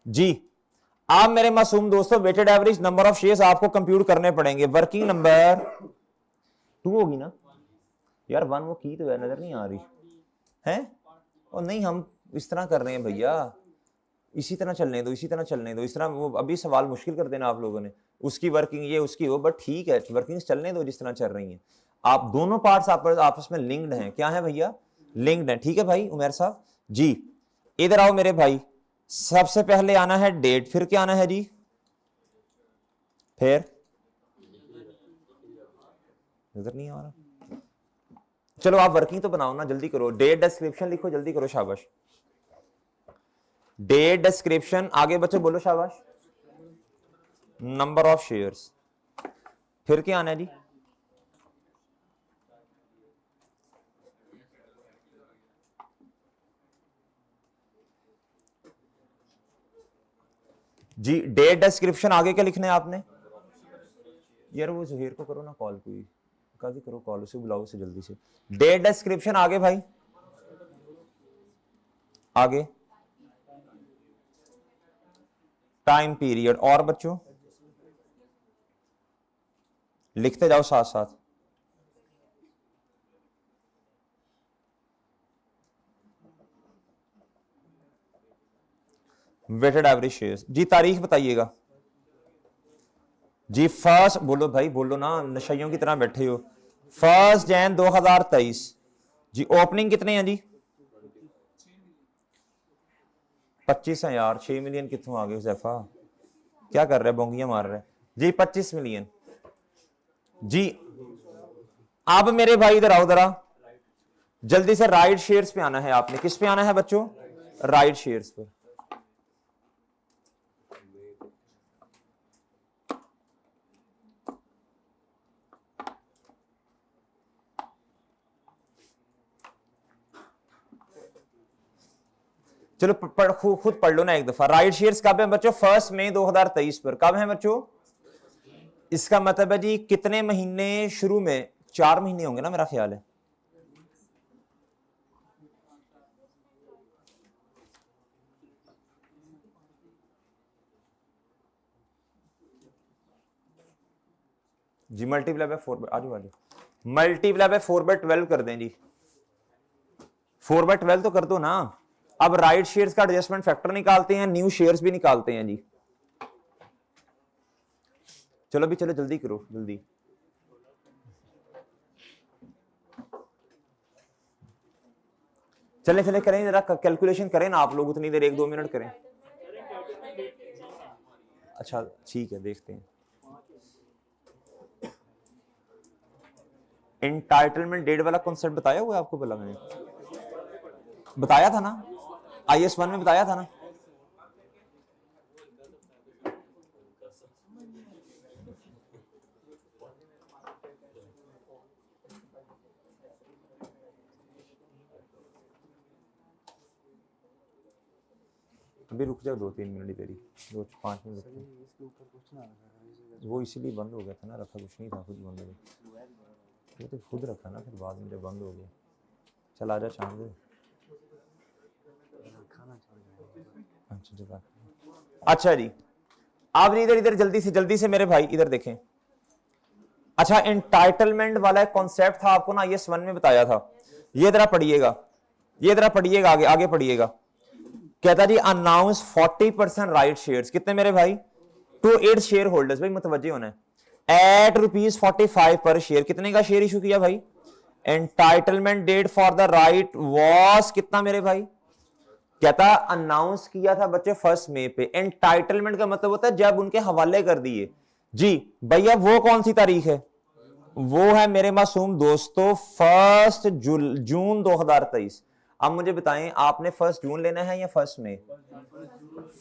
जी आप मेरे मासूम दोस्तों weighted average number of shares आपको कंप्यूट करने पड़ेंगे। वर्किंग नंबर 2 होगी ना यार, 1 वो की तो है, नजर नहीं आ रही है। और नहीं हम इस तरह कर रहे हैं भैया, इसी तरह चलने दो, इसी तरह चलने दो, इस तरह वो अभी सवाल मुश्किल कर देना आप लोगों ने, उसकी वर्किंग ये उसकी वो, बट ठीक है वर्किंग चलने दो जिस तरह चल रही हैं। आप दोनों पार्ट्स आपस में लिंक्ड हैं। क्या है भैया? लिंक्ड है। ठीक है भाई उमेर साहब जी, इधर आओ मेरे भाई। सबसे पहले आना है डेट, फिर क्या आना है जी? फिर नजर नहीं आ रहा, चलो आप वर्किंग तो बनाओ ना, जल्दी करो। डेट डिस्क्रिप्शन लिखो, जल्दी करो, शाबाश। डेट डिस्क्रिप्शन, आगे बच्चों बोलो शाबाश। नंबर ऑफ शेयर्स, फिर क्या आना है जी? जी डेट डिस्क्रिप्शन, आगे क्या लिखना है आपने? यार वो जहीर को करो ना कॉल, कोई काजी करो कॉल, उसे बुलाओ उसे जल्दी से। डेट डिस्क्रिप्शन, आगे भाई आगे। टाइम पीरियड, और बच्चों लिखते जाओ साथ साथ। वेटेड एवरेज शेयर्स जी, तारीख बताइएगा जी। फर्स्ट बोलो भाई, बोलो ना, नशइयों की तरह बैठे हो। 1 जनवरी 2023 जी। ओपनिंग कितने हैं जी? 25 है यार। 6 मिलियन कितों आ गए हुजैफा, क्या कर रहे, बोंगियां मार रहे जी। 25 मिलियन जी। अब मेरे भाई इधर आओ जरा, जल्दी से राइट शेयर्स पे आना है आपने। किस पे आना है बच्चों? राइट शेयर्स पे। चलो खुद पढ़ लो ना एक दफा। राइट शेयर्स कब है बच्चों? 1 मई 2023 पर। कब है बच्चों? इसका मतलब है जी कितने महीने शुरू में? 4 महीने होंगे ना मेरा ख्याल है। जी मल्टीप्लाई बाय 4, आजू आजू मल्टीप्लाई बाय 4/12 कर दें जी। 4/12 तो कर दो ना। अब राइट शेयर्स का एडजस्टमेंट फैक्टर निकालते हैं, न्यू शेयर्स भी निकालते हैं जी। चलो भी, चलो जल्दी करो जल्दी। चले चले करें जरा, कैलकुलेशन करें ना आप लोग उतनी देर, 1-2 मिनट करें। अच्छा ठीक है, देखते हैं। एंटाइटलमेंट डेट वाला कॉन्सेप्ट बताया हुआ है आपको? पहला मैंने बताया था ना, IS 1 में बताया था ना। अभी रुक जाओ 2-3 मिनट, तेरी 2-5 मिनट। वो इसीलिए बंद हो गया था ना, रखा कुछ नहीं था, खुद बंद हो गया। ये तो खुद रखा ना, फिर बाद में जब बंद हो गया। चल आजा चांद। अच्छा जी, आप इधर इधर जल्दी से मेरे भाई इधर देखें। अच्छा एंटाइटलमेंट वाला एक कॉन्सेप्ट था आपको ना, ये IS 1 में बताया था। ये जरा पढ़िएगा, ये जरा पढ़िएगा, आगे आगे पढ़िएगा। कहता जी अनाउंस 40% राइट शेयर्स, कितने मेरे भाई? टू 8 शेयर होल्डर्स, भाई मुतवज्जे होना है। एट ₹45 पर शेयर, कितने का शेयर इशू किया भाई? Entitlement date for the right was कितना मेरे भाई? कहता अनाउंस किया था बच्चे 1 मई पे। एंटाइटलमेंट का मतलब होता है जब उनके हवाले कर दिए जी। भैया वो कौन सी तारीख है? वो है मेरे मासूम दोस्तों 1 जून 2023। अब मुझे बताएं आपने 1 जून लेना है या 1 मई?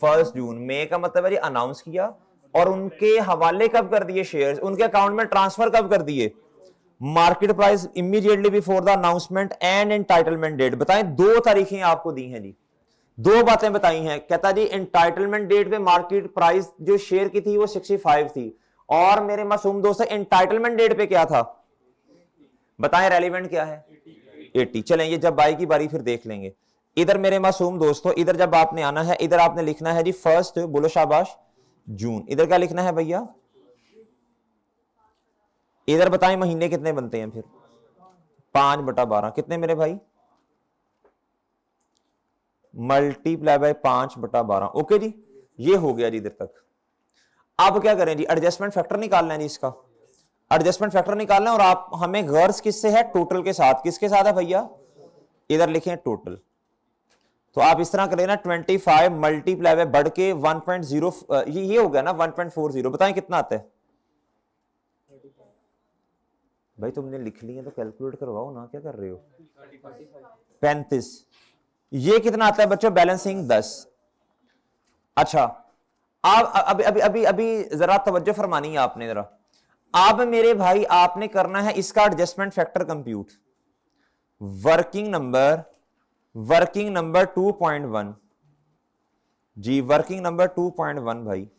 1 जून। मई का मतलब है जी अनाउंस किया, और उनके हवाले कब कर दिए शेयर्स, उनके अकाउंट में ट्रांसफर कब कर दिए? Market price immediately before the announcement and entitlement date. बताएं, 2 तारीखें आपको दी हैं जी, 2 बातें बताई हैं। कहता जी एंटाइटलमेंट डेट पे मार्केट प्राइस जो शेयर की थी वो 65 थी, और मेरे मासूम दोस्त एंटाइटलमेंट डेट पे क्या था? बताएं रेलिवेंट क्या है? 80। चलें ये जब आएगी बारी फिर देख लेंगे। इधर मेरे मासूम दोस्तों, इधर जब आपने आना है, इधर आपने लिखना है जी फर्स्ट, बोलो शाबाश, जून। इधर क्या लिखना है भैया? इधर बताएं महीने कितने बनते हैं फिर? 5/12 कितने मेरे भाई? Multiply by 5/12। ओके जी, ये हो गया जी इधर तक। अब क्या करें जी? एडजस्टमेंट फैक्टर निकालना है जी इसका। एडजस्टमेंट फैक्टर निकालना है और आप हमें गर्ज किससे है? टोटल के साथ। किसके साथ है भैया? इधर लिखें टोटल। तो आप इस तरह करें ना, 25 मल्टीप्लाई बाय बढ़ के 1.0, ये हो गया ना 1.40। बताएं कितना आता है भाई? तुमने लिख लिया तो कैलकुलेट करवाओ ना, क्या कर रहे हो? 35। ये कितना आता है बच्चों? बैलेंसिंग 10। अच्छा, आप अभी अभी अभी अभी जरा तवज्जो फरमानी है आपने जरा। अब मेरे भाई आपने करना है इसका adjustment factor compute. Working number 2.1 जी, वर्किंग नंबर 2.1 भाई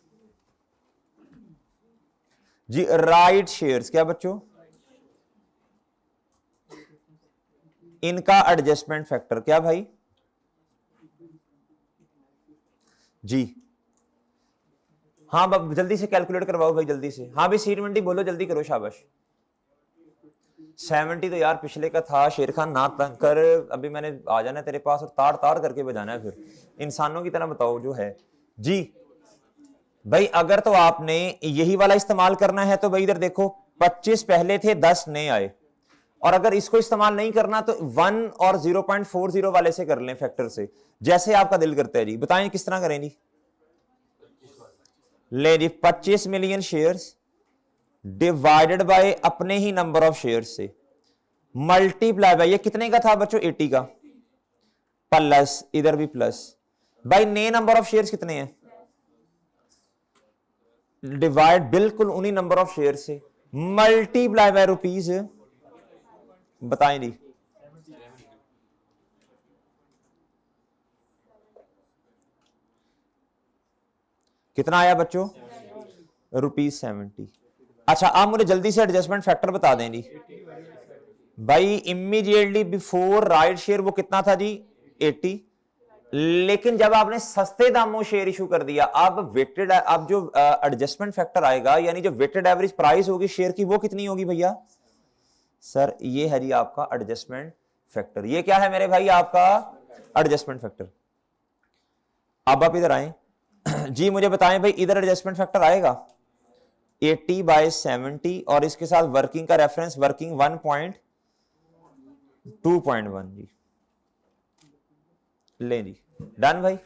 जी। राइट शेयर्स क्या बच्चों? इनका एडजस्टमेंट फैक्टर क्या भाई जी? हाँ जल्दी से कैलकुलेट करवाओ भाई, जल्दी से। हाँ भाई सीड मंडी बोलो, जल्दी करो, शाबाश। 70 तो यार पिछले का था। शेर खान ना तंग कर, अभी मैंने आ जाना तेरे पास और ताड़ ताड़ करके बजाना है, फिर इंसानों की तरह बताओ जो है जी। भाई अगर तो आपने यही वाला इस्तेमाल करना है तो भाई इधर देखो, 25 पहले थे, 10 नए आए। और अगर इसको इस्तेमाल नहीं करना तो 1 और 0.40 वाले से कर लें, फैक्टर से, जैसे आपका दिल करता है जी। बताएं किस तरह करें जी? ले जी, 25 मिलियन शेयर्स डिवाइडेड बाय अपने ही नंबर ऑफ शेयर्स से, मल्टीप्लाई बाय, ये कितने का था बच्चों? 80 का, प्लस इधर भी प्लस बाय नए नंबर ऑफ शेयर्स कितने हैं, डिवाइड बिल्कुल उन्हीं नंबर ऑफ शेयर से, मल्टीप्लाई बाय रुपीज। बताएं जी, कितना आया बच्चों? ₹70। अच्छा, आप मुझे जल्दी से एडजस्टमेंट फैक्टर बता दें जी। भाई इमीडिएटली बिफोर राइट शेयर वो कितना था जी? 80। लेकिन जब आपने सस्ते दामों शेयर इशू कर दिया, अब वेटेड, अब जो एडजस्टमेंट फैक्टर आएगा, यानी जो वेटेड एवरेज प्राइस होगी शेयर की, वो कितनी होगी भैया? सर ये है जी आपका एडजस्टमेंट फैक्टर। ये क्या है मेरे भाई? आपका एडजस्टमेंट फैक्टर। अब आप इधर आए जी, मुझे बताएं भाई, इधर एडजस्टमेंट फैक्टर आएगा 80/70 और इसके साथ वर्किंग का रेफरेंस, वर्किंग 1.2.1 जी। ले जी, डन भाई,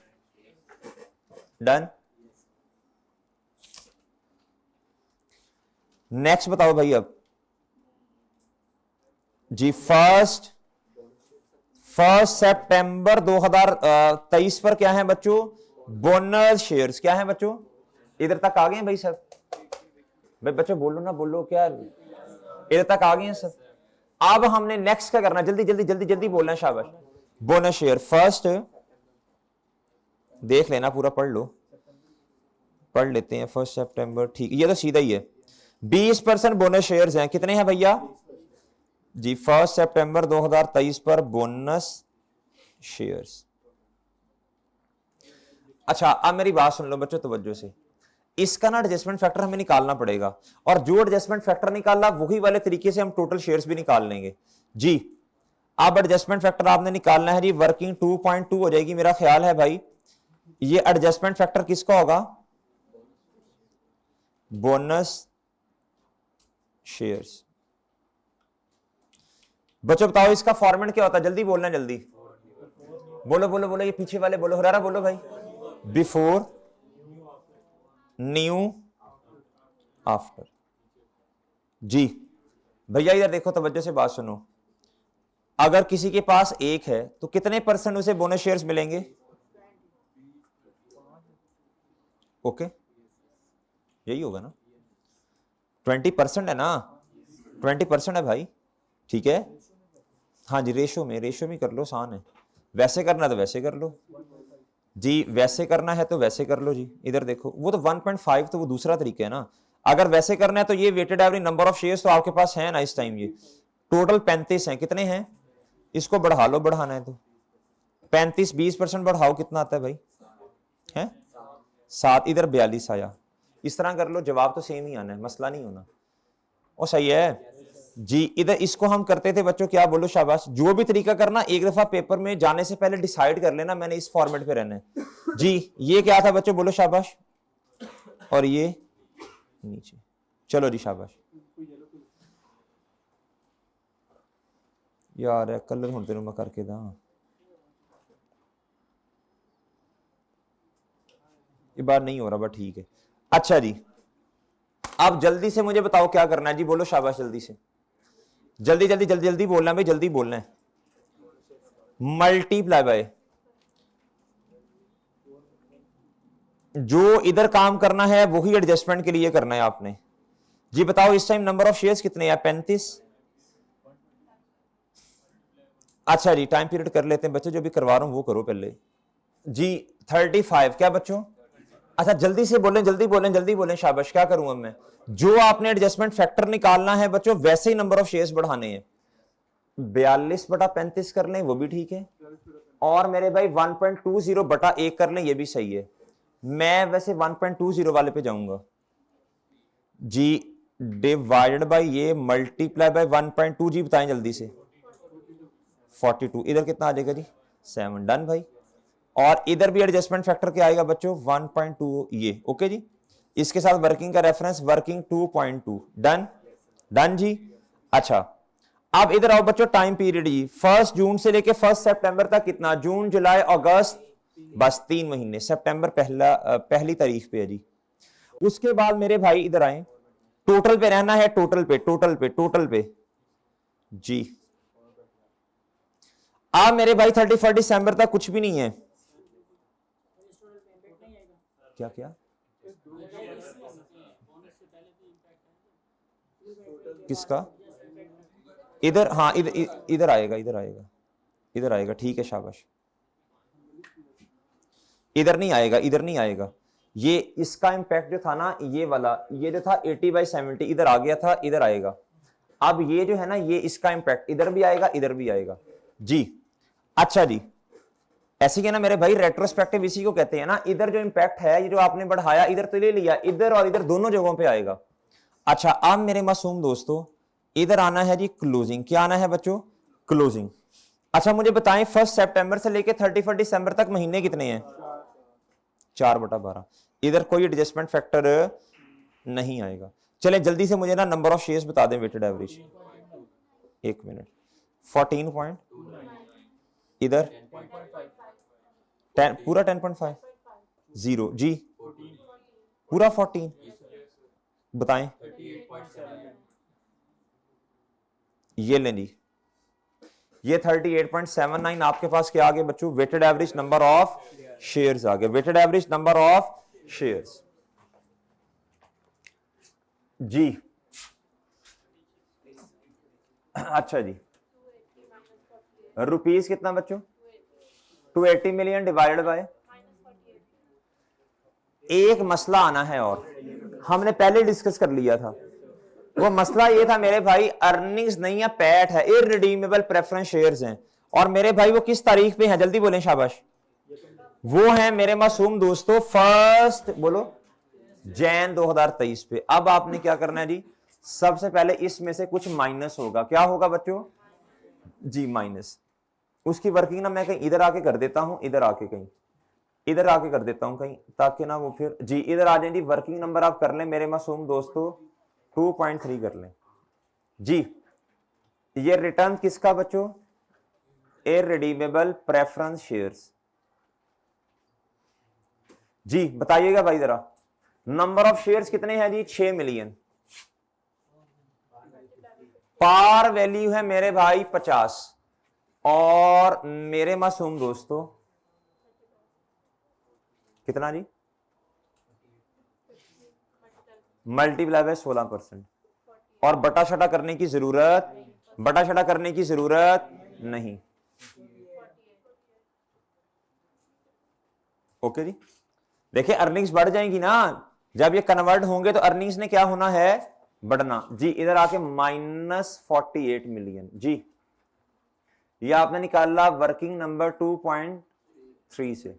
डन। नेक्स्ट बताओ भाई अब जी। फर्स्ट सितंबर 2023 पर क्या है बच्चों? बोनस शेयर्स क्या है बच्चों? इधर तक आ गए भाई सब? भाई बच्चों बोलो ना, बोलो क्या, इधर तक आ गए हैं सब? अब हमने नेक्स्ट क्या करना? जल्दी जल्दी जल्दी जल्दी बोलना है, शाबाश। बोनस शेयर फर्स्ट, देख लेना पूरा, पढ़ लो, पढ़ लेते हैं। 1 सितंबर, ठीक, ये तो सीधा ही है। 20% बोनस शेयर्स हैं, कितने हैं भैया जी? 1 सितंबर 2023 पर बोनस शेयर्स। अच्छा, अब मेरी बात सुन लो बच्चों तवज्जो से। इसका ना एडजस्टमेंट फैक्टर हमें निकालना पड़ेगा, और जो एडजस्टमेंट फैक्टर निकाला वही वाले तरीके से हम टोटल शेयर्स भी निकाल लेंगे जी। अब एडजस्टमेंट फैक्टर आपने निकालना है जी, वर्किंग 2.2 हो जाएगी मेरा ख्याल है भाई। ये एडजस्टमेंट फैक्टर किसका होगा? Bonus shares. बच्चों बताओ इसका फॉर्मेट क्या होता है? जल्दी बोलना, जल्दी बोलो बोलो बोलो, ये पीछे वाले बोलो, हुरारा बोलो भाई। बिफोर, न्यू, आफ्टर जी। भैया इधर देखो, तवज्जो से बात सुनो। अगर किसी के पास एक है तो कितने % उसे बोनस शेयर्स मिलेंगे? ओके, यही होगा ना? 20% है ना? 20% है भाई, ठीक है। हाँ जी, रेशो में कर लो, आसान है। वैसे करना तो वैसे कर लो जी, वैसे करना है तो वैसे कर लो जी। इधर देखो, वो तो 1.5 तो वो दूसरा तरीका है ना। अगर वैसे करना है तो ये weighted average number of shares तो आपके पास है ना इस टाइम, ये टोटल 35 हैं। कितने हैं? इसको बढ़ा लो, बढ़ाना है तो 35 20% बढ़ाओ कितना आता है भाई, है 7, इधर 42 आया। इस तरह कर लो, जवाब तो सेम ही आना है, मसला नहीं होना। ओ सही है जी। इधर इसको हम करते थे बच्चों, क्या बोलो शाबाश। जो भी तरीका करना एक दफा पेपर में जाने से पहले डिसाइड कर लेना, मैंने इस फॉर्मेट पे रहना है जी। ये क्या था बच्चों, बोलो शाबाश। और ये नीचे, चलो जी शाबाश। यार कलर हूं तेन मैं करके दा, ये बार नहीं हो रहा, बट ठीक है। अच्छा जी, अब जल्दी से मुझे बताओ क्या करना है जी, बोलो शाबाश। जल्दी से, जल्दी जल्दी जल्दी जल्दी बोलना है भाई, जल्दी बोलना है। मल्टीप्लाई बाय, जो इधर काम करना है वही एडजस्टमेंट के लिए करना है आपने जी। बताओ इस टाइम नंबर ऑफ शेयर्स कितने हैं, 35। अच्छा जी, टाइम पीरियड कर लेते हैं बच्चों, जो भी करवा रहा हूं वो करो पहले जी। 35 क्या बच्चों, अच्छा जल्दी से बोलें, जल्दी बोलें, जल्दी बोलें शाबाश। क्या करूं अब मैं, जो आपने एडजस्टमेंट फैक्टर निकालना है बच्चों, वैसे ही नंबर ऑफ शेयर्स बढ़ाने हैं। 42/35 कर लें, वो भी ठीक है। और मेरे भाई 1.20/1 कर लें, ये भी सही है। मैं वैसे 1.20 वाले पे जाऊंगा जी। डिवाइडेड बाय ये मल्टीप्लाई बाय 1.2 जी, बताएं जल्दी से। 42, इधर कितना आ जाएगा जी, 7। डन भाई। और इधर भी एडजस्टमेंट फैक्टर क्या आएगा बच्चों, 1.2 ये। ओके जी, इसके साथ वर्किंग का रेफरेंस वर्किंग 2.2। डन डन जी। अच्छा अब इधर आओ बच्चों, टाइम पीरियड जी 1 जून से लेके 1 सितंबर तक कितना, जून जुलाई अगस्त, बस 3 महीने। सितंबर पहली तारीख पे है जी। उसके बाद मेरे भाई इधर आए, टोटल पे रहना है, टोटल पे टोटल पे टोटल पे जी। अब मेरे भाई 31 दिसंबर तक कुछ भी नहीं है। क्या क्या किसका, इधर, हाँ इधर इधर आएगा, इधर आएगा, इधर आएगा, ठीक है शाबाश। इधर नहीं आएगा, इधर नहीं आएगा। ये इसका इंपैक्ट जो था ना, ये वाला, ये जो था 80/70 इधर आ गया था, इधर आएगा। अब ये जो है ना, ये इसका इंपैक्ट इधर भी आएगा, इधर भी आएगा जी। अच्छा जी, ऐसे ही ना मेरे भाई, रेट्रोस्पेक्टिव इसी को कहते हैं ना। इधर जो इंपैक्ट है, ये जो आपने बढ़ाया, इधर तो ले लिया, इधर और इधर दोनों जगहों पे आएगा। अच्छा अब मेरे मासूम दोस्तों, इधर आना है जी क्लोजिंग। क्या आना है बच्चों, क्लोजिंग। अच्छा मुझे बताएं 1 सितंबर से लेके 31 दिसंबर तक महीने कितने हैं, 4/12। इधर कोई एडजस्टमेंट फैक्टर नहीं आएगा। चले जल्दी से मुझे ना नंबर ऑफ शेयर्स बता दें, वेटेड एवरेज। 1 मिनट, 14 पॉइंट, इधर 10, पूरा 10.5, 0 जी, पूरा 14, बताएं। ये लें जी, ये 38.79 आपके पास क्या आ गया बच्चों, weighted average number of shares आ गया, weighted average number of shares जी। अच्छा जी, रुपीस कितना बच्चों, 280 मिलियन डिवाइडेड बाय, एक मसला आना है और हमने पहले डिस्कस कर लिया था। वो मसला ये था मेरे भाई, अर्निंग्स नहीं है, पैट है, इररिडीमेबल प्रेफरेंस शेयर्स हैं। और मेरे भाई वो किस तारीख पे हैं, जल्दी बोलें शाबाश। वो हैं मेरे मासूम दोस्तों 1 बोलो जैन 2023 पे। अब आपने क्या करना है जी, सबसे पहले इसमें से कुछ माइनस होगा। क्या होगा बच्चों जी, माइनस। उसकी वर्किंग ना मैं कहीं इधर आके कर देता हूं, इधर आके कहीं इधर आके कर देता हूं कहीं, ताकि ना वो फिर जी इधर आ जाए जी। वर्किंग नंबर आप कर लें मेरे मासूम दोस्तों, 2.3 कर लें जी। ये रिटर्न किसका बच्चों, इररिडीमेबल प्रेफरेंस शेयर्स जी। बताइएगा भाई जरा, नंबर ऑफ शेयर्स कितने हैं जी, 6 मिलियन। पार वैल्यू है मेरे भाई 50। और मेरे मासूम दोस्तों कितना जी, मल्टीप्लाई बाय 16%। और बटा शटा करने की जरूरत, बटा शटा करने की जरूरत नहीं। ओके जी, देखिए अर्निंग्स बढ़ जाएंगी ना, जब ये कन्वर्ट होंगे तो अर्निंग्स ने क्या होना है, बढ़ना जी। इधर आके -48 मिलियन जी। ये आपने निकाला वर्किंग नंबर 2.3 से।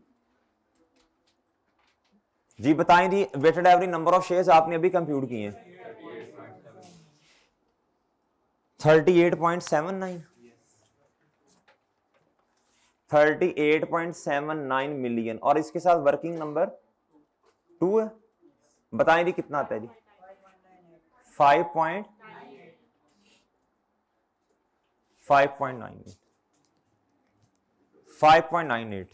जी बताएं जी, weighted average number of shares आपने अभी कंप्यूट किए हैं 38.79 38.79 मिलियन, और इसके साथ वर्किंग नंबर 2 है। बताएं जी कितना आता है जी? 5.98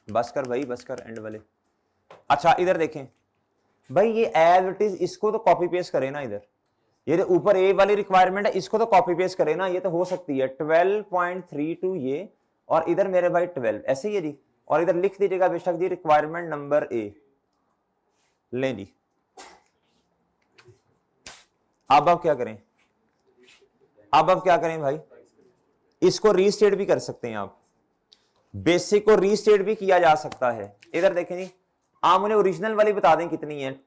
बस कर भाई, बस कर एंड वाले। अच्छा इधर देखें भाई, ये एज इट इज, इसको तो कॉपी पेस्ट करें ना इधर। ये जो ऊपर ए वाली रिक्वायरमेंट है इसको तो कॉपी पेस्ट करें ना, ये तो हो सकती है 12.32 ये, और इधर मेरे भाई 12 ऐसे ही है जी। और इधर लिख दीजिएगा बेशक जी रिक्वायरमेंट नंबर ए। लें जी, अब क्या करें? अब क्या करें भाई? इसको रीस्टेट भी कर सकते हैं आप, बेसिक को रीस्टेट भी किया जा सकता है। इधर देखें जी, आप मुझे ओरिजिनल वाली बता दें कितनी है,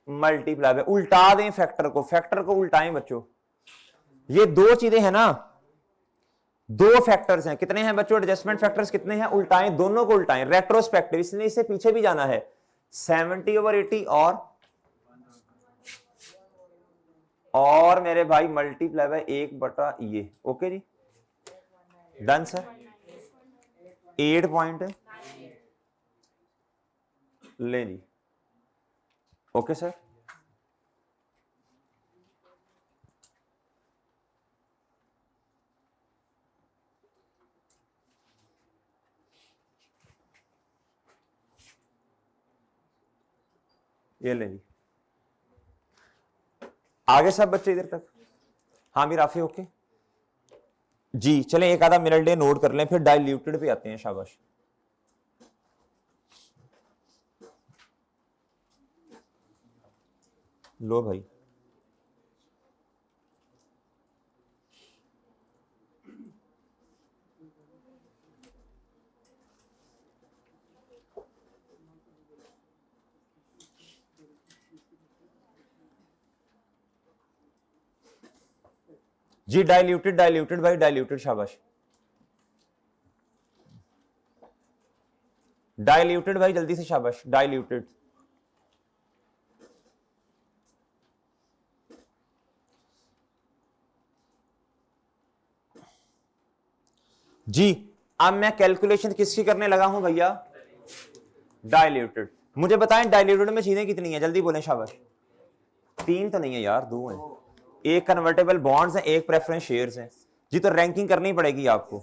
मल्टीप्लाई बाय, उल्टा दें फैक्टर को उल्टाएं बच्चों। ये दो चीजें हैं ना, दो फैक्टर्स हैं, कितने हैं बच्चों? एडजस्टमेंट फैक्टर्स कितने हैं? उल्टाएं, दोनों को उल्टाएं, रेट्रोस्पेक्टिव, इसलिए इससे पीछे भी जाना है 70/80 और मेरे भाई मल्टीप्लाई बाय 1 ये। ओके जी, डन सर। 8 पॉइंट ले जी। ओके सर, ये ले जी। आगे सब बच्चे इधर तक? हाँ भी राफी ओके जी। चलें एक आधा मिनट डे नोट कर लें, फिर डाइल्यूटेड पे आते हैं। शाबाश। लो भाई, जी डाइल्यूटेड, डाइल्यूटेड भाई, डाइल्यूटेड। शाबाश, डाइल्यूटेड भाई, जल्दी से शाबाश, डाइल्यूटेड। जी अब मैं कैलकुलेशन किसकी करने लगा हूं भैया? डाइल्यूटेड। मुझे बताएं डाइल्यूटेड में चीजें कितनी है, जल्दी बोलें। शाबाश। 3 तो नहीं है यार, 2 है। एक कन्वर्टेबल बॉन्ड्स है, एक प्रेफरेंस शेयर्स है जी। तो रैंकिंग करनी पड़ेगी आपको।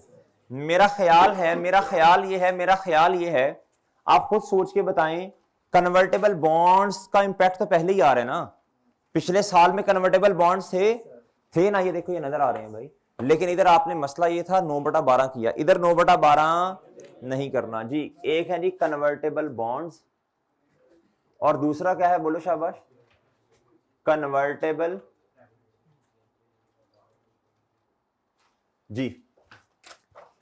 मेरा ख्याल ये है, आप खुद सोच के बताएं, कन्वर्टेबल बॉन्ड्स का इंपैक्ट तो पहले ही आ रहा है ना। पिछले साल में कन्वर्टेबल बॉन्ड्स थे ना, ये देखो ये नजर आ रहे हैं भाई। लेकिन इधर आपने मसला ये था 9/12 किया, इधर 9/12 नहीं करना जी। एक है जी कन्वर्टेबल बॉन्ड्स, और दूसरा क्या है बोलो शाबाश? कन्वर्टेबल जी,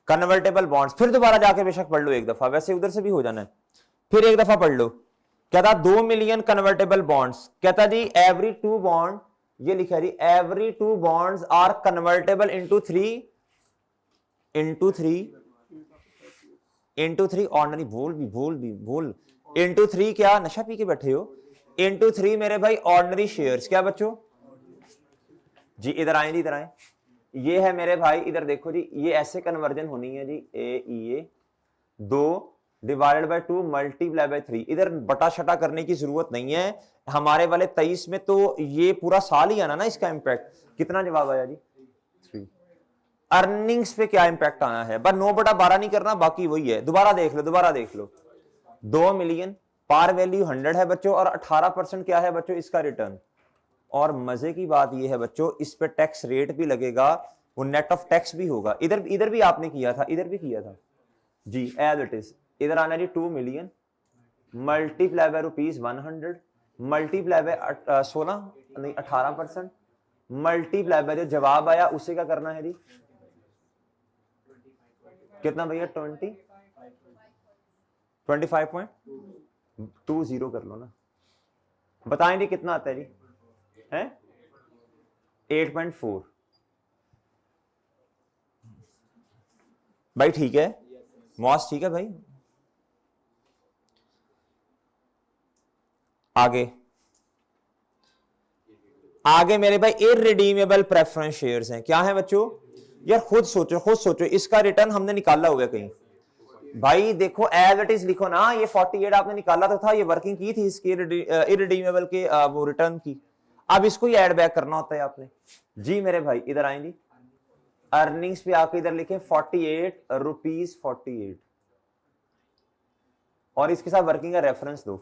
कन्वर्टेबल बॉन्ड्स। फिर दोबारा जाके बेशक पढ़ लो एक दफा, वैसे उधर से भी हो जाना है, फिर एक दफा पढ़ लो। कहता 2 मिलियन कन्वर्टेबल बॉन्ड्स, कहता जी एवरी 2 बॉन्ड, ये लिखा जी every 2 bonds are convertible into 3 ordinary. बोल इनटू 3 क्या नशा पी के बैठे हो? इनटू 3 मेरे भाई ऑर्डिनरी शेयर्स। क्या बच्चों जी? इधर आए जी, इधर आए। ये है मेरे भाई, इधर देखो जी, ये ऐसे कन्वर्जन होनी है जी, ए 2 डिवाइडेड बाय 2 मल्टीप्लाई बाय 3। इधर बटा शटा करने की जरूरत नहीं है। हमारे वाले 23 में तो ये पूरा साल ही आना ना इसका इंपैक्ट। कितना जवाब आया जी? 3। अर्निंग्स पे क्या इंपैक्ट आना है? बस 9/12 नहीं करना, बाकी वही है। दोबारा देख लो 2 मिलियन, पार वैल्यू 100 है बच्चों, और 18% क्या है बच्चों इसका रिटर्न। और मजे की बात यह है बच्चों, इस पे टैक्स रेट भी लगेगा, वो नेट ऑफ टैक्स भी होगा। इधर भी आपने किया था, इधर भी किया था जी, एज इट इज। इधर आना जी 2 million multiply by ₹100 multiply by 16 नहीं 18% मल्टीप्लाई बाय जो जवाब आया उसे क्या करना है जी? कितना भैया? 25.20 कर लो ना। बताएं जी कितना आता है जी? है 8.4। भाई ठीक है, मॉस ठीक है भाई। आगे आगे मेरे भाई इररिडीमेबल प्रेफरेंस शेयर्स हैं, क्या है बच्चों? यार खुद सोचो, इसका रिटर्न हमने निकाला हुआ कहीं? भाई देखो एज इट इज लिखो ना, ये 48 आपने निकाला तो था, ये वर्किंग की थी इसकी इररिडीमेबल के वो रिटर्न की। अब इसको ही एड बैक करना होता है आपने। जी मेरे भाई इधर आएंगे, अर्निंग्स पे आके इधर लिखे 48 रुपीज 48, और इसके साथ वर्किंग का रेफरेंस दो,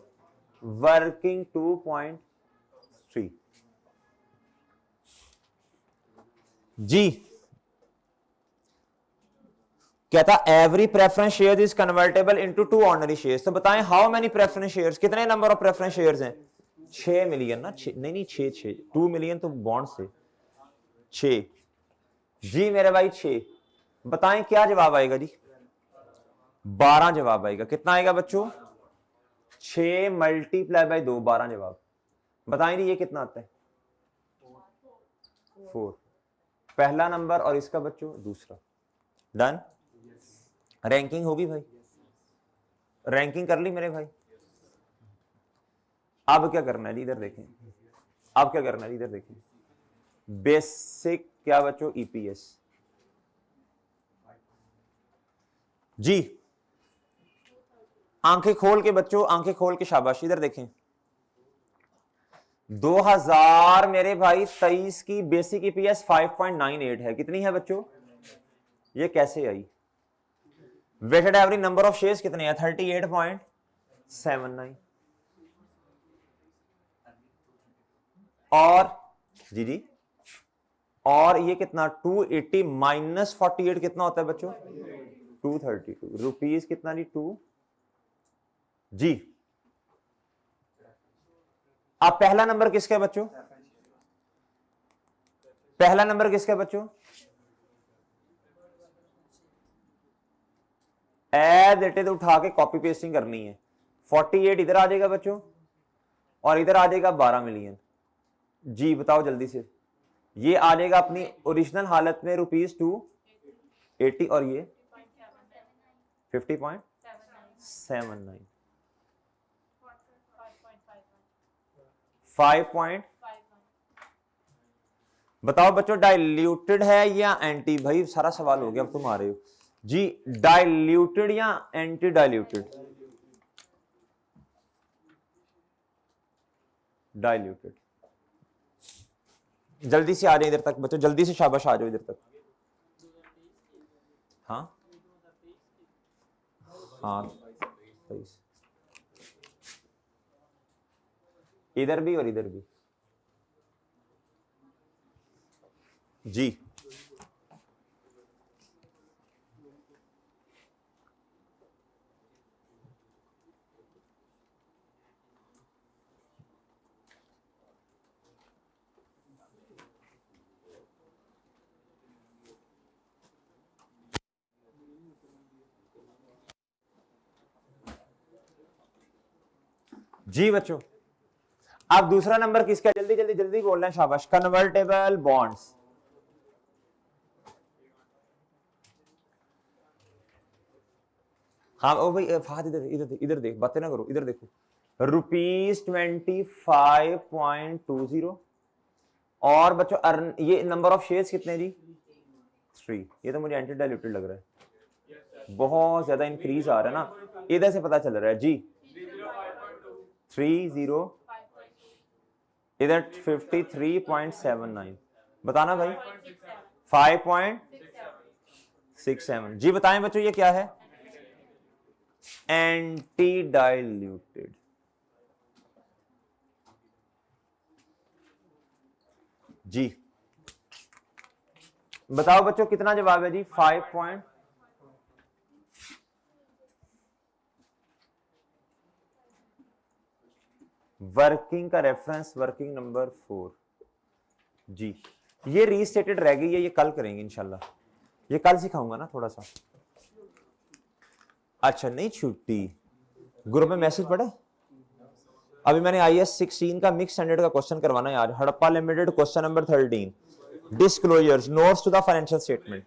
वर्किंग 2.3। जी कहता every preference share is convertible into 2 ordinary shares. तो बताएं हाउ मेनी प्रेफरेंस शेयर्स, कितने नंबर ऑफ प्रेफरेंस शेयर्स हैं? 6 मिलियन ना, नहीं 6 2 मिलियन तो बॉन्ड से 6। जी मेरे भाई 6। बताएं क्या जवाब आएगा जी? 12 जवाब आएगा। कितना आएगा बच्चों? 6 मल्टीप्लाई बाय 2, 12 जवाब। बताएं जी ये कितना आता है? 4। पहला नंबर और इसका बच्चों दूसरा। डन। रैंकिंग होगी भाई, रैंकिंग कर ली मेरे भाई। अब क्या करना है इधर देखें, अब क्या करना है इधर देखें। बेसिक क्या बच्चों? ईपीएस। जी आंखें खोल के बच्चों, आंखें खोल के, शाबाश। इधर देखें 2000 मेरे भाई 23 की बेसिक ईपीएस 5.98 है। कितनी है बच्चों? ये कैसे आई? Weighted average number of shares कितने हैं? 38.79। और जी और ये कितना? 280 माइनस 48 कितना होता है बच्चों? 232 रुपीज। कितना जी? 2 जी। अब पहला नंबर किसका है बच्चों? पहला नंबर किसका है बच्चों? एज इट इज उठा के कॉपी पेस्टिंग करनी है। 48 इधर आ जाएगा बच्चों, और इधर आ जाएगा 12 मिलियन। जी बताओ जल्दी से। ये आ जाएगा अपनी ओरिजिनल हालत में ₹280, और ये 50.79, 5 बताओ बच्चों डाइल्यूटेड है या एंटी? भाई सारा सवाल हो गया, अब तुम आ रहे हो जी। डाइल्यूटेड या एंटी डाइल्यूटेड? डाइल्यूटेड। जल्दी से आ जाए इधर तक बच्चों, जल्दी से, शाबाश आ जाओ इधर तक। हाँ हाँ इधर भी और इधर भी। जी जी बच्चों अब दूसरा नंबर किसका है? जल्दी जल्दी जल्दी बोलना है, शाबाश। Convertible bonds. हाँ ओ भाई फहद इधर इधर इधर देख, बातें ना करो, इधर देखो। ₹25.20। और बच्चों ये नंबर ऑफ शेयर्स कितने जी? 3। ये तो मुझे एंटी डाइल्यूटेड लग रहा है, बहुत ज्यादा इंक्रीज आ रहा है ना, इधर से पता चल रहा है जी। 30 इधर 53.79। बताना भाई। 5.67। जी बताएं बच्चों ये क्या है? Anti diluted. जी बताओ बच्चों कितना जवाब है जी? 5 वर्किंग का रेफरेंस वर्किंग नंबर 4। जी ये रीस्टेटेड रह गई है, ये कल करेंगे इंशाल्लाह, ये कल सिखाऊंगा ना थोड़ा सा। अच्छा नहीं छुट्टी, ग्रुप में मैसेज पढ़े? अभी मैंने IAS 16 का मिक्स स्टैंडर्ड का क्वेश्चन करवाना है आज। Harappa limited question number 13, disclosures notes to the financial statement.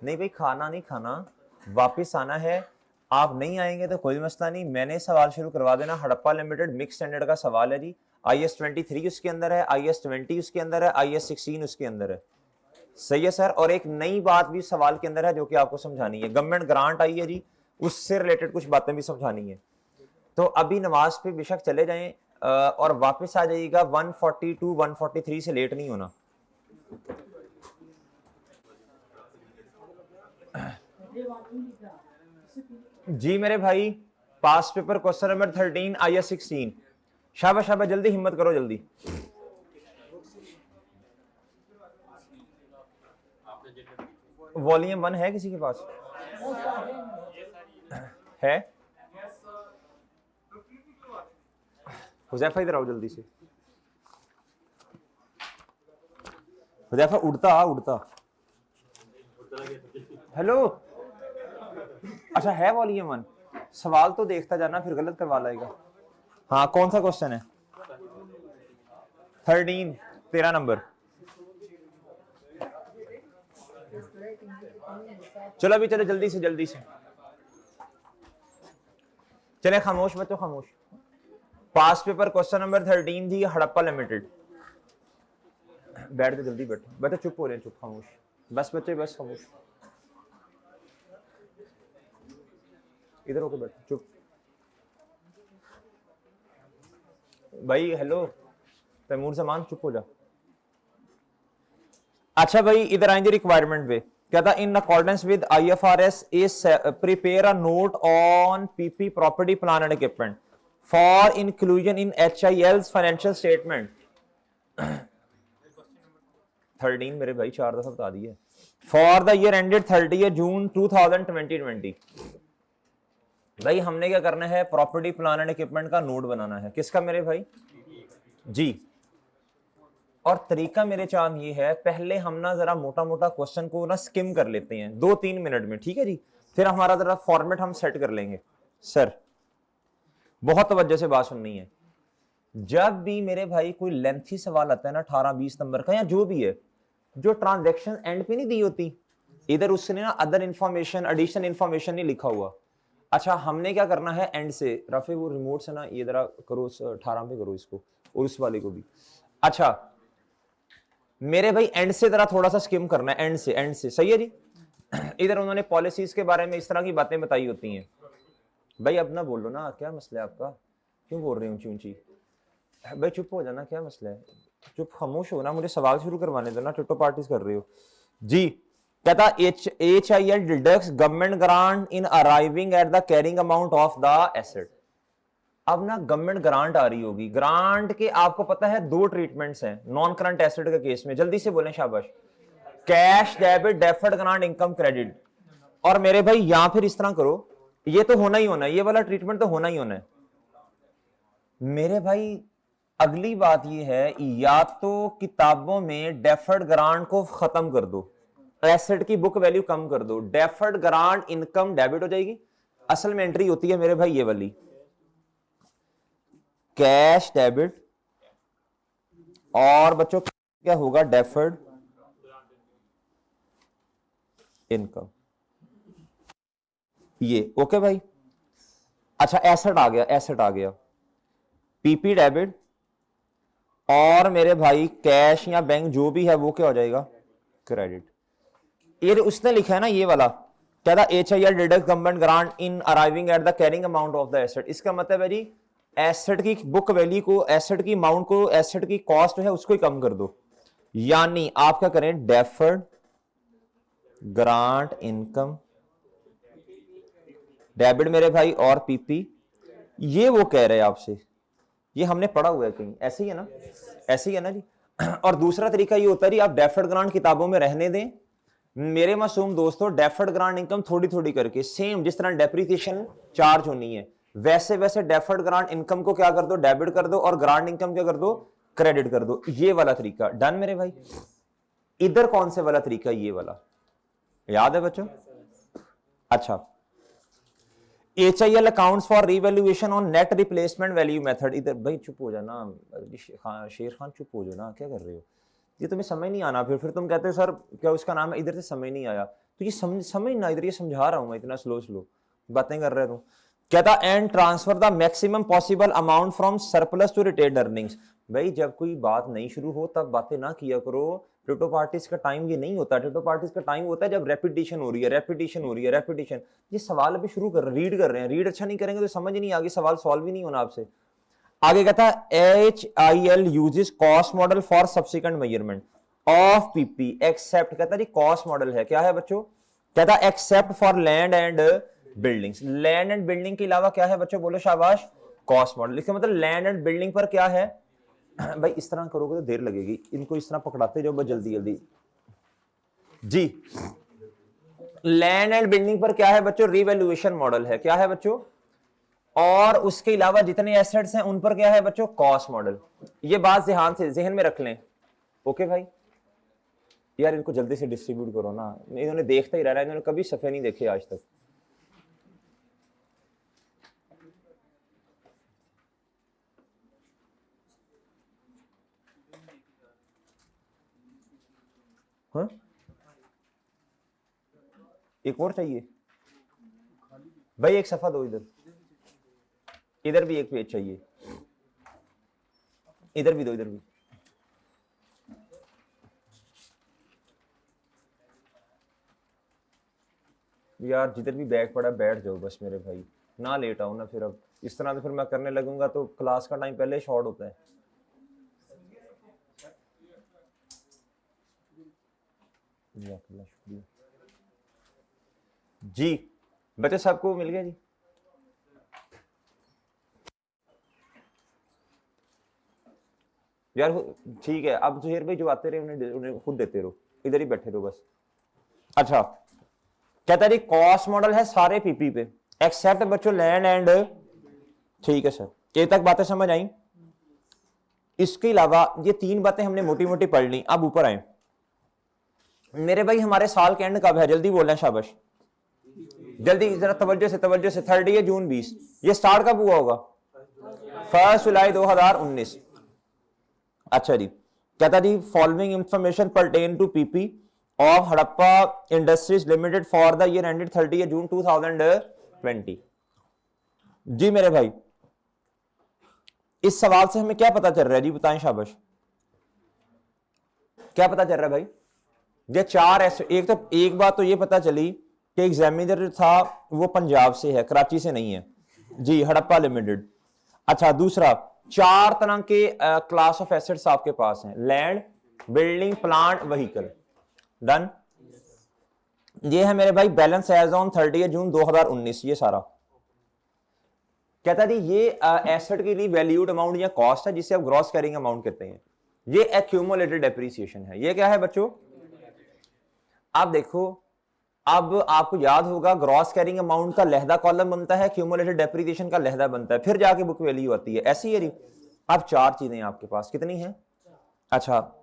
नहीं भाई, खाना नहीं खाना, वापस आना है। आप नहीं आएंगे तो कोई मसला नहीं, मैंने सवाल शुरू करवा देना। हड़प्पा लिमिटेड मिक्स स्टैंडर्ड का सवाल है जी। IS 23 उसके अंदर है, IS 20 उसके अंदर है, IS 16 उसके अंदर है। सही है सर। और एक नई बात भी सवाल के अंदर है जो कि आपको समझानी है। गवर्नमेंट ग्रांट आई है जी, उससे रिलेटेड कुछ बातें भी समझानी है। तो अभी नमाज पे बेशक चले जाएं और वापस आ जाइएगा। 142 143 से लेट नहीं होना। जी मेरे भाई, पास पेपर क्वेश्चन नंबर 13 IS 16। शाबाश शाबाश, जल्दी हिम्मत करो जल्दी। वॉल्यूम 1 है किसी के पास? है? हुजैफा इधर आओ जल्दी से। हुजैफा उड़ता उड़ता। हेलो, अच्छा है वॉल्यूम 1? सवाल तो देखता जाना, फिर गलत करवा लाएगा। हाँ, कौन सा क्वेश्चन है? 13 13 नंबर। चलो अभी चलो जल्दी से जल्दी से चले। खामोश बच्चों खामोश। पास पेपर क्वेश्चन नंबर 13 थी हड़प्पा लिमिटेड। बैठ दो जल्दी, बैठो बैठो, चुप हो रहे हैं, चुप खामोश। बस बच्चे बस खामोश, इधर होकर बैठो चुप। भाई हेलो तैमूर समान, चुप हो जा। अच्छा भाई इधर आएंगे रिक्वायरमेंट पे। क्या था? In accordance with IFRS is prepare a note on PP property plan and equipment for inclusion in HIL's financial statement. 13 मेरे भाई 4 दफा बता दिए। For the year ended 30 June 2020। भाई हमने क्या करना है? प्रॉपर्टी प्लान एंड इक्विपमेंट का नोट बनाना है। किसका मेरे भाई? जी। और तरीका मेरे चांद ये है, पहले हम ना जरा मोटा मोटा क्वेश्चन को ना स्किम कर लेते हैं 2-3 मिनट में, ठीक है जी? फिर हमारा जरा फॉर्मेट हम सेट कर लेंगे। सर बहुत तवज्जो से बात सुननी है। जब भी मेरे भाई कोई लेंथी सवाल आता है ना 18-20 नंबर का या जो भी है, जो ट्रांजैक्शन एंड पे नहीं दी होती, इधर उसने ना अदर इंफॉर्मेशन एडिशनल इंफॉर्मेशन नहीं लिखा हुआ। अच्छा हमने क्या करना है एंड से, रफे वो रिमोट से ना ये जरा करो, 18 पे करो इसको और उस वाले को भी। अच्छा मेरे भाई एंड से जरा थोड़ा सा स्किम करना है, एंड से सही है जी। इधर उन्होंने पॉलिसीज के बारे में इस तरह की बातें बताई होती हैं। भाई अब ना बोलो ना, क्या मसला है आपका? क्यों बोल रहे हो ऊंची ऊंची? भाई चुप हो जाना, क्या मसला है? चुप खामोश हो ना, मुझे सवाल शुरू करवाने दो ना, टिट्टो पार्टीज कर रहे हो जी। कहता HIL deducts government grant in arriving at the carrying amount of the asset. अब ना गवर्नमेंट ग्रांट आ रही होगी, ग्रांट के आपको पता है 2 ट्रीटमेंट्स हैं नॉन करंट एसेट के केस में। जल्दी से बोलें शाबाश। Cash debit deferred grant income credit. और मेरे भाई यहां फिर इस तरह करो, ये तो होना ही होना है, ये वाला ट्रीटमेंट तो होना ही होना है मेरे भाई। अगली बात ये है, या तो किताबों में डेफर्ड ग्रांट को खत्म कर दो, एसेट की बुक वैल्यू कम कर दो, डेफर्ड ग्रांट इनकम डेबिट हो जाएगी। असल में एंट्री होती है मेरे भाई ये वाली, कैश डेबिट और बच्चों क्या होगा? Deferred income. ये ओके भाई। अच्छा एसेट आ गया, एसेट आ गया, PP डेबिट और मेरे भाई कैश या बैंक जो भी है वो क्या हो जाएगा? क्रेडिट। ये उसने लिखा है ना ये वाला, क्या था? HIL deduct government grant in arriving at the carrying amount of the asset. इसका मतलब है जी एसेट की बुक वैल्यू को, एसेट की अमाउंट को, एसेट की कॉस्ट है उसको ही कम कर दो। यानी आप क्या करें? डेफर्ड ग्रांट इनकम डेबिट मेरे भाई और PP। ये वो कह रहे हैं आपसे, ये हमने पढ़ा हुआ है कहीं, ऐसे ही है ना? ऐसे ही है ना जी। और दूसरा तरीका ये होता है जी, आप डेफर्ड ग्रांट किताबों में रहने दें मेरे मासूम दोस्तों। डेफर्ड ग्रांट इनकम थोड़ी थोड़ी करके, सेम जिस तरह डेप्रिसिएशन चार्ज होनी है वैसे वैसे डेफर्ड ग्रांट इनकम को क्या कर दो? डेबिट कर दो, और ग्रांट इनकम क्या कर दो? क्रेडिट कर दो। ये वाला तरीका डन मेरे भाई। इधर कौन से वाला तरीका? ये वाला याद है बच्चों? अच्छा HIL accounts for revaluation on net replacement value method. इधर भाई चुप हो जाना, शेर खान चुप हो जाना, क्या कर रहे हो? ये तुम्हें समझ नहीं आना, फिर तुम कहते हो सर क्या उसका नाम है, इधर से समझ नहीं आया, तो ये समझ ना, इधर ये समझा रहा हूं मैं, इतना स्लो बातें कर रहे हो। कहता and transfer the maximum possible amount from surplus to retained earnings. भाई जब कोई बात नहीं शुरू हो तब बातें ना किया करो, टेटो पार्टीज का टाइम ये नहीं होता, टेटो पार्टीज का टाइम होता है जब रेपिटेशन हो रही है, रेपिटेशन। ये सवाल अभी शुरू कर रीड कर रहे हैं, रीड अच्छा नहीं करेंगे तो समझ नहीं, आगे सवाल सॉल्व ही नहीं होना आपसे। आगे कहता है HIL uses cost model for subsequent measurement of PP except, कहता जी कॉस्ट मॉडल है, क्या है बच्चों, कहता except for land and buildings. Land and building के अलावा क्या है बच्चों, बोलो शाबाश, कॉस्ट मॉडल। इसका मतलब लैंड एंड बिल्डिंग पर क्या है भाई, इस तरह करोगे तो देर लगेगी, इनको इस तरह पकड़ाते जाओ बस जल्दी जल्दी जी। लैंड एंड बिल्डिंग पर क्या है बच्चों, रिवैल्यूएशन मॉडल है, क्या है बच्चों, और उसके अलावा जितने एसेट्स हैं उन पर क्या है बच्चों, कॉस्ट मॉडल। ये बात ध्यान से जहन में रख लें, ओके भाई। यार इनको जल्दी से डिस्ट्रीब्यूट करो ना, इन्होंने देखता ही रहना, इन्होंने कभी सफे नहीं देखे आज तक। हाँ एक और चाहिए भाई, एक सफा दो, इधर भी एक पेज चाहिए, इधर भी दो, इधर भी। यार जिधर भी बैग पड़ा बैठ जाओ बस मेरे भाई, ना लेट आओ ना, फिर अब इस तरह से फिर मैं करने लगूंगा तो क्लास का टाइम पहले शॉर्ट होता है। जी बच्चे सबको मिल गया जी, यार ठीक है। अब जुहैर भाई जो आते रहे उन्हें खुद देते रहो, इधर ही बैठे रहो बस। अच्छा कहता है कॉस्ट मॉडल है सारे पीपी पे एक्सेप्ट बच्चों लैंड एंड, ठीक है सर, ये तक बातें समझ आई। इसके अलावा ये तीन बातें हमने मोटी मोटी पढ़ ली। अब ऊपर आए मेरे भाई, हमारे साल के एंड कब है, जल्दी बोलना शाबाश, जल्दी जरा तवज्जो से 30 जून 20। ये स्टार्ट कब हुआ होगा, 1 जुलाई 2019। अच्छा जी कहता जी following information pertain to P P of Harappa industries limited for the year ended 30 June 2020। जी मेरे भाई इस सवाल से हमें क्या पता चल रहा है जी, बताएं शाबाश, क्या पता चल रहा है भाई। ये चार ऐसे, एक बात तो ये पता चली कि एग्जामिनर था वो पंजाब से है, कराची से नहीं है जी, हड़प्पा लिमिटेड। अच्छा दूसरा, चार तरह के क्लास ऑफ एसेट्स आपके पास हैं, land, building, plant, vehicle. Done. ये है मेरे भाई बैलेंस एज ऑन 30 जून 2019, ये सारा कहता है ये एसेट के लिए वैल्यूड अमाउंट या कॉस्ट है जिसे आप ग्रॉस कैरिंग अमाउंट कहते हैं। ये एक्यूमुलेटेड डेप्रिसिएशन है। ये क्या है बच्चों, आप देखो, अब आपको याद होगा ग्रॉस कैरिंग अमाउंट का लहदा कॉलम बनता है, एक्यूमुलेटेड डेप्रिसिएशन का लहदा बनता है, फिर जाके बुक वैल्यू आती है, ऐसी है। अब चार चीजें आपके पास, कितनी है। अच्छा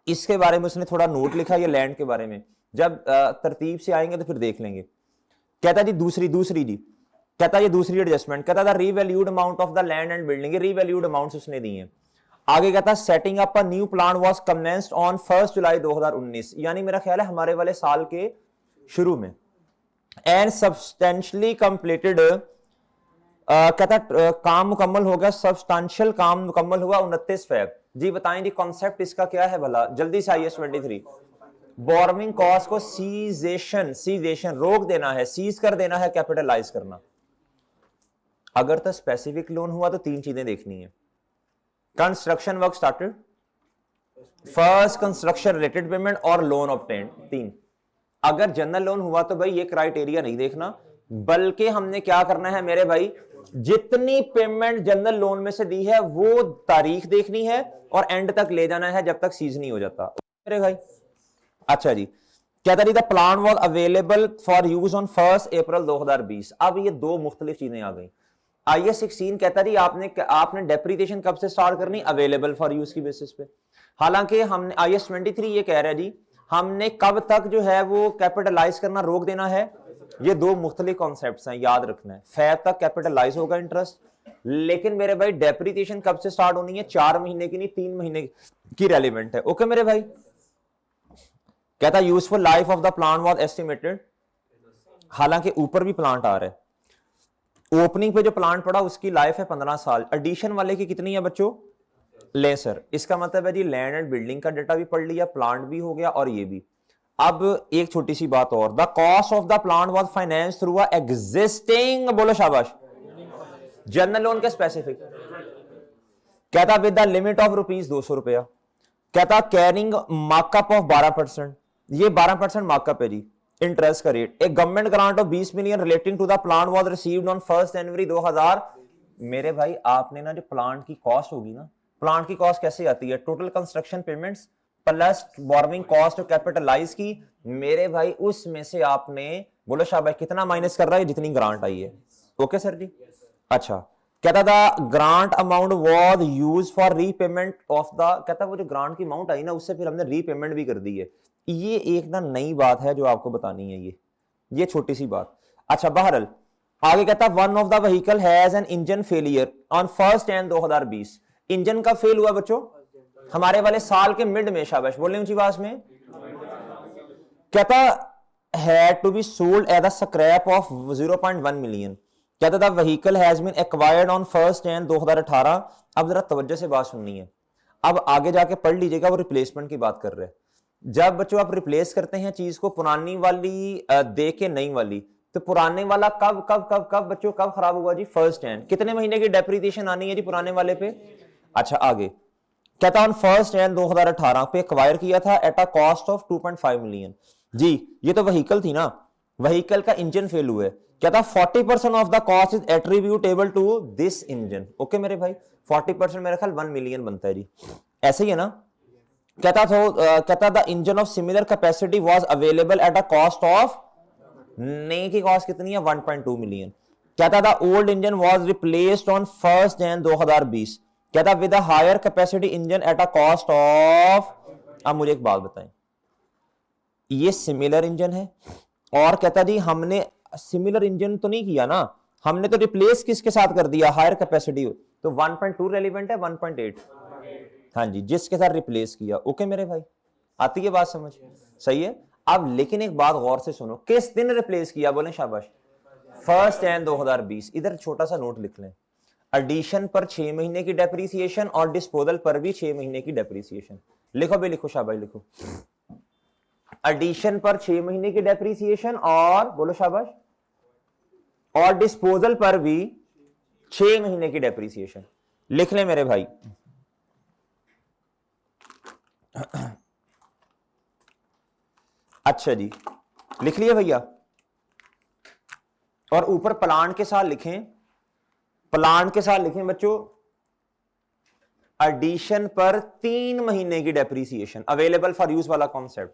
इसके बारे में उसने थोड़ा नोट लिखा, ये लैंड के बारे में, जब तरतीब से आएंगे तो फिर देख लेंगे। कहता जी दूसरी जी, कहता ये दूसरी एडजस्टमेंट, कहता था revalued amount of the land and building, revalued amounts उसने दी हैं। आगे कहता setting up a new plan was commenced on 1 जुलाई 2019, यानी मेरा ख्याल है हमारे वाले साल के शुरू में, एंड सब्सटेंशियली कंप्लीटेड, कहता काम मुकम्मल हो गया, सब्सटेंशियल काम मुकम्मल हुआ 29 फेब। जी बताएं जी कॉन्सेप्ट इसका क्या है भला, जल्दी से IS 23। बोरोइंग कॉस्ट को सीजेशन रोक देना है, सीज कर देना है, कैपिटलाइज करना। अगर तो स्पेसिफिक लोन हुआ तो तीन चीजें देखनी है, construction work started, first construction related payment और लोन ऑब्टेन्ड, तीन। अगर जनरल लोन हुआ तो भाई ये क्राइटेरिया नहीं देखना, बल्कि हमने क्या करना है मेरे भाई, जितनी पेमेंट जनरल लोन में से दी है वो तारीख देखनी है और एंड तक ले जाना है जब तक सीज नहीं हो जाता मेरे भाई। अच्छा जी कहता नहीं the plan was available for use on 1 अप्रैल 2020। अब ये दो मुख्तलिफ चीजें आ गई। IS 16 कहता जी आपने डेप्रिसिएशन कब से स्टार्ट करनी, अवेलेबल फॉर यूज की बेसिस पे। हालांकि हमने IS 23 ये कह रहा है जी हमने कब तक जो है वो कैपिटलाइज करना रोक देना है। ये दो मुख्तलिफ कॉन्सेप्ट्स हैं, याद रखना है। फैब तक कैपिटलाइज होगा इंटरेस्ट, लेकिन मेरे भाई डेप्रिसिएशन कब से स्टार्ट होनी है? 4 महीने की नहीं, 3 महीने की रेलिवेंट है। ओके मेरे भाई, कहता useful life of the plant was estimated, हालांकि ऊपर भी प्लांट आ रहा है, ओपनिंग पे जो प्लांट पड़ा उसकी लाइफ है 15 साल। एडिशन वाले की कितनी है बच्चों? ले सर, इसका मतलब है जी लैंड एंड बिल्डिंग का डाटा भी पढ़ लिया, प्लांट भी हो गया और ये भी। अब एक छोटी सी बात और, the cost of the plant was finance through a existing, बोलो शाबाश, जनरल लोन के स्पेसिफिक, कहता विद द लिमिट ऑफ ₹200। कहता कैरिंग मार्कअप ऑफ 12%, ये 12% मार्कअप है जी, इंटरेस्ट का रेट। एक government grant of 20 million relating to the plant was received on 1 January 2000। मेरे भाई आपने ना जो प्लांट की कॉस्ट होगी ना, प्लांट की कॉस्ट कैसे आती है? Total construction payments plus borrowing cost capitalise की, मेरे भाई उसमें से आपने, बोलो शाबाश, कितना माइनस कर रहा है? जितनी ग्रांट आई है। ओके सर जी। अच्छा, कहता था grant amount was used for repayment of the, कहता वो जो ग्रांट की अमाउंट आई ना उससे फिर हमने रीपेमेंट भी कर दी है। ये एक ना नई बात है जो आपको बतानी है, ये छोटी सी बात। अच्छा बहरल आगे कहता one of the vehicle has an engine failure on 1 January 2020। Engine का फेल हुआ बच्चों हमारे वाले साल के मिड में, शाबाश बोलने ऊंची आवाज में। कहता had to be sold at the scrap of 0.1 million. कहता था vehicle has been acquired on 1 January 2018। अब जरा तवज्जो से बात सुननी है, अब आगे जाके पढ़ लीजिएगा, वो रिप्लेसमेंट की बात कर रहे हैं। जब बच्चों आप रिप्लेस करते हैं चीज को, पुरानी वाली दे के नई वाली, तो पुराने वाला कब कब कब कब बच्चों कब खराब हुआ जी? 1 जनवरी। कितने महीने की डेप्रिसिएशन आनी है जी पुराने वाले पे? अच्छा आगे कहता ऑन 1 जनवरी 2018 पे एक्वायर किया था at a cost of 2.5 million. जी ये तो व्हीकल थी ना, व्हीकल का इंजन फेल हुआ है। कहता 40% of the cost is attributable to this engine. Okay मेरे भाई, 40% मेरे ख्याल 1 मिलियन बनता है जी, ऐसे ही है ना। कहता the engine of similar capacity was available at a cost of, नई की कॉस्ट कितनी है? 1.2 मिलियन। कहता the old engine was replaced on 1 January 2020। कहता with a higher capacity engine at a cost of, अब मुझे एक बात बताएं, ये सिमिलर इंजन है और कहता जी हमने सिमिलर इंजन तो नहीं किया ना, हमने तो रिप्लेस किसके साथ कर दिया? Higher capacity. तो 1.2 रेलिवेंट है 1.8, हाँ जी, जिसके साथ रिप्लेस किया। ओके मेरे भाई, आती है बात समझ? सही है। अब लेकिन एक बात गौर से सुनो, किस दिन रिप्लेस किया? बोले शाबाश, 1 जनवरी 2020। इधर छोटा सा नोट लिख लें, एडिशन पर 6 महीने की डेप्रिसिएशन और डिस्पोजल पर भी 6 महीने की डेप्रिसिएशन। लिखो भाई, लिखो शाबाश, लिखो। एडिशन पर 6 महीने की डेप्रिसिएशन और, बोलो शाबाश, और डिस्पोजल पर भी 6 महीने की डेप्रिसिएशन। लिख ले मेरे भाई। अच्छा जी, लिख लिया भैया। और ऊपर प्लांट के साथ लिखें, प्लांट के साथ लिखें बच्चों, एडिशन पर 3 महीने की डेप्रिसिएशन अवेलेबल फॉर यूज वाला कॉन्सेप्ट।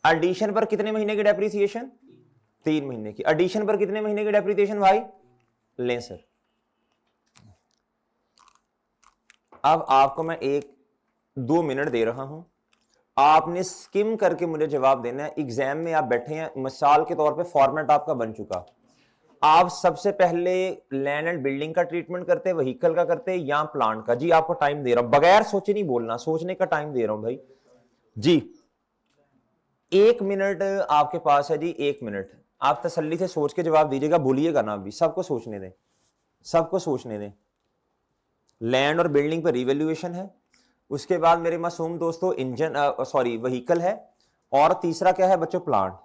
एडिशन पर कितने महीने की डेप्रिसिएशन? 3 महीने की। एडिशन पर कितने महीने की डेप्रिसिएशन भाई? लें सर। अब आपको मैं 1-2 मिनट दे रहा हूं, आपने स्किम करके मुझे जवाब देना है। एग्जाम में आप बैठे हैं, मिसाल के तौर पे फॉर्मेट आपका बन चुका, आप सबसे पहले लैंड एंड बिल्डिंग का ट्रीटमेंट करते, व्हीकल का करते या प्लांट का? जी आपको टाइम दे रहा हूं, बगैर सोचे नहीं बोलना, सोचने का टाइम दे रहा हूं भाई जी। 1 मिनट आपके पास है जी, 1 मिनट आप तसल्ली से सोच के जवाब दीजिएगा, भूलिएगा ना, अभी सबको सोचने दें, सबको सोचने दें। लैंड और बिल्डिंग पर रिवैल्यूएशन है, उसके बाद मेरे मासूम दोस्तों इंजन सॉरी व्हीकल है, और तीसरा क्या है बच्चों? प्लांट।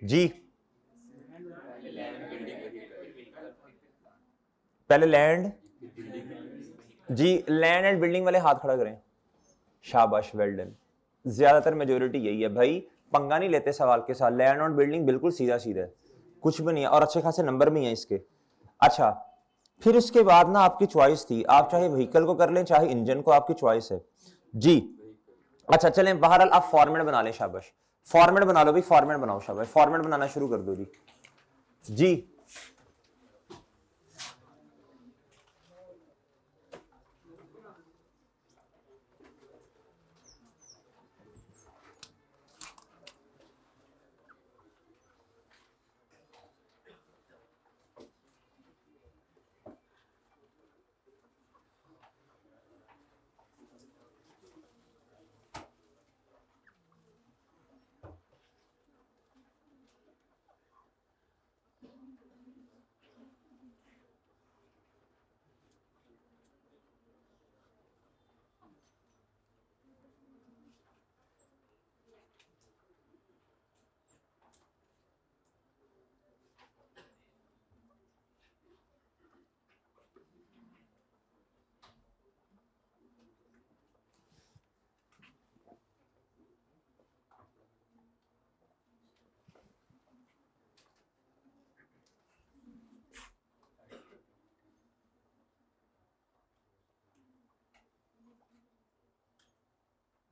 जी पहले लैंड, जी लैंड एंड बिल्डिंग वाले हाथ खड़ा करें, शाबाश, वेल डन। ज्यादातर मेजोरिटी यही है भाई, पंगा नहीं लेते सवाल के साथ, लैंड और बिल्डिंग बिल्कुल सीधा सीधा है, कुछ भी नहीं है, और अच्छे खासे नंबर भी हैं इसके। अच्छा, फिर उसके बाद ना आपकी चॉइस थी, आप चाहे व्हीकल को कर लें चाहे इंजन को, आपकी चॉइस है जी। अच्छा चलें, बहरहाल आप फॉर्मेट बना लें, शाबाश, फॉर्मेट बना लो भाई, फॉर्मेट बनाओ, शाबाश, फॉर्मेट बनाना शुरू कर दो जी। जी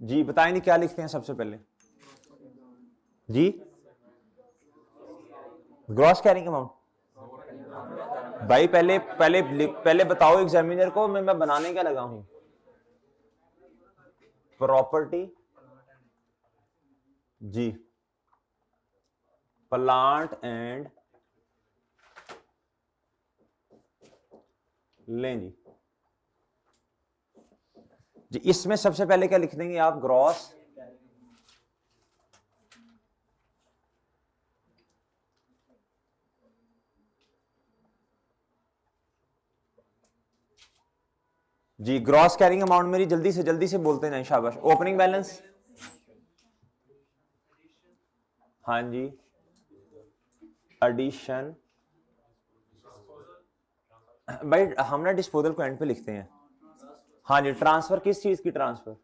जी बताएंगे क्या लिखते हैं सबसे पहले जी ग्रॉस कैरिंग अमाउंट। भाई पहले पहले पहले बताओ एग्जामिनर को मैं बनाने क्या लगा हूं। प्रॉपर्टी जी प्लांट एंड लें जी इसमें सबसे पहले क्या लिख देंगे आप ग्रॉस जी ग्रॉस कैरिंग अमाउंट मेरी जल्दी से बोलते नहीं शाबाश। ओपनिंग बैलेंस हाँ जी एडिशन भाई हम ना डिस्पोजल को एंड पे लिखते हैं। हाँ जी ट्रांसफर किस चीज की ट्रांसफर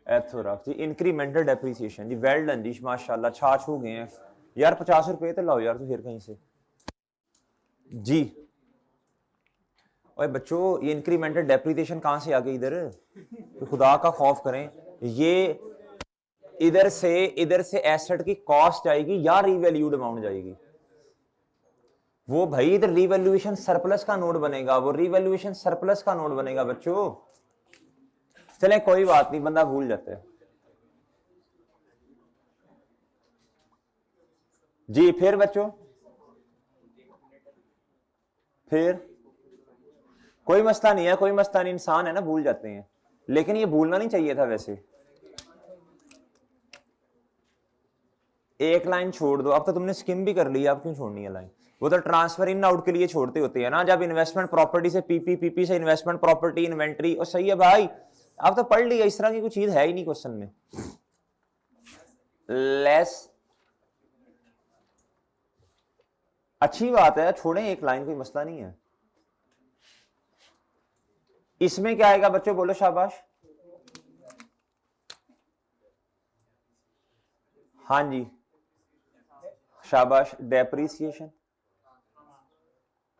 एथोरॉक्स जी इंक्रीमेंटल डेप्रिसिएशन जी वेल डन जी माशाल्लाह छाछ हो गए हैं यार 50 रुपए तो लाओ यार तो फिर कहीं से जी। और बच्चों ये इंक्रीमेंटल डेप्रिसिएशन कहां से आ गई इधर तो खुदा का खौफ करें। ये इधर से एसेट की कॉस्ट आएगी या रिवैल्यूड अमाउंट जाएगी। वो भाई इधर रिवैल्यूएशन सरप्लस का नोट बनेगा वो रिवैल्यूएशन सरप्लस का नोट बनेगा बच्चों। चले कोई बात नहीं बंदा भूल जाता है जी। फिर बच्चों फिर कोई मसला नहीं है कोई मसला नहीं इंसान है ना भूल जाते हैं लेकिन ये भूलना नहीं चाहिए था वैसे। एक लाइन छोड़ दो अब तो तुमने स्किम भी कर लिया अब क्यों छोड़नी है लाइन। वो तो ट्रांसफर इन आउट के लिए छोड़ते होते हैं ना जब इन्वेस्टमेंट प्रॉपर्टी से पीपी से इन्वेस्टमेंट प्रॉपर्टी इन्वेंट्री और सही है भाई। अब तो पढ़ लिया इस तरह की कोई चीज है ही नहीं क्वेश्चन में। लेस अच्छी बात है छोड़ें एक लाइन कोई मसला नहीं है। इसमें क्या आएगा बच्चों बोलो शाबाश। हाँ जी शाबाश डेप्रीसिएशन।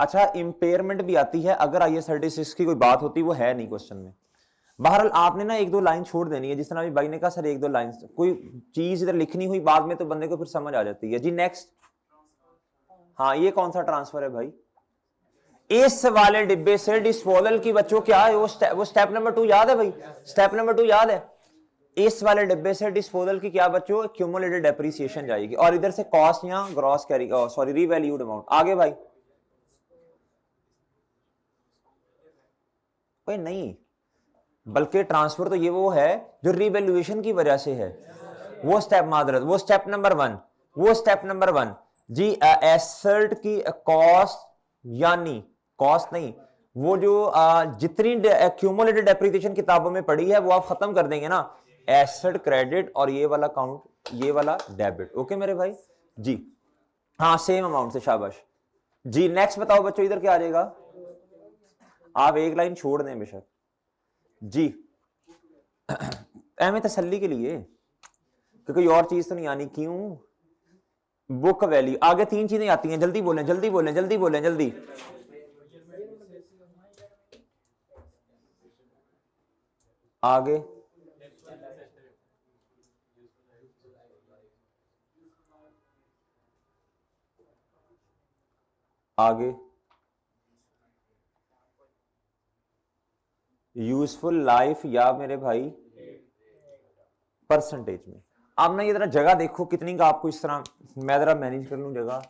अच्छा इंपेयरमेंट भी आती है अगर IS36 की कोई बात होती वो है नहीं क्वेश्चन में। बहरहाल आपने ना एक दो लाइन छोड़ देनी है जिस तरह अभी भाई ने कहा सर एक दो लाइन कोई चीज इधर लिखनी हुई बाद में तो बंदे को फिर समझ आ जाती है जी। नेक्स्ट हाँ ये कौन सा ट्रांसफर है भाई। इस वाले डिब्बे से डिस्पोजल की बच्चों क्या है वो स्टेप नंबर 2 याद है भाई। स्टेप नंबर 2 याद है। इस वाले डिब्बे से डिस्पोजल की क्या बच्चों क्यूमुलेटेड डेप्रिसिएशन जाएगी और इधर से कॉस्ट या gross carry sorry revalued amount आगे भाई। भाई नहीं बल्कि ट्रांसफर तो ये वो है जो रीवैल्यूएशन की वजह से है। वो स्टेप मादरत वो स्टेप नंबर 1 वो स्टेप नंबर 1 जी एसेट की कॉस्ट यानी कॉस्ट नहीं वो जो जितनी क्यूमुलेटेड डेप्रिसिएशन किताबों में पड़ी है वो आप खत्म कर देंगे ना एसेट क्रेडिट और ये वाला काउंट ये वाला डेबिट। ओके मेरे भाई जी हाँ सेम अमाउंट से शाबाश जी। नेक्स्ट बताओ बच्चों इधर क्या आ जाएगा। आप एक लाइन छोड़ दें बेशक जी एम तसल्ली के लिए कि कोई और चीज तो नहीं आनी क्यों। बुक वैल्यू आगे 3 चीजें आती हैं जल्दी बोलें जल्दी बोलें जल्दी बोलें जल्दी। आगे आगे यूजफुल लाइफ या मेरे भाई परसेंटेज में। अब ना ये जरा जगह देखो कितनी का आपको, इस तरह मैं जरा मैनेज कर लूं जगह।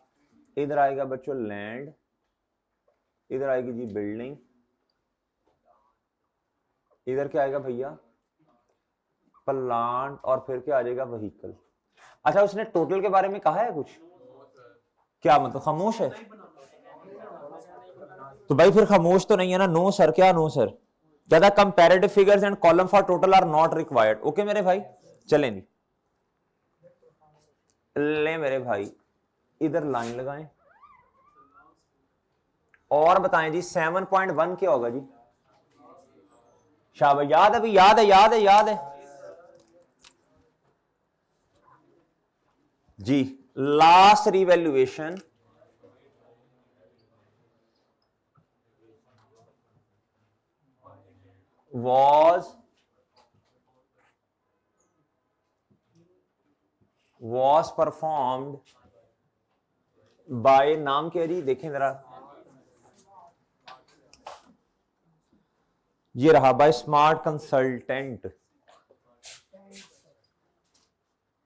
इधर आएगा बच्चों लैंड, इधर आएगी जी बिल्डिंग, इधर क्या आएगा भैया प्लांट, और फिर क्या आ जाएगा व्हीकल। अच्छा उसने टोटल के बारे में कहा है कुछ? क्या मतलब खामोश है? तो भाई फिर खामोश तो नहीं है ना। नो सर, क्या नो सर? ज्यादा comparative figures and column for total are not required. Okay मेरे भाई, चलें जी, ले मेरे भाई इधर लाइन लगाएं और बताएं जी 7.1 क्या होगा जी? शाबाश, याद है भाई, याद है, याद है, याद है जी। Last revaluation was performed by, नाम क्या जी देखें जरा, ये रहा, बाय स्मार्ट कंसल्टेंट,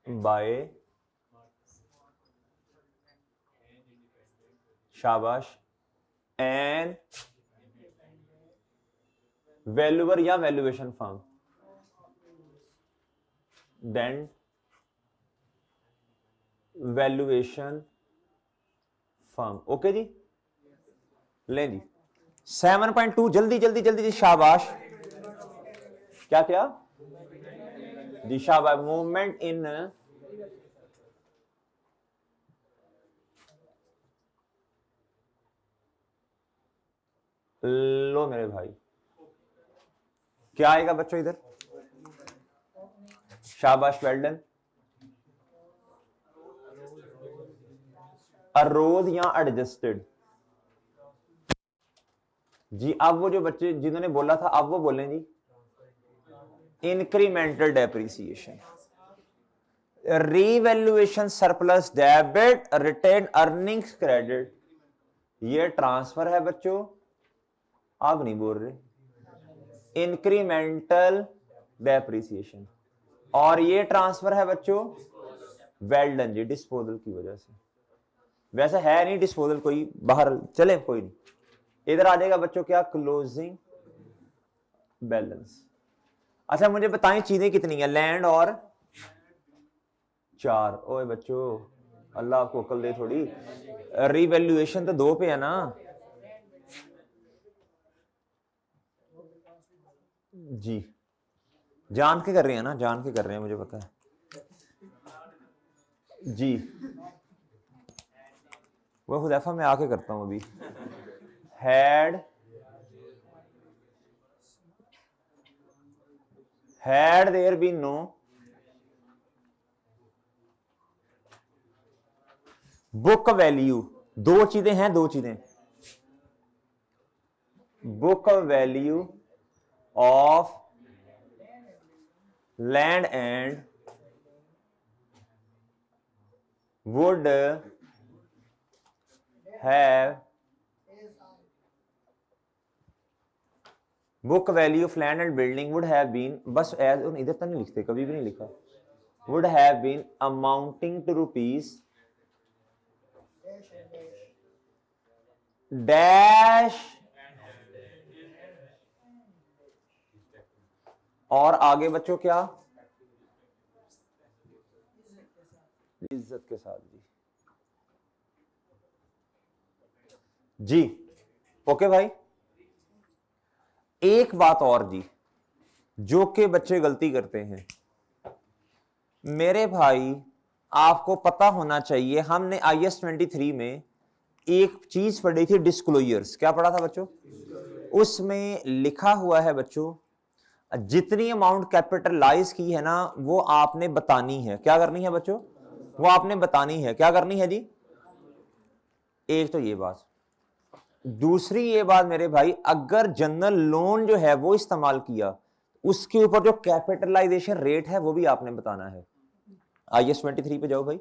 बाय शाबाश एन वैल्यूअर या valuation firm, then valuation firm. Okay जी, ले जी 7.2 जल्दी जल्दी जल्दी जी, शाबाश। क्या क्या जी? शाबाश, मूवमेंट इन लो मेरे भाई, क्या आएगा बच्चों इधर? शाबाश, वेल डन। अरोध या एडजस्टेड जी। अब वो जो बच्चे जिन्होंने बोला था अब वो बोलें जी incremental depreciation, revaluation surplus debit, retained earnings credit. ये ट्रांसफर है बच्चों, आप नहीं बोल रहे, इंक्रीमेंटल डेप्रिसिएशन, और ये ट्रांसफर है बच्चों वेल डन जी, डिस्पोजल की वजह से। वैसे है नहीं डिस्पोजल कोई बाहर, चले कोई नहीं। इधर आ जाएगा बच्चों क्या? Closing balance. अच्छा मुझे बताएं चीजें कितनी है? लैंड और 4। ओए बच्चों अल्लाह आपको अकल दे थोड़ी, रिवैल्यूएशन तो 2 पे है ना जी। जान के कर रहे हैं ना, जान के कर रहे हैं, मुझे पता है जी। वो हुदैफा मैं आके करता हूं अभी। had there been no book value, 2 चीजें हैं, 2 चीजें, book value of land and would have, book value of land and building would have been, बस एज, इधर तो नहीं लिखते, कभी भी नहीं लिखा, would have been amounting to rupees dash, और आगे बच्चों क्या? इज्जत के साथ जी। जी ओके भाई, एक बात और जी जो कि बच्चे गलती करते हैं मेरे भाई, आपको पता होना चाहिए, हमने IS 23 में एक चीज पढ़ी थी डिस्क्लोजर्स। क्या पढ़ा था बच्चों? उसमें लिखा हुआ है बच्चों जितनी अमाउंट कैपिटलाइज की है ना वो आपने बतानी है। क्या करनी है बच्चों? वो आपने बतानी है। क्या करनी है जी? एक तो ये बात, दूसरी ये बात मेरे भाई, अगर जनरल लोन जो है वो इस्तेमाल किया उसके ऊपर जो कैपिटलाइजेशन रेट है वो भी आपने बताना है। IS 23 पे जाओ भाई,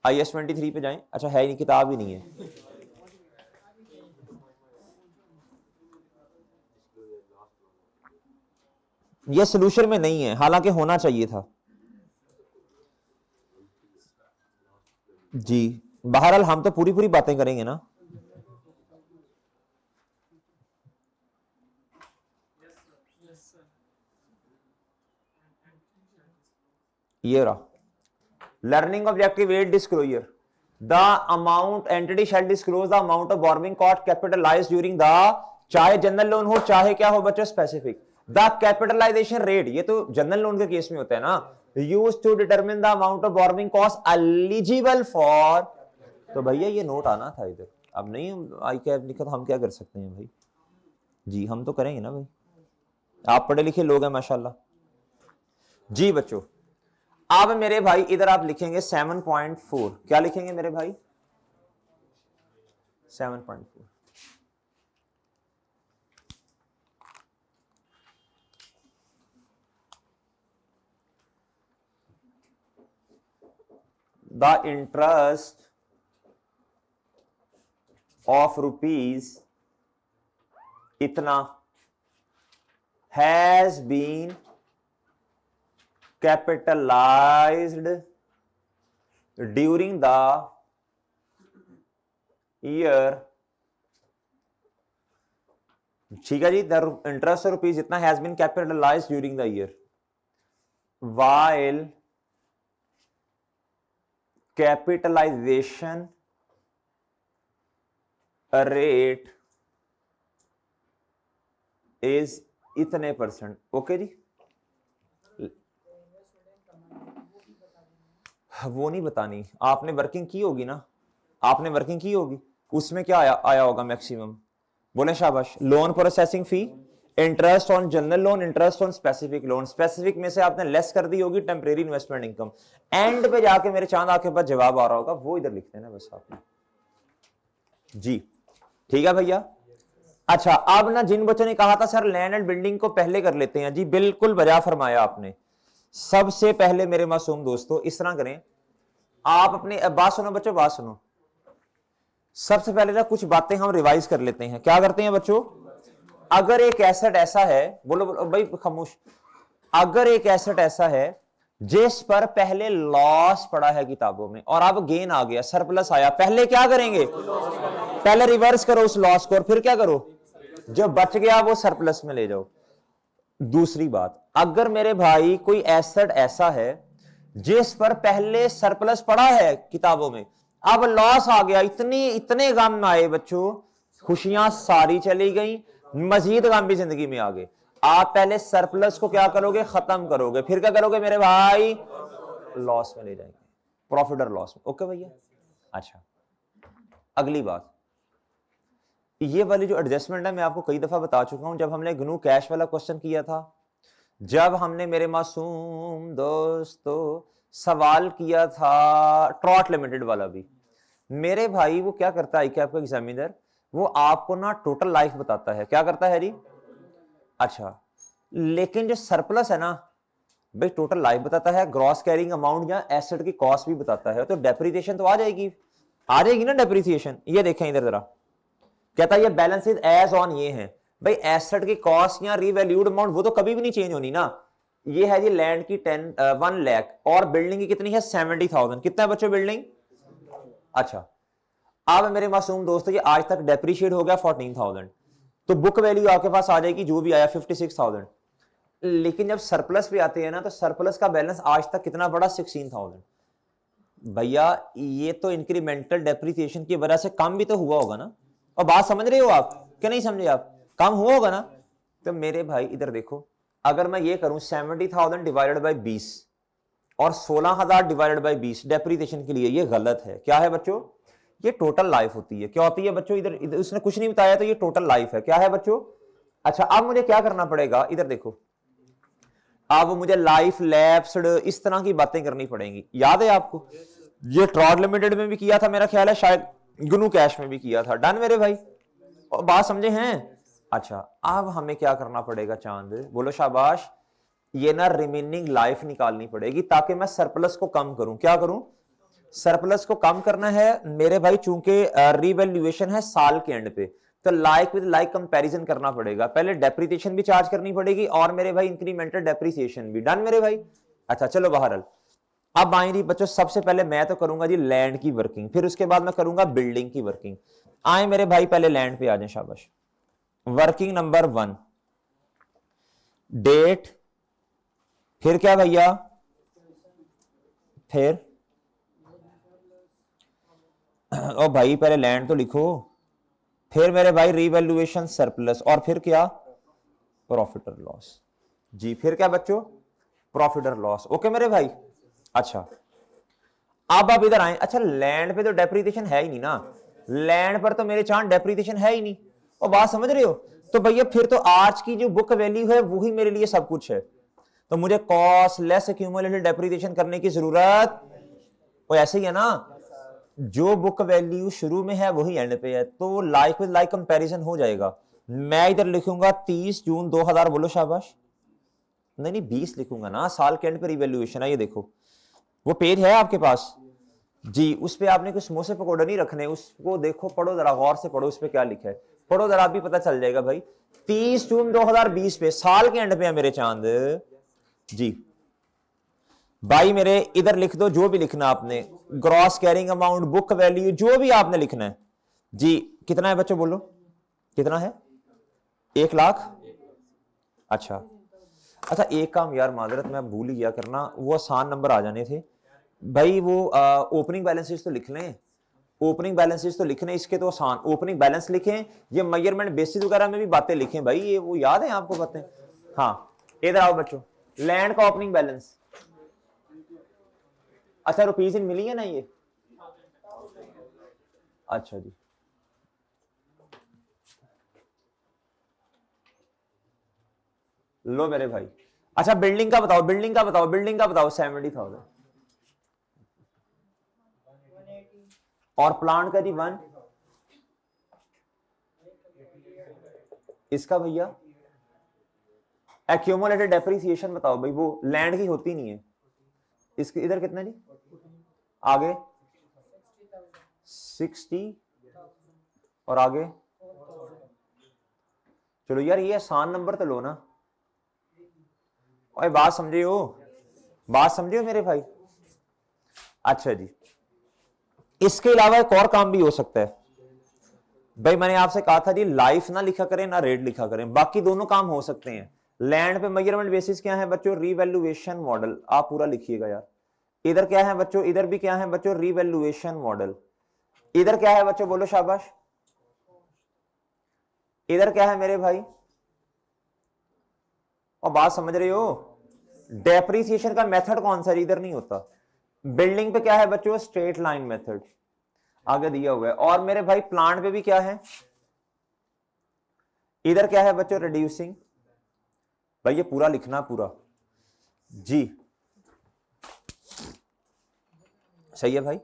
IS 23 पे जाएं। अच्छा है नहीं, किताब ही नहीं है। ये सोल्यूशन में नहीं है, हालांकि होना चाहिए था। जी बहरहाल हम तो पूरी पूरी बातें करेंगे ना। ये रहा learning objective 8 disclosure the amount entity shall disclose the amount of borrowing cost capitalised during the, चाहे जनरल लोन हो चाहे क्या हो बच्चों स्पेसिफिक, द कैपिटलाइजेशन रेट, ये तो जनरल लोन के केस में होता है ना, used to determine the amount of borrowing cost eligible for, तो भैया ये नोट आना था इधर, अब नहीं आई कैप लिखा तो हम क्या कर सकते हैं भाई। जी हम तो करेंगे ना भाई, आप पढ़े लिखे लोग हैं माशाल्लाह। जी बच्चों अब मेरे भाई इधर आप लिखेंगे 7.4, क्या लिखेंगे मेरे भाई 7.4। द इंटरेस्ट ऑफ रुपीज इतना has been capitalized during the year, ठीक है जी, द इंटरेस्ट रुपीज इतना has been capitalised during the year, while capitalisation rate is इतने %। ओके जी वो नहीं बतानी, आपने वर्किंग की होगी ना, आपने वर्किंग की होगी, उसमें क्या आया होगा मैक्सिमम, बोले शाबाश। Loan processing fee, interest on general loan, interest on specific loan, specific में से आपने लेस कर दी होगी टेम्परेरी इन्वेस्टमेंट इनकम, एंड पे जाके मेरे चांद आंख के पास जवाब आ रहा होगा, वो इधर लिखते हैं ना बस आपने। जी ठीक है भैया। अच्छा अब ना जिन बच्चों ने कहा था सर लैंड एंड बिल्डिंग को पहले कर लेते हैं, जी बिल्कुल बजा फरमाया आपने। सबसे पहले मेरे मासूम दोस्तों इस तरह करें, आप अपनी बात सुनो बच्चों, बात सुनो, सबसे पहले ना कुछ बातें हम रिवाइज कर लेते हैं। क्या करते हैं बच्चों, अगर एक एसेट ऐसा है, बोलो बोलो भाई खामोश, अगर एक एसेट ऐसा है जिस पर पहले लॉस पड़ा है किताबों में और अब गेन आ गया, सरप्लस आया, पहले क्या करेंगे, पहले रिवर्स करो उस लॉस को और फिर क्या करो, जो बच गया वो सरप्लस में ले जाओ। दूसरी बात, अगर मेरे भाई कोई एसेट ऐसा है जिस पर पहले सरप्लस पड़ा है किताबों में, अब लॉस आ गया, इतने गम आए बच्चों, खुशियां सारी चली गई, मजीद गम भी जिंदगी में आ गए, आप पहले सरप्लस को क्या करोगे, खत्म करोगे, फिर क्या करोगे मेरे भाई, लॉस में ले जाएंगे, प्रॉफिट और लॉस में। ओके भैया। अच्छा अगली बात, ये वाली जो एडजस्टमेंट है मैं आपको कई दफा बता चुका हूं, जब हमने GNU कैश वाला क्वेश्चन किया था, जब हमने मेरे मासूम दोस्तों सवाल किया था ट्रॉट लिमिटेड वाला भी, मेरे भाई वो क्या करता है आपका एग्जामिनर, वो आपको ना टोटल लाइफ बताता है, क्या करता है जी। अच्छा लेकिन जो सरप्लस है ना भाई टोटल लाइफ बताता है, ग्रॉस कैरिंग अमाउंट या एसेट की कॉस्ट भी बताता है, तो डेप्रिसिएशन तो आ जाएगी ना डेप्रिसिएशन। ये देखें इधर जरा, कहता है ये बैलेंस एज ऑन, ये है भाई एसेट की कॉस्ट या रीवैल्यूड अमाउंट वो तो कभी भी नहीं चेंज होनी ना। ये है जी लैंड की 1 लाख और बिल्डिंग की कितनी है 70,000, कितना है बच्चों बिल्डिंग। अच्छा अब मेरे मासूम दोस्तों ये आज तक डेप्रिशिएट हो गया 14,000, तो बुक वैल्यू आपके पास आ जाएगी जो भी आया 56,000, लेकिन जब सरप्लस पे आते हैं ना तो सरप्लस का बैलेंस आज तक कितना बड़ा 16,000। भैया ये तो इंक्रीमेंटल डेप्रिसिएशन की वजह से कम भी तो हुआ होगा ना, और बात समझ रहे हो आप क्या नहीं समझे आप, कम हुआ होगा ना। तो मेरे भाई इधर देखो, अगर मैं ये करूं 70,000 डिवाइडेड बाय 20 और 16,000 डिवाइडेड बाय 20 डेप्रिसिएशन के लिए, ये गलत है। क्या है बच्चों, ये टोटल लाइफ होती है। क्या होती है बच्चों, इधर उसने कुछ नहीं बताया तो ये टोटल लाइफ है। क्या है बच्चों। अच्छा अब मुझे क्या करना पड़ेगा, इधर देखो, अब मुझे लाइफ लैप्स्ड इस तरह की बातें करनी पड़ेंगी। याद है आपको, ये ट्रॉट लिमिटेड में भी किया था मेरा ख्याल है, शायद GNU कैश में भी किया था। डन मेरे भाई, और बात समझे हैं। अच्छा अब हमें क्या करना पड़ेगा चांद, बोलो शाबाश, ये ना रिमेनिंग लाइफ निकालनी पड़ेगी ताकि मैं सरप्लस को कम करूं। क्या करूं, सरप्लस को कम करना है मेरे भाई, चूंकि रिवैल्यूएशन है साल के एंड पे, तो लाइक विद लाइक कंपैरिजन करना पड़ेगा, पहले डेप्रिसिएशन भी चार्ज करनी पड़ेगी और मेरे भाई इंक्रीमेंटल डेप्रिसिएशन भी। डन मेरे भाई। अच्छा चलो बहरहाल, अब आए जी बच्चों, सबसे पहले मैं तो करूंगा जी लैंड की वर्किंग, फिर उसके बाद मैं करूंगा बिल्डिंग की वर्किंग। आए मेरे भाई पहले लैंड पे आ जाए, शाबाश। वर्किंग नंबर 1, डेट, फिर क्या भैया, फिर ओ भाई पहले लैंड तो लिखो, फिर मेरे भाई रीवैल्यूएशन सरप्लस, और फिर क्या, प्रॉफिट और लॉस। जी फिर क्या बच्चों, प्रॉफिट और लॉस। ओके मेरे भाई। अच्छा अब आप इधर आए। अच्छा लैंड पे तो डेप्रिसिएशन है ही नहीं ना, लैंड पर तो मेरे चांद डेप्रिसिएशन है ही नहीं, और बात समझ रहे हो। तो भैया फिर तो आज की जो बुक वैल्यू है वही मेरे लिए सब कुछ है, तो मुझे कॉस्ट लेस एक्यूमुलेटेड डेप्रिसिएशन करने की जरूरत, वो ऐसे ही है ना, जो बुक वैल्यू शुरू में है वही एंड पे है, तो लाइक विद लाइक कंपैरिजन हो जाएगा। मैं इधर लिखूंगा 30 जून 2000, बोलो शाबाश। नहीं नहीं 20 लिखूंगा ना, साल के एंड पे रिवैल्यूएशन है। ये देखो वो पेज है आपके पास जी, उस पे आपने कुछ समोसे पकौड़े नहीं रखने, उसको देखो, पढ़ो जरा गौर से, पढ़ो उस पे क्या लिखा है, पढ़ो जरा, भी पता चल जाएगा भाई। 30 जून 2020 पे, साल के एंड पे है मेरे चांद जी। भाई मेरे इधर लिख दो जो भी लिखना आपने, gross carrying amount, book value, जो भी आपने लिखना है जी। कितना है बच्चों बोलो, कितना है, 1 लाख। अच्छा अच्छा एक काम यार, माजरत मैं भूल ही गया करना, वो आसान नंबर आ जाने थे भाई, वो ओपनिंग बैलेंसेस तो लिख लें, ओपनिंग बैलेंसेस तो लिखने, इसके तो आसान, ओपनिंग बैलेंस लिखें, ये मेजरमेंट बेसिस वगैरह में भी बातें लिखें भाई, ये वो याद है आपको बातें। हाँ इधर आओ बच्चों, लैंड का ओपनिंग बैलेंस। अच्छा रुपीज इन मिली है ना ये, अच्छा जी। लो मेरे भाई। अच्छा बिल्डिंग का बताओ, बिल्डिंग का बताओ, बिल्डिंग का बताओ, 70,000, और प्लांट का जी 1, इसका भैया एक्यूमुलेटेड डेप्रिसिएशन बताओ भाई, वो लैंड की होती नहीं है, इसके इधर कितना जी, आगे 60, और आगे, चलो यार ये आसान नंबर तो लो ना, और बात समझे हो, बात समझे हो मेरे भाई। अच्छा जी, इसके अलावा एक और काम भी हो सकता है भाई, मैंने आपसे कहा था जी लाइफ ना लिखा करें ना रेट लिखा करें, बाकी दोनों काम हो सकते हैं। लैंड पे मेजरमेंट बेसिस क्या है बच्चों, रीवैल्यूएशन मॉडल, आप पूरा लिखिएगा यार। इधर क्या है बच्चों, इधर भी क्या है बच्चों, रीवैल्यूएशन मॉडल। इधर क्या है बच्चों, बोलो शाबाश। इधर क्या है मेरे भाई, और बात समझ रहे हो, डेप्रिसिएशन का मेथड कौन सा, इधर नहीं होता। बिल्डिंग पे क्या है बच्चों, स्ट्रेट लाइन मेथड आगे दिया हुआ है, और मेरे भाई प्लांट पे भी क्या है, इधर क्या है बच्चों, रिड्यूसिंग। भाई ये पूरा लिखना पूरा जी, सही है भाई।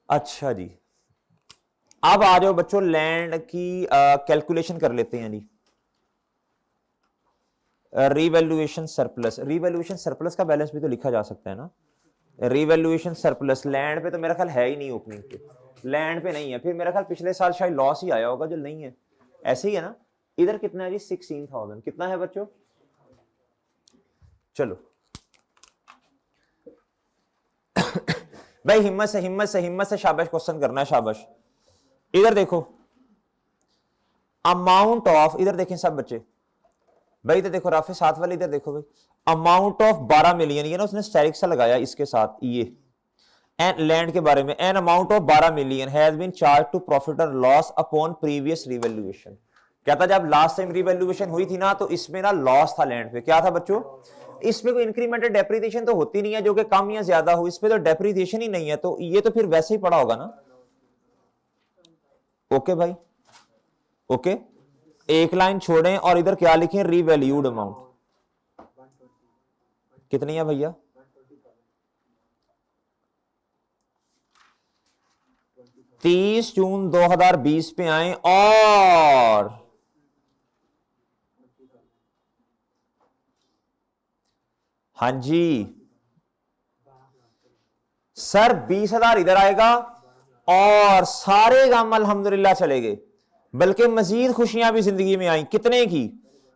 अच्छा जी अब आ जाओ बच्चों, लैंड की कैलकुलेशन कर लेते हैं जी। रीवैल्यूएशन सरप्लस, रीवैल्यूएशन सरप्लस का बैलेंस भी तो लिखा जा सकता है ना, रीवैल्यूएशन सरप्लस। लैंड पे तो मेरा ख्याल है ही नहीं, ओपनिंग पे लैंड पे नहीं है, फिर मेरा ख्याल पिछले साल शायद लॉस ही आया होगा जो नहीं है, ऐसे ही है ना। इधर कितना है जी, 16,000, कितना है बच्चों, चलो भाई हिम्मत से, हिम्मत से, हिम्मत से शाबाश क्वेश्चन करना है, शाबाश। इधर देखो अमाउंट ऑफ, इधर देखें सब बच्चे भाई, इधर देखो राफे साथ वाले, इधर देखो भाई, अमाउंट ऑफ 12 मिलियन, ये ना उसने स्टेरिक सा लगाया इसके साथ, ये एंड लैंड के बारे में, an amount of 12 million has been charge to profit और लॉस अपॉन प्रीवियस रिवैल्यूएशन। क्या था, जब लास्ट टाइम रिवैल्यूएशन हुई थी ना, तो इसमें ना लॉस था लैंड पे, क्या था बच्चों, इसमें कोई इंक्रीमेंटल डेप्रिसिएशन तो होती नहीं है, जो कि कम या ज्यादा हो, इसमें तो डेप्रिसिएशन ही नहीं है, तो ये तो फिर वैसे ही पड़ा होगा ना। ओके भाई, ओके, एक लाइन छोड़ें और इधर क्या लिखें, रीवैल्यूड अमाउंट, कितनी है भैया, 30 जून 2020 पे आए, और हाँ जी सर 20,000 इधर आएगा, और सारे गम अल्हम्दुलिल्लाह चले गए, बल्कि मजीद खुशियां भी जिंदगी में आई। कितने की?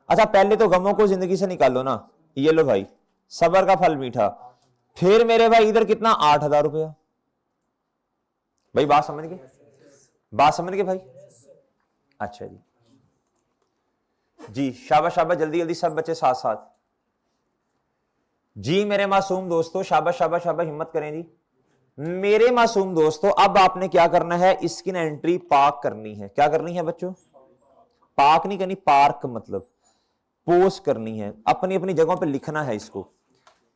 अच्छा पहले तो गमों को जिंदगी से निकालो ना। ये लो भाई, सबर का फल मीठा। फिर मेरे भाई इधर कितना, 8,000 रुपया। भाई बात समझ गए, बात समझ गए भाई? अच्छा जी, जी शाबाश शाबाश, जल्दी जल्दी सब बच्चे साथ साथ। जी मेरे मासूम दोस्तों, शाबाश शाबाश शाबाश, हिम्मत करें जी। मेरे मासूम दोस्तों, अब आपने क्या करना है, इसकी ना एंट्री पार्क करनी है। क्या करनी है बच्चों? पार्क नहीं करनी, पार्क मतलब पोस्ट करनी है, अपनी अपनी जगहों पे लिखना है इसको।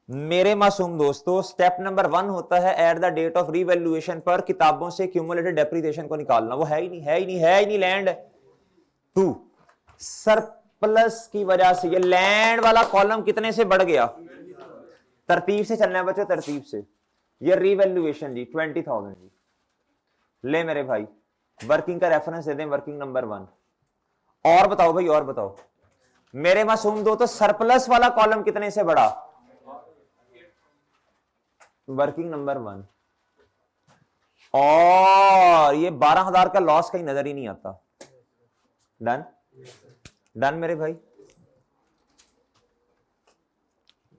मेरे मासूम दोस्तों, स्टेप नंबर 1 होता है at the date of revaluation पर किताबों से क्यूमुलेटेड डेप्रिसिएशन को निकालना। वो है ही नहीं, है ही नहीं, है ही नहीं। लैंड 2 सरप्लस की वजह से ये लैंड वाला कॉलम कितने से बढ़ गया? तरतीब से चलना है बच्चों, तरतीब से। ये रीवैल्यूएशन जी 20,000 जी। ले मेरे भाई, वर्किंग का रेफरेंस दे दें, वर्किंग नंबर 1। और बताओ भाई, और बताओ मेरे मासूम दो, तो सरप्लस वाला कॉलम कितने से बढ़ा? Working number 1। और ये 12,000 का लॉस कहीं नजर ही नहीं आता। डन डन मेरे भाई,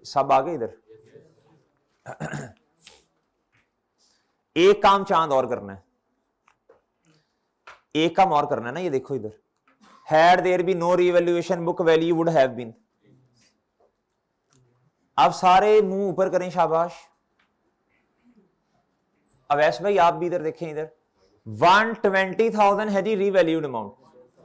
सब आ गए इधर। एक काम चांद और करना है, एक काम और करना है ना। ये देखो इधर, had there be no revaluation book value would have been. अब सारे मुंह ऊपर करें, शाबाश। अवैस भाई आप भी इधर देखें, इधर 120,000 है जी रीवैल्यूड अमाउंट।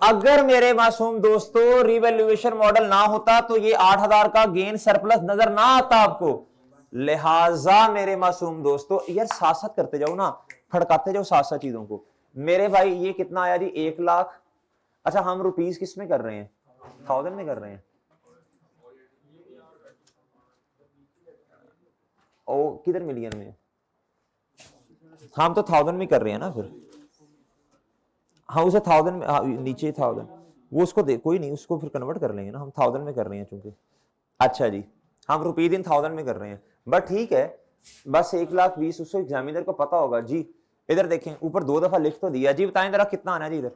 अगर मेरे मासूम दोस्तों रिवैल्यूएशन मॉडल ना होता तो ये 8,000 का गेन सरप्लस नजर ना आता आपको। लिहाजा मेरे मासूम दोस्तों, यार साथ साथ करते जाओ ना, फड़काते जाओ साथ साथ चीजों को। मेरे भाई ये कितना आया जी? 1 लाख। अच्छा हम रुपीस किस में कर रहे हैं? 1000 में कर रहे हैं। ओ किधर मिलियन में? हम तो 1000 में कर रहे हैं ना फिर। हाँ उसे 1000 में, हाँ, नीचे 1000 वो उसको दे, कोई नहीं, उसको फिर कन्वर्ट कर लेंगे ना। हम 1000 में कर रहे हैं चूंकि। अच्छा जी, हम रुपीज इन 1000 में कर रहे हैं, बट ठीक है। बस 1,20,000 उसको एग्जामिनर को पता होगा जी। इधर देखें, ऊपर 2 दफा लिख तो दिया जी। बताएं जरा कितना आना जी इधर?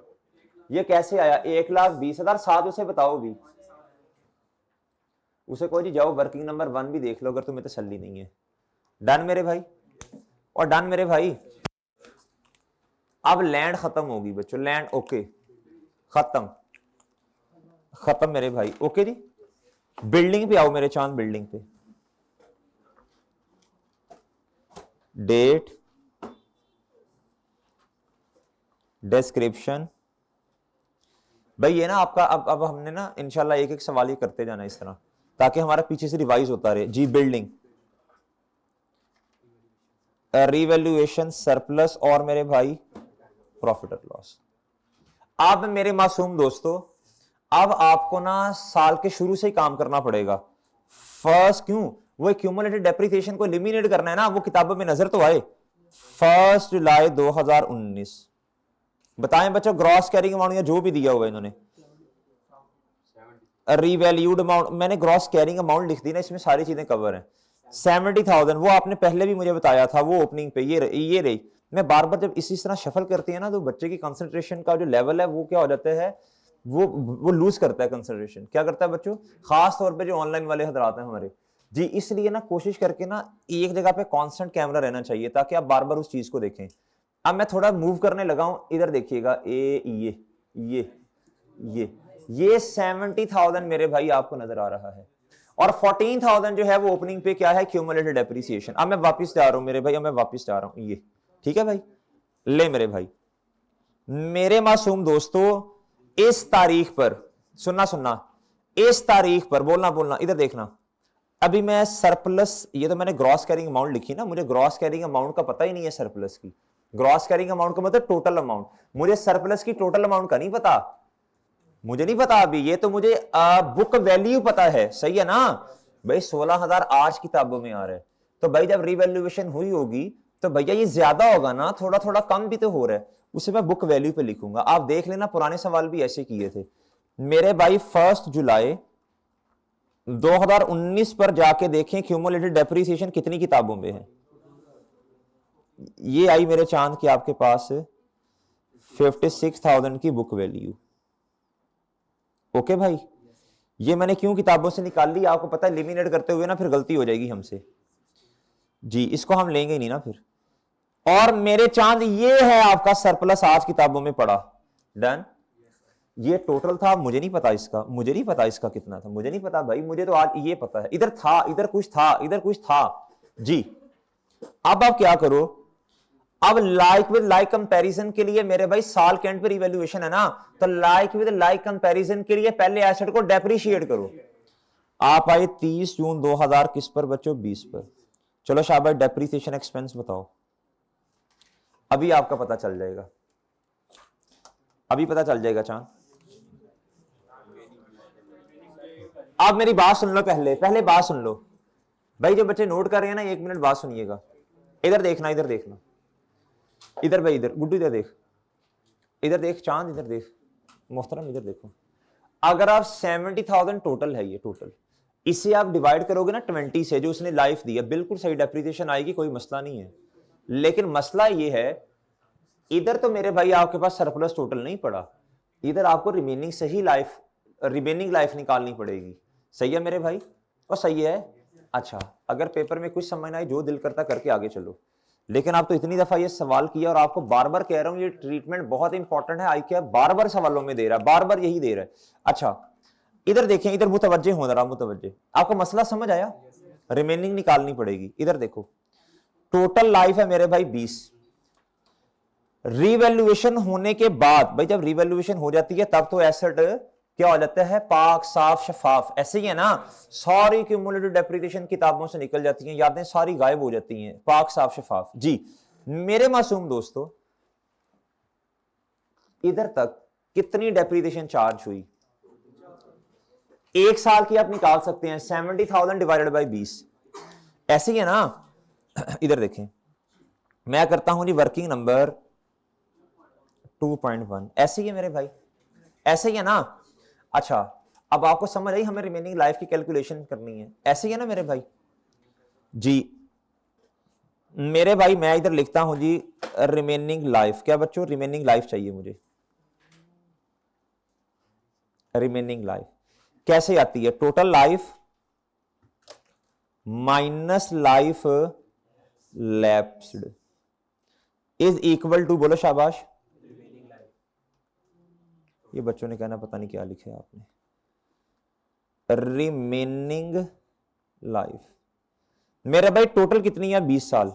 ये कैसे आया? 1,20,000 साथ उसे बताओ भी। उसे कोई जी जाओ वर्किंग नंबर 1 भी देख लो अगर तुम्हें तसल्ली नहीं है। डन मेरे भाई, और डन मेरे भाई। अब लैंड खत्म होगी बच्चों, लैंड ओके खत्म, खत्म मेरे भाई, ओके जी। बिल्डिंग पे आओ मेरे चांद, बिल्डिंग पे। Date, description. भाई ये ना आपका, अब हमने ना इंशाल्लाह एक एक सवाल ही करते जाना इस तरह, ताकि हमारा पीछे से रिवाइज होता रहे जी। बिल्डिंग, रिवैल्यूएशन, सरप्लस, और मेरे भाई प्रॉफिट और लॉस। अब मेरे मासूम दोस्तों, अब आपको ना साल के शुरू से ही काम करना पड़ेगा। फर्स्ट क्यों? वो एक्यूमुलेटेड डेप्रिसिएशन को एलिमिनेट करना है ना, वो किताबों में नजर तो आए। 1 जुलाई 2019। बताएं बच्चों, ग्रॉस कैरिंग अमाउंट या जो भी दिया हुआ है इन्होंने, रीवैल्यूड अमाउंट। मैंने ग्रॉस कैरिंग अमाउंट लिख दी ना, इसमें सारी चीजें कवर हैं। 70,000 वो आपने पहले भी मुझे बताया था, वो ओपनिंग पे ये रही। मैं बार बार जब इसी तरह शफल करती है ना, तो बच्चे की कंसंट्रेशन का जो लेवल है वो क्या हो जाता है, वो लूज करता है कंसंट्रेशन। क्या करता है बच्चों? खास तौर पे जो ऑनलाइन वाले हजरात हैं हमारे जी। इसलिए ना कोशिश करके ना एक जगह पे कांस्टेंट कैमरा रहना चाहिए, ताकि आप बार बार उस चीज को देखें। अब मैं थोड़ा मूव करने लगा हूं, इधर देखिएगा। ये 70,000 मेरे भाई आपको नजर आ रहा है, और 14,000 जो है वो ओपनिंग पे क्या है? Cumulated depreciation. अब मैं वापस जा रहा हूं मेरे भाई, अब मैं वापस जा रहा हूं। ये ठीक है भाई, ले मेरे भाई। मेरे मासूम दोस्तों, इस तारीख पर सुनना, इस तारीख पर बोलना, इधर देखना। अभी मैं सरप्लस, ये तो मैंने ग्रॉस कैरिंग अमाउंट लिखी ना, मुझे ग्रॉस कैरिंग अमाउंट का पता ही नहीं है सरप्लस की। ग्रॉस कैरिंग अमाउंट का मतलब टोटल अमाउंट, मुझे सरप्लस की टोटल अमाउंट का नहीं पता। मुझे नहीं पता अभी, ये तो मुझे बुक वैल्यू पता है, सही है ना भाई? 16,000 आज किताबों में आ रहा है, तो भाई जब रिवैल्यूएशन हुई होगी तो भैया ये ज्यादा होगा ना, थोड़ा थोड़ा कम भी तो हो रहा है, उसे मैं बुक वैल्यू पे लिखूंगा। आप देख लेना, पुराने सवाल भी ऐसे किए थे मेरे भाई। 1 जुलाई 2019 पर जाके देखें क्यूमुलेटेड डेप्रिसिएशन कितनी किताबों में है। ये आई मेरे चांद की आपके पास 56,000 की बुक वैल्यू। ओके भाई, ये मैंने क्यों किताबों से निकाल ली आपको पता है, एलिमिनेट करते हुए ना फिर गलती हो जाएगी हमसे जी, इसको हम लेंगे ही नहीं ना फिर। और मेरे चांद ये है आपका सरप्लस आज किताबों में पड़ा। डन। ये टोटल था, मुझे नहीं पता इसका, मुझे नहीं पता इसका कितना था, मुझे नहीं पता भाई, मुझे तो आज ये पता है इधर था, इधर कुछ था, इधर कुछ था जी। अब आप क्या करो, अब लाइक विद लाइक कंपैरिजन के लिए मेरे भाई साल के एंड पे रिवैल्यूएशन है ना, तो लाइक विद लाइक कंपैरिजन के लिए पहले एसेट को डेप्रिशिएट करो। आप आए 30 जून 2000 किस पर बच्चों, 20 पर। चलो शाबाश, डेप्रिसिएशन एक्सपेंस बताओ। अभी आपका पता चल जाएगा, अभी पता चल जाएगा चांद। आप मेरी बात सुन लो, पहले बात सुन लो भाई, जो बच्चे नोट कर रहे हैं ना 1 मिनट बात सुनिएगा। इधर देखना, इधर देखना, इधर भाई, इधर गुड्डू, इधर देख, इधर देख चांद, इधर देख मोहतरम, इधर देखो। अगर आप 70,000 टोटल है, ये टोटल, इसे आप डिवाइड करोगे ना 20 से, जो उसने लाइफ दी है, बिल्कुल सही डेप्रिसिएशन आएगी, कोई मसला नहीं है। लेकिन मसला ये है, इधर तो मेरे भाई आपके पास सरप्लस टोटल नहीं पड़ा, इधर आपको रिमेनिंग से ही लाइफ, रिमेनिंग लाइफ निकालनी पड़ेगी। सही है मेरे भाई, और सही है। अच्छा, अगर पेपर में कुछ समझ ना आए, जो दिल करता करके आगे चलो। लेकिन आप तो इतनी दफा ये सवाल किया, और आपको बार बार कह रहा हूं ये ट्रीटमेंट बहुत इंपॉर्टेंट है, आई क्या बार बार सवालों में दे रहा है, बार बार यही दे रहा है। अच्छा इधर देखें, इधर मुतवज्जे हो रहा, मुतवज्जे, आपको मसला समझ आया, रिमेनिंग निकालनी पड़ेगी। इधर देखो, टोटल लाइफ है मेरे भाई 20, रिवैल्यूएशन होने के बाद भाई, जब रिवैल्यूएशन हो जाती है तब तो एसेट क्या हो जाता है, पाक साफ शफाफ। ऐसे ही है ना, सारी क्यूमुलेटिव डेप्रिसिएशन किताबों से निकल जाती हैं, यादें सारी गायब हो जाती हैं, पाक साफ शफाफ जी। मेरे मासूम दोस्तों, इधर तक कितनी डेप्रिसिएशन चार्ज हुई, 1 साल की आप निकाल सकते हैं, 70,000 डिवाइडेड बाई 20। ऐसे ही है ना, इधर देखें, मैं करता हूं जी वर्किंग नंबर 2.1, ऐसे ही है मेरे भाई, ऐसे ही है ना। अच्छा, अब आपको समझ आई, हमें रिमेनिंग लाइफ की कैलकुलेशन करनी है, ऐसे ही है ना मेरे भाई जी। मेरे भाई मैं इधर लिखता हूं जी रिमेनिंग लाइफ, क्या बच्चों, रिमेनिंग लाइफ चाहिए मुझे। रिमेनिंग लाइफ कैसे आती है, total life minus life lapsed is equal to, बोलो शाबाश, ये बच्चों ने कहना पता नहीं क्या लिखे आपने, रिमेनिंग लाइफ। मेरे भाई टोटल कितनी है, 20 साल,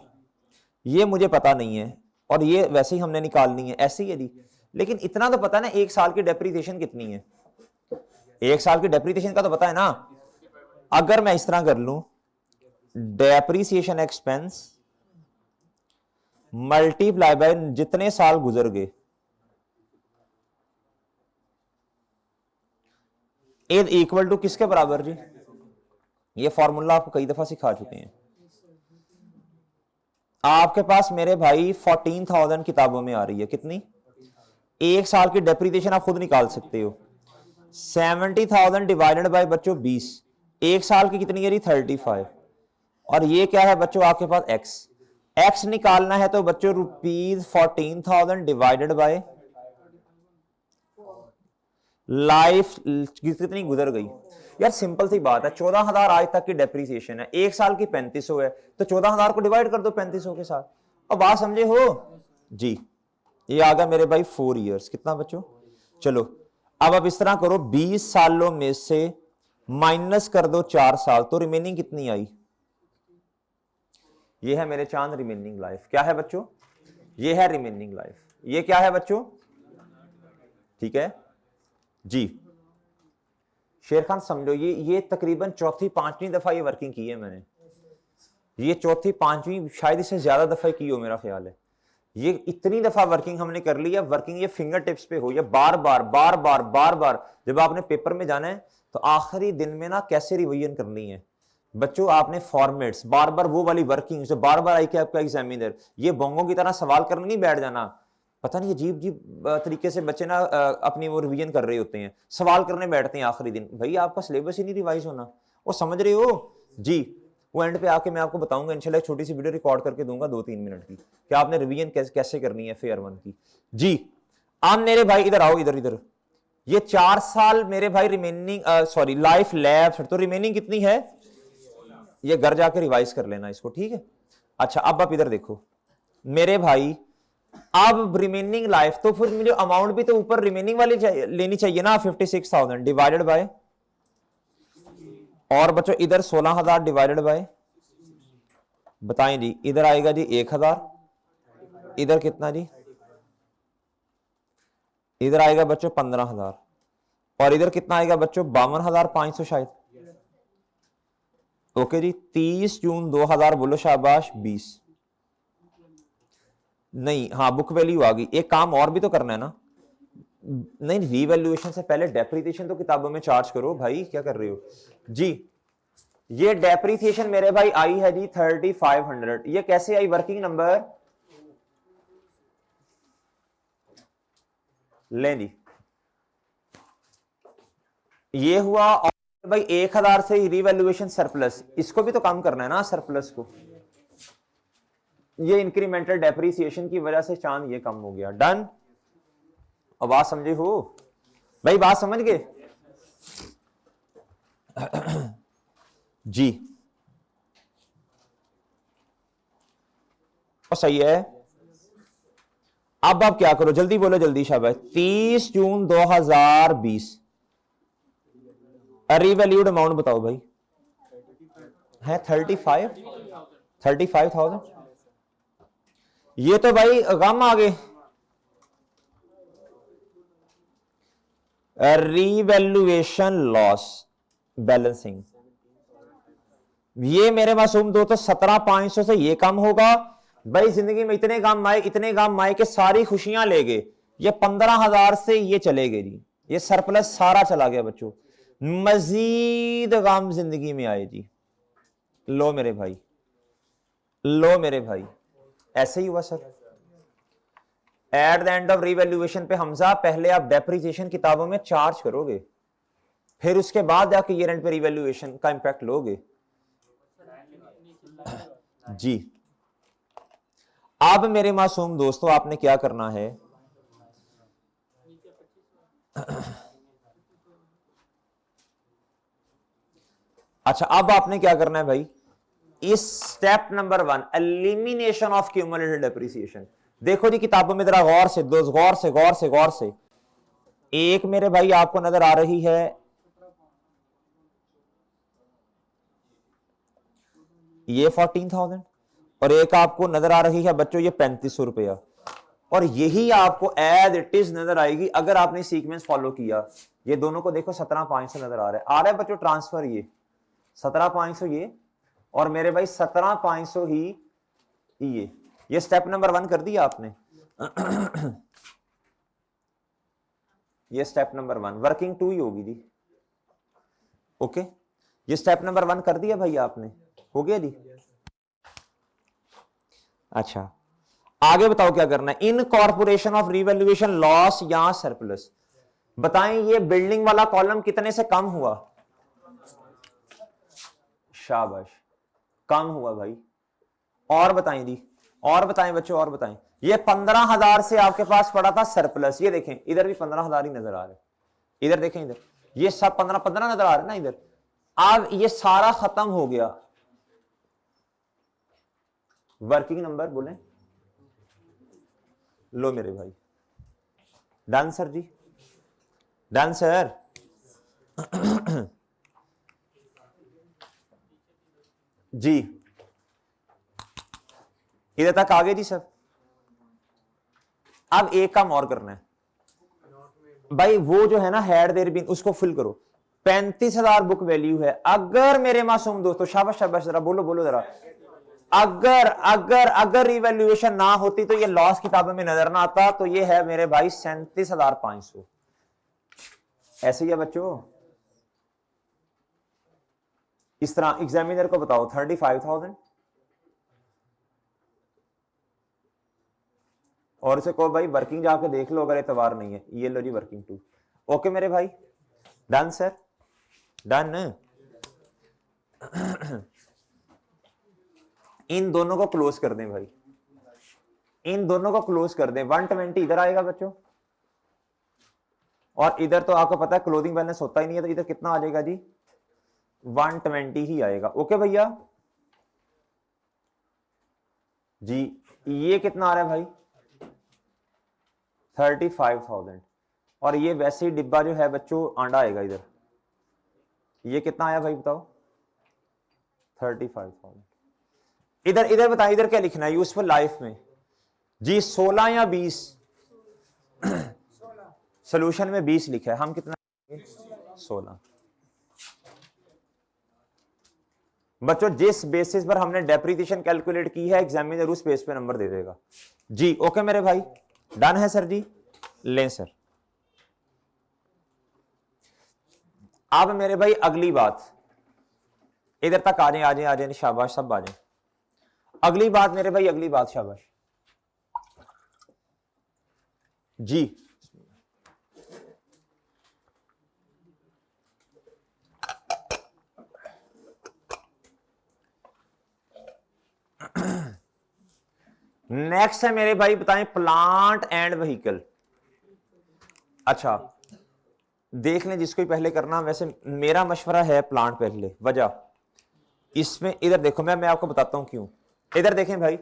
ये मुझे पता नहीं है, और ये वैसे ही हमने निकालनी है, ऐसे ही है जी। लेकिन इतना तो पता है ना 1 साल की डेप्रिसिएशन कितनी है, 1 साल की डेप्रिसिएशन का तो पता है ना। अगर मैं इस तरह कर लूं, डेप्रिसिएशन एक्सपेंस मल्टीप्लाई बाय जितने साल गुजर गए, इज इक्वल टू किसके बराबर जी, ये फॉर्मूला आपको कई दफा सिखा चुके हैं। आपके पास मेरे भाई 14,000 किताबों में आ रही है, कितनी, 1 साल की डेप्रिसिएशन आप खुद निकाल सकते हो, 70,000 डिवाइडेड बाय बच्चों 20, 1 साल की कितनी है जी, 35। और ये क्या है बच्चों आपके पास एक्स निकालना है, तो बच्चों ₹14,000 डिवाइडेड बाय लाइफ कितनी गुजर गई। यार सिंपल सी बात है, 14,000 आज तक की डेप्रिसिएशन है, 1 साल की 3500 है, तो 14,000 को डिवाइड कर दो 3500 के साथ। अब बात समझे हो जी। ये आ गया मेरे भाई 4 इयर्स, कितना बच्चों, चलो अब आप इस तरह करो, 20 सालों में से माइनस कर दो 4 साल, तो रिमेनिंग कितनी आई, ये है मेरे चांद रिमेनिंग लाइफ। क्या है बच्चों, ये है रिमेनिंग लाइफ, ये क्या है बच्चों, ठीक है जी। शेर खान समझो, ये तकरीबन चौथी पांचवी दफा ये वर्किंग की है मैंने, ये चौथी पांचवी शायद इससे ज्यादा दफा की हो मेरा ख्याल है। ये इतनी दफा वर्किंग हमने कर ली है, वर्किंग ये फिंगर टिप्स पे हो, या बार बार बार बार बार बार जब आपने पेपर में जाना है तो आखिरी दिन में ना कैसे रिवीजन करनी है बच्चों, आपने फॉर्मेट्स बार बार वो वाली वर्किंग जो बार बार आई कि आपका एग्जामिनर ये बोंगों की तरह सवाल करने नहीं बैठ जाना। पता नहीं अजीब अजीब तरीके से बच्चे ना अपनी वो रिवीजन कर रहे होते हैं, सवाल करने बैठते हैं आखिरी दिन। भाई आपका सिलेबस ही नहीं रिवाइज होना, वो समझ रहे हो जी, वो एंड पे आके मैं आपको बताऊंगा इंशाल्लाह, एक छोटी सी वीडियो रिकॉर्ड करके दूंगा 2-3 मिनट की कि आपने रिवीजन कैसे करनी है फेयर 1 की। जी अब मेरे भाई इधर आओ, इधर इधर। ये 4 साल मेरे भाई रिमेनिंग, सॉरी लाइफ लैप्स, तो रिमेनिंग कितनी है, ये घर जाके रिवाइज कर लेना इसको, ठीक है। अच्छा अब आप इधर देखो मेरे भाई, अब रिमेनिंग लाइफ, तो फिर मुझे अमाउंट भी तो ऊपर रिमेनिंग वाली लेनी चाहिए ना, 56,000 डिवाइडेड बाय, और बच्चों इधर 16,000 डिवाइडेड बाय, बताएं जी, इधर आएगा जी 1,000, इधर कितना जी, इधर आएगा बच्चों 15,000, और इधर कितना आएगा बच्चों 52,500 शायद। ओके जी, 30 जून 2000 बोलो शाबाश 20, नहीं हाँ बुक वैल्यू आ गई। एक काम और भी तो करना है ना, नहीं रीवैल्यूएशन से पहले डेप्रिसिएशन तो किताबों में चार्ज करो भाई, क्या कर रहे हो जी। ये डेप्रिसिएशन मेरे भाई आई है जी 3500, ये कैसे आई, वर्किंग नंबर ले जी, ये हुआ। और भाई 1,000 से रिवैल्यूएशन सरप्लस, इसको भी तो कम करना है ना सरप्लस को, ये इंक्रीमेंटल डेप्रिसिएशन की वजह से चांद ये कम हो गया। डन, अब बात समझे हो भाई, बात समझ गए जी, तो सही है। अब आप क्या करो, जल्दी बोलो जल्दी शाबाश। 30 जून 2020 रिवैल्यूड अमाउंट बताओ भाई, है 35,000। ये तो भाई गम आ गए, रिवैल्यूएशन लॉस बैलेंसिंग, ये मेरे मासूम दो तो 17,500 से ये कम होगा भाई। जिंदगी में इतने काम आए, इतने काम आए कि सारी खुशियां ले गए, ये 15,000 से ये चले गए जी, ये सरप्लस सारा चला गया बच्चों, मजीद काम जिंदगी में आए जी। लो मेरे भाई, लो मेरे भाई, ऐसे ही हुआ sir. At the end of revaluation पे हमजा, पहले आप डेप्रिसिएशन किताबों में चार्ज करोगे, फिर उसके बाद जाके ईयर एंड पे रिवैल्यूएशन का इंपैक्ट लोगे जी। अब मेरे मासूम दोस्तों आपने क्या करना है, अच्छा अब आपने क्या करना है भाई, इस step number 1 elimination of cumulative depreciation. देखो जी किताबों में जरा गौर से, दोस्त गौर से गौर से गौर से, एक मेरे भाई आपको नजर आ रही है ये 14,000, और एक आपको नजर आ रही है बच्चों ये 3500 रुपया, और यही आपको एज इट इज नजर आएगी अगर आपने सीक्वेंस फॉलो किया। ये दोनों को देखो 17,500 नजर आ रहा है बच्चों ट्रांसफर, ये 17,500 ये, और मेरे भाई 17,500 ही ये स्टेप नंबर 1 कर दिया आपने ये स्टेप नंबर 1, वर्किंग 2 ही होगी जी। ओके, ये स्टेप नंबर 1 कर दिया भाई आपने, हो गया जी। अच्छा आगे बताओ क्या करना है, इन कॉर्पोरेशन ऑफ रिवैल्यूएशन लॉस या सरप्लस। बताएं ये बिल्डिंग वाला कॉलम कितने से कम हुआ, शाबाश कम हुआ भाई। और बताएं दी, और बताएं बच्चों, और बताएं। ये 15,000 से आपके पास पड़ा था सरप्लस, ये देखें इधर भी 15,000 ही नजर आ रहे, इधर देखें, इधर ये सब 15 नजर आ रहे ना इधर। अब ये सारा खत्म हो गया, वर्किंग नंबर बोले, लो मेरे भाई, डन सर जी, डन सर जी, इधर तक आ गए जी सर। अब एक काम और करना है भाई, वो जो है ना हैड देयर बीन, उसको फिल करो। 35,000 बुक वैल्यू है, अगर मेरे मासूम दोस्तों शाबाश शाबाश, जरा बोलो बोलो जरा, अगर अगर अगर रिवैल्यूएशन ना होती तो ये लॉस किताबों में नजर ना आता, तो ये है मेरे भाई 37,500। ऐसे ही है बच्चों, इस तरह एग्जामिनर को बताओ 35,000, और उसे कहो भाई वर्किंग जाके देख लो अगर एतवार नहीं है, ये लो जी वर्किंग 2। ओके मेरे भाई, डन सर, डन इन दोनों को क्लोज कर दें भाई, इन दोनों को क्लोज कर दें। 120 इधर आएगा बच्चों, और इधर तो आपको पता है क्लोजिंग बैलेंस होता ही नहीं है, तो इधर कितना आ जाएगा जी, 120 ही आएगा। ओके भैया जी, ये कितना आ रहा है भाई, 35,000। और ये वैसे ही डिब्बा जो है बच्चों आंडा आएगा इधर, ये कितना आया भाई बताओ, 35,000। इधर इधर बताइए, इधर क्या लिखना है यूजफुल लाइफ में जी, 16 या 20? सोल्यूशन में 20 लिखा है, हम कितना 16। बच्चों जिस बेसिस पर हमने डेप्रिसिएशन कैलकुलेट की है, एग्जामिनर उस बेस पे नंबर दे देगा जी। ओके मेरे भाई, डन है सर जी, लें सर। अब मेरे भाई अगली बात, इधर तक आ जाए आ जाए आ जाए, शाबाश सब आ जाए। अगली बात मेरे भाई, अगली बात, शाबाश जी। नेक्स्ट है मेरे भाई, बताएं प्लांट एंड व्हीकल। अच्छा देख लें जिसको ही पहले करना, वैसे मेरा मशवरा है प्लांट पहले। वजह इसमें इधर देखो, मैं आपको बताता हूं क्यों। इधर देखें भाई,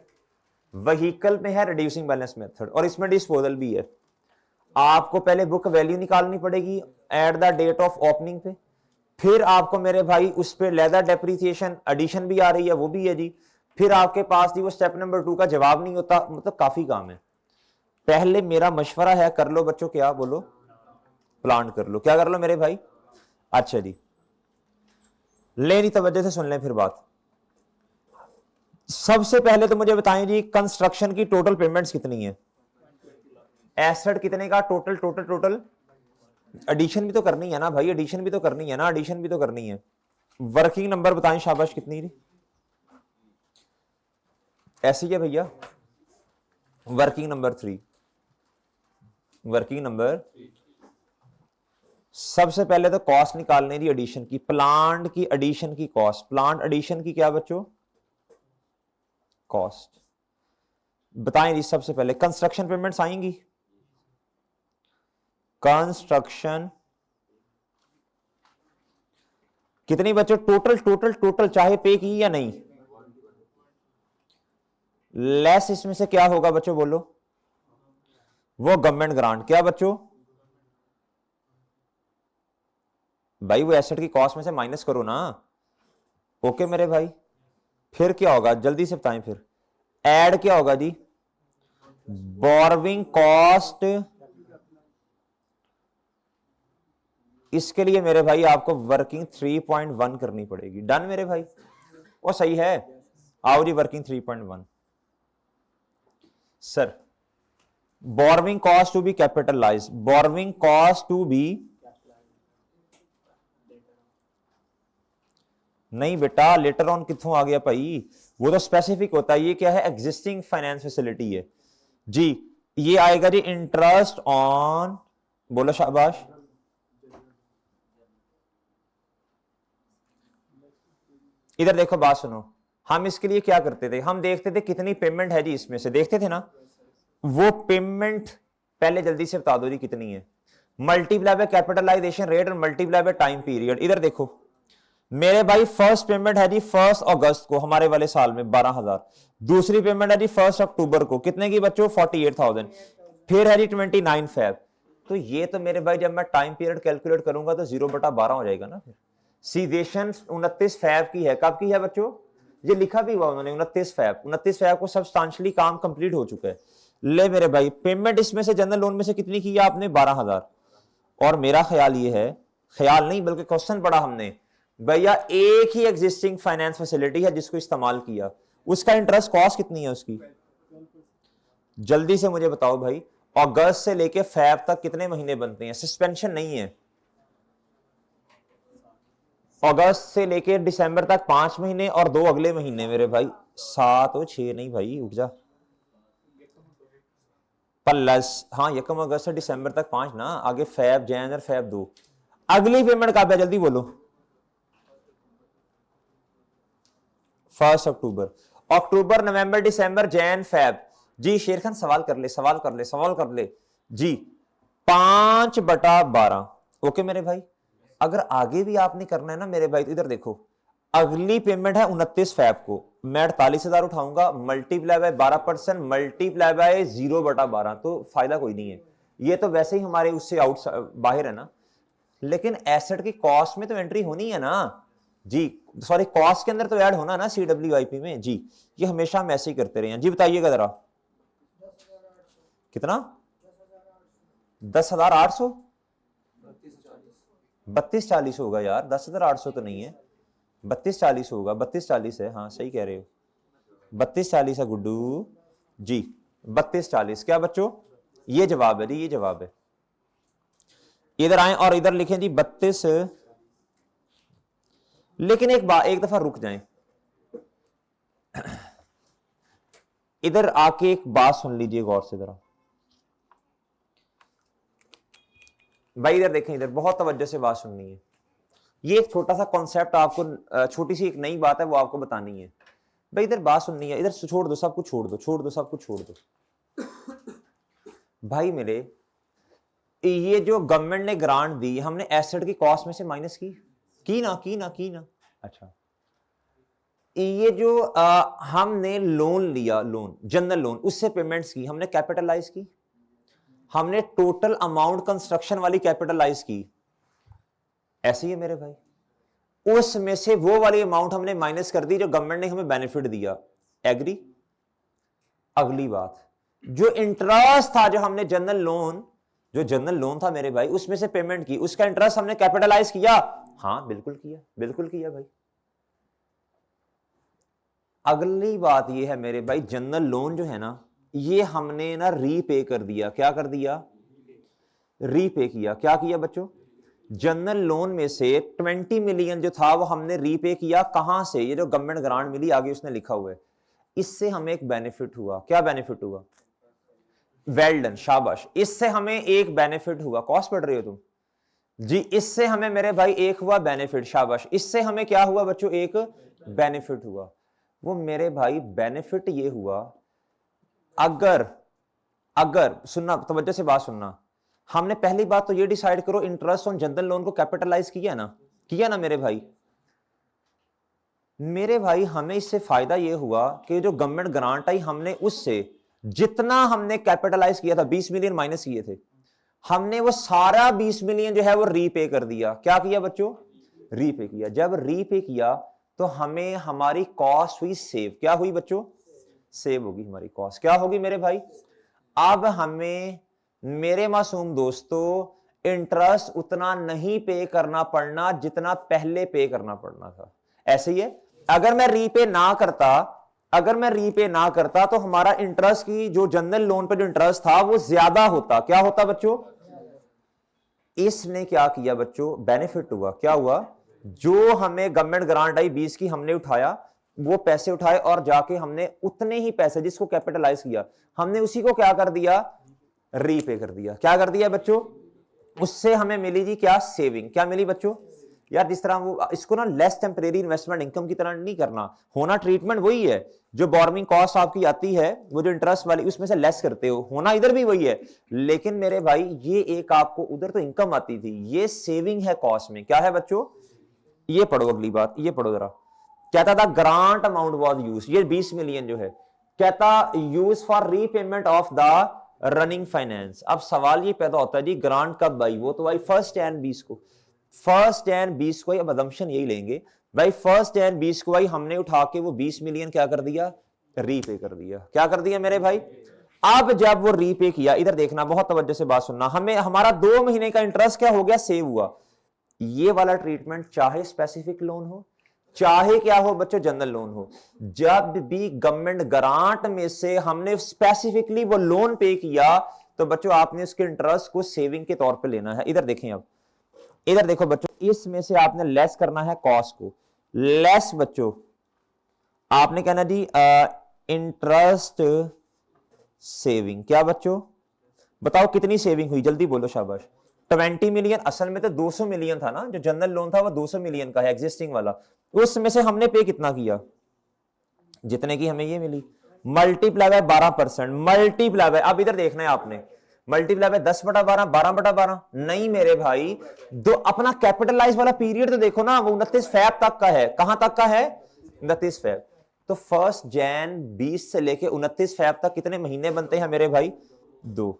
व्हीकल में है रिड्यूसिंग बैलेंस मेथड, और इसमें डिस्पोजल भी है। आपको पहले बुक वैल्यू निकालनी पड़ेगी at the date of opening पे, फिर आपको मेरे भाई उस पर लेदर डेप्रिसिएशन एडिशन भी आ रही है, वो भी है जी। फिर आपके पास जी वो स्टेप नंबर 2 का जवाब नहीं होता, मतलब काफी काम है। पहले मेरा मशवरा है कर लो बच्चों, क्या बोलो, प्लान कर लो। क्या कर लो मेरे भाई? अच्छा जी, लेनी तवज्जो से सुन लें फिर बात। सबसे पहले तो मुझे बताएं जी, कंस्ट्रक्शन की टोटल पेमेंट्स कितनी है, एसेट कितने का टोटल टोटल टोटल। एडिशन भी तो करनी है ना भाई, एडिशन भी तो करनी है ना, एडिशन भी तो करनी है। वर्किंग नंबर बताएं शाबाश, कितनी जी? ऐसी है भैया, वर्किंग नंबर 3, वर्किंग नंबर। सबसे पहले तो कॉस्ट निकालने दी एडिशन की, प्लांट की एडिशन की कॉस्ट, प्लांट एडिशन की क्या बच्चों, कॉस्ट बताएं जी। सबसे पहले कंस्ट्रक्शन पेमेंट्स आएंगी, कंस्ट्रक्शन कितनी बच्चों, टोटल टोटल टोटल, चाहे पे की या नहीं। लेस इसमें से क्या होगा बच्चों बोलो, वो गवर्नमेंट ग्रांट। क्या बच्चों भाई, वो एसेट की कॉस्ट में से माइनस करो ना। ओके मेरे भाई, फिर क्या होगा जल्दी से बताएं, फिर ऐड क्या होगा जी, बोरविंग कॉस्ट। इसके लिए मेरे भाई आपको वर्किंग 3.1 करनी पड़ेगी। डन मेरे भाई, वो सही है। आओ जी working 3.1। Sir borrowing cost to be capitalise, borrowing cost to be, नहीं बेटा लेटर ऑन कित्थों आ गया भाई, वो तो स्पेसिफिक होता है। ये क्या है, एग्जिस्टिंग फाइनेंस फैसिलिटी है जी। ये आएगा जी इंटरेस्ट ऑन, बोलो शाबाश, इधर देखो बात सुनो। हम इसके लिए क्या करते थे, हम देखते थे कितनी पेमेंट है जी, इसमें से देखते थे ना। वो पेमेंट पहले जल्दी से बता दो जी कितनी है, मल्टीप्लाई बाय कैपिटलाइजेशन रेट और मल्टीप्लाई बाय टाइम पीरियड। इधर देखो मेरे भाई, फर्स्ट पेमेंट है जी 1 अगस्त को हमारे वाले साल में 12,000। दूसरी पेमेंट है जी 1 अक्टूबर को, कितने की बच्चों, 48,000। फिर है जी 29 फेब। तो ये तो मेरे भाई जब मैं टाइम पीरियड कैलकुलेट करूंगा तो 0/12 हो जाएगा ना। फिर सीदेशन 29 फेब की है, कब की है बच्चों, ये लिखा भी हुआ उन्होंने 29 फेब। 29 फेब को सब्सटेंशियली काम कंप्लीट हो चुका है। ले मेरे भाई, पेमेंट इसमें से जनरल लोन में से कितनी की है आपने, 12,000। और मेरा ख्याल ये है, ख्याल नहीं बल्कि क्वेश्चन पढ़ा हमने, भैया एक ही एग्जिस्टिंग फाइनेंस फैसिलिटी है जिसको इस्तेमाल किया, उसका इंटरेस्ट कॉस्ट कितनी है उसकी, जल्दी से मुझे बताओ भाई। अगस्त से लेके फेब तक कितने महीने बनते हैं, सस्पेंशन नहीं है। अगस्त से लेके दिसंबर तक 5 महीने और 2 अगले महीने मेरे भाई, 7 और 6 नहीं भाई, उठ जा प्लस, हाँ यकम अगस्त से दिसंबर तक 5 ना, आगे फेब जनवरी फेब 2। अगली पेमेंट कब है जल्दी बोलो, 1 अक्टूबर। अक्टूबर, नवंबर, दिसंबर, जैन, फेब। जी शेर खान सवाल कर ले, सवाल कर ले, सवाल कर ले जी। 5/12। ओके मेरे भाई, अगर आगे भी आपने करना है ना मेरे भाई, तो इधर देखो, अगली पेमेंट है 29 फेब को, मैं 48,000 उठाऊंगा, मल्टीप्लाई बाय 12%, मल्टीप्लाई बाय 0/12, तो फायदा कोई नहीं है। ये तो वैसे ही हमारे उससे आउट बाहर है ना, लेकिन एसेट की कॉस्ट में तो एंट्री होनी है ना जी, सॉरी कॉस्ट के अंदर तो ऐड होना ना CWIP में जी। ये हमेशा हम ऐसे ही करते रहे हैं जी। बताइएगा जरा कितना? 10,800? 3240 होगा यार, 10,800 तो नहीं है, 3240 होगा, 3240 है, हाँ सही कह रहे हो, 3240 है गुड्डू जी, 3240। क्या बच्चों, ये जवाब है जी, ये जवाब है। इधर आए और इधर लिखें जी 32। लेकिन एक दफा रुक जाएं, इधर आके एक बात सुन लीजिए गौर से जरा भाई, इधर देखें, इधर बहुत तवज्जो से बात सुननी है। ये एक छोटा सा कॉन्सेप्ट आपको, छोटी सी एक नई बात है, वो आपको बतानी है भाई। इधर बात सुननी है, इधर छोड़ दो सब कुछ, छोड़ दो, छोड़ दो सब कुछ, छोड़ दो भाई मेरे। ये जो गवर्नमेंट ने ग्रांट दी, हमने एसेट की कॉस्ट में से माइनस की ना। अच्छा, ये जो हमने लोन लिया, लोन जनरल लोन, उससे पेमेंट्स की, हमने कैपिटलाइज की, हमने टोटल अमाउंट कंस्ट्रक्शन वाली कैपिटलाइज की, ऐसे ही है मेरे भाई। उसमें से वो वाली अमाउंट हमने माइनस कर दी जो गवर्नमेंट ने हमें बेनिफिट दिया। एग्री? अगली बात, जो इंटरेस्ट था, जो हमने जनरल लोन था मेरे भाई, उसमें से पेमेंट की, उसका इंटरेस्ट हमने कैपिटलाइज किया। हाँ बिल्कुल किया, बिल्कुल किया भाई। अगली बात ये है मेरे भाई, जनरल लोन जो है ना, ये हमने ना रीपे कर दिया। क्या कर दिया? रीपे किया। क्या किया बच्चों? जनरल लोन में से 20 मिलियन जो था वो हमने रीपे किया। कहां से? ये जो गवर्नमेंट ग्रांट मिली, आगे उसने लिखा हुआ है। इससे हमें एक बेनिफिट हुआ। क्या बेनिफिट हुआ? वेल डन, शाबाश। इससे हमें एक बेनिफिट हुआ। कॉस्ट पढ़ रहे हो तुम जी? इससे हमें मेरे भाई एक हुआ बेनिफिट, शाबाश। इससे हमें क्या हुआ बच्चों? एक बेनिफिट हुआ। वो मेरे भाई बेनिफिट ये हुआ, अगर सुनना, तवज्जो से बात सुनना, हमने पहली बात तो ये डिसाइड करो, इंटरेस्ट ऑन जनरल लोन को कैपिटलाइज किया ना मेरे भाई। हमें इससे फायदा ये हुआ कि जो गवर्नमेंट ग्रांट आई, हमने उससे जितना हमने कैपिटलाइज किया था, 20 मिलियन माइनस किए थे, हमने वो सारा 20 मिलियन जो है वो रीपे कर दिया। क्या किया बच्चों? रीपे किया। जब रीपे किया तो हमें हमारी कॉस्ट हुई सेव। क्या हुई बच्चों? सेव होगी हमारी कॉस्ट। क्या होगी मेरे भाई? अब हमें मेरे मासूम दोस्तों इंटरेस्ट उतना नहीं पे करना पड़ना जितना पहले पे करना पड़ना था। ऐसे ही है, अगर मैं रीपे ना करता तो हमारा इंटरेस्ट की, जो जनरल लोन पे जो इंटरेस्ट था वो ज्यादा होता। क्या होता बच्चों? इसने क्या किया बच्चों? बेनिफिट हुआ। क्या हुआ? जो हमें गवर्नमेंट ग्रांट आई 20 की, हमने उठाया, वो पैसे उठाए और जाके हमने उतने ही पैसे जिसको कैपिटलाइज किया, हमने उसी को क्या कर दिया? रीपे कर दिया। क्या कर दिया बच्चों? उससे हमें मिली जी क्या? सेविंग। क्या मिली बच्चों? यार जिस तरह वो, इसको ना लेस टेम्परेरी इन्वेस्टमेंट इनकम की तरह नहीं करना, होना ट्रीटमेंट वही है। जो बोरोइंग कॉस्ट आपकी आती है, वो जो इंटरेस्ट वाली, उसमें से लेस करते हो, होना इधर भी वही है। लेकिन मेरे भाई ये एक आपको, उधर तो इनकम आती थी, ये सेविंग है कॉस्ट में। क्या है बच्चों? ये पढ़ो अगली बात, ये पढ़ो जरा। कहता था ग्रांट अमाउंट वाज यूज, ये 20 मिलियन जो है, कहता use for repayment of the running finance. अब सवाल ये पैदा होता है जी, ग्रांट कब आई? वो तो आई 1 जनवरी 20 को, 1 जनवरी 20 को। अब अजम्पशन यही लेंगे भाई, 1 जनवरी 20 को भाई हमने उठा के वो 20 मिलियन क्या कर दिया? रीपे कर दिया। क्या कर दिया मेरे भाई? अब जब वो रीपे किया, इधर देखना, बहुत तवज्जो से बात सुनना, हमें हमारा 2 महीने का इंटरेस्ट क्या हो गया? सेव हुआ। ये वाला ट्रीटमेंट चाहे स्पेसिफिक लोन हो, चाहे क्या हो बच्चों, जनरल लोन हो, जब भी गवर्नमेंट ग्रांट में से हमने स्पेसिफिकली वो लोन पे किया, तो बच्चों आपने उसके इंटरेस्ट को सेविंग के तौर पे लेना है। इधर देखें, अब इधर देखो बच्चों, इसमें से आपने लेस करना है कॉस्ट को। लेस बच्चों आपने कहना जी इंटरेस्ट सेविंग। क्या बच्चों? बताओ कितनी सेविंग हुई? जल्दी बोलो, शाबाश। 20 मिलियन। असल में तो 200 मिलियन था ना, जो जनरल लोन था वो 200 मिलियन का है, एग्जिस्टिंग वाला। उसमें से हमने पे कितना किया? जितने की हमें ये मिली, मल्टीप्लाई बाय 12%, मल्टीप्लाई बाय, अब इधर देखना है आपने, मल्टीप्लाई बाय 10/12, 12/12 नहीं मेरे भाई, दो अपना कैपिटलाइज वाला पीरियड तो देखो ना, वो 29 फैब तक का है। कहां तक का है? 29 फैब। तो 1 जैन 20 से लेके 29 फैब तक कितने महीने बनते हैं मेरे भाई? 2।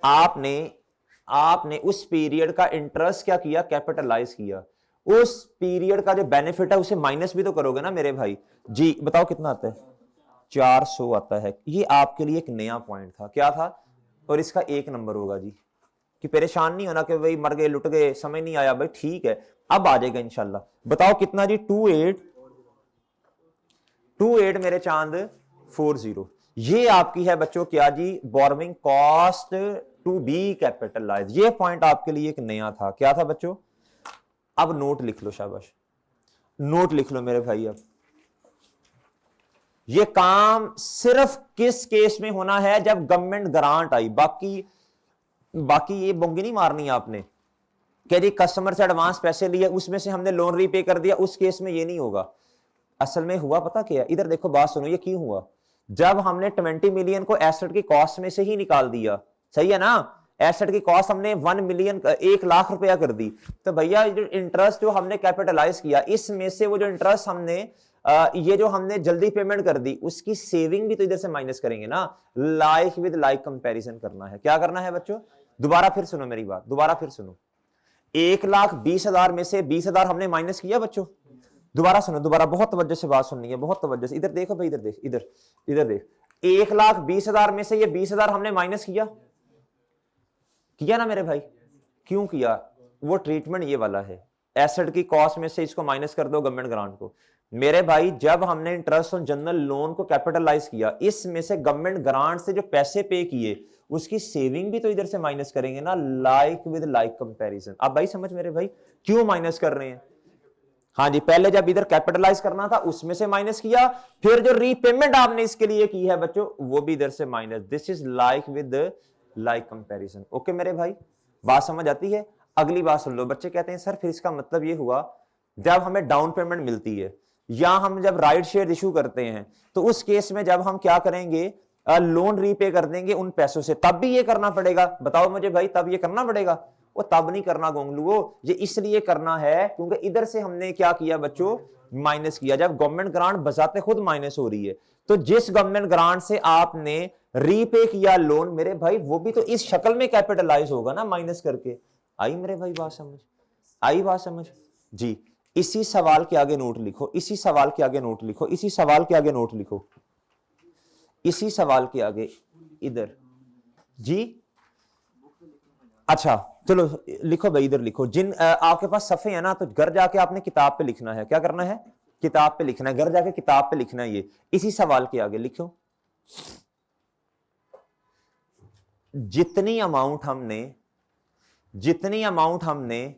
आपने उस पीरियड का इंटरेस्ट क्या किया? कैपिटलाइज किया। उस पीरियड का जो बेनिफिट है उसे माइनस भी तो करोगे ना मेरे भाई। जी बताओ कितना आता है? 400 आता है। ये आपके लिए एक नया पॉइंट था। क्या था? और इसका 1 नंबर होगा जी, कि परेशान नहीं होना कि भाई मर गए, लुट गए, समझ नहीं आया। भाई ठीक है, अब आ जाएगा इंशाल्लाह। बताओ कितना जी? 28 मेरे चांद 40। ये आपकी है बच्चों क्या जी? Borrowing cost to be capitalise. ये पॉइंट आपके लिए एक नया था। क्या था बच्चों? अब नोट लिख लो, शाबाश, नोट लिख लो मेरे भाई। अब ये काम सिर्फ किस केस में होना है? जब गवर्नमेंट ग्रांट आई। बाकी ये बोंगी नहीं मारनी आपने कि जी कस्टमर से एडवांस पैसे लिए, उसमें से हमने लोन रीपे कर दिया, उस केस में ये नहीं होगा। असल में हुआ पता क्या है? इधर देखो, बात सुनो, ये क्यों हुआ? जब हमने 20 मिलियन को एसेट की कॉस्ट में से ही निकाल दिया, सही है ना, एसेट की कॉस्ट हमने 1 मिलियन 1 लाख रुपया कर दी, तो भैया इंटरेस्ट जो हमने कैपिटलाइज किया, इसमें से वो जो इंटरेस्ट हमने ये जो हमने जल्दी पेमेंट कर दी, उसकी सेविंग भी तो इधर से माइनस करेंगे ना। लाइक विद लाइक कंपैरिजन करना है। क्या करना है बच्चों? दोबारा फिर सुनो मेरी बात, दोबारा फिर सुनो। 1,20,000 में से 20,000 हमने माइनस किया बच्चों। दोबारा सुनो, दोबारा, बहुत तवज्जो से बात सुननी है, बहुत तवज्जो से। इधर देखो भाई, इधर देख, इधर देख। 1,20,000 में से ये 20,000 हमने माइनस किया ना मेरे भाई? क्यों किया? वो ट्रीटमेंट ये वाला है, एसेट की कॉस्ट में से इसको माइनस कर दो गवर्नमेंट ग्रांट को। मेरे भाई जब हमने इंटरेस्ट ऑन जनरल लोन को कैपिटलाइज किया, इसमें से गवर्नमेंट ग्रांट से जो पैसे पे किए, उसकी सेविंग भी तो इधर से माइनस करेंगे ना, लाइक विद लाइक कंपैरिजन। अब भाई समझ मेरे भाई, क्यों माइनस कर रहे हैं? हाँ जी, पहले जब इधर कैपिटलाइज करना था उसमें से माइनस किया, फिर जो रीपेमेंट आपने इसके लिए की है बच्चों, वो भी इधर से minus. This is like with like comparison. Okay मेरे भाई, बात समझ आती है? अगली बात सुन लो। बच्चे कहते हैं सर फिर इसका मतलब ये हुआ, जब हमें डाउन पेमेंट मिलती है या हम जब राइट शेयर इशू करते हैं, तो उस केस में जब हम क्या करेंगे? लोन रीपे कर देंगे उन पैसों से, तब भी ये करना पड़ेगा? बताओ मुझे भाई, तब ये करना पड़ेगा? वो तब नहीं करना गोंगलुओ, ये इसलिए करना है क्योंकि इधर से हमने क्या किया बच्चों? माइनस किया। जब गवर्नमेंट ग्रांट बजाते खुद माइनस हो रही है, तो जिस गवर्नमेंट ग्रांट से आपने रीपे किया लोन मेरे भाई, वो भी तो इस शक्ल में कैपिटलाइज होगा ना, माइनस करके। आई मेरे भाई बात समझ? आई बात समझ जी? इसी सवाल के आगे नोट लिखो, इसी सवाल के आगे नोट लिखो, इसी सवाल के आगे नोट लिखो, इसी सवाल के आगे इधर जी। अच्छा चलो लिखो भाई, इधर लिखो। जिन आपके पास सफ़े है ना, तो घर जाके आपने किताब पे लिखना है। क्या करना है? किताब पे लिखना है, घर जाके किताब पे लिखना है। ये इसी सवाल के आगे लिखो। जितनी अमाउंट हमने जितनी अमाउंट हमने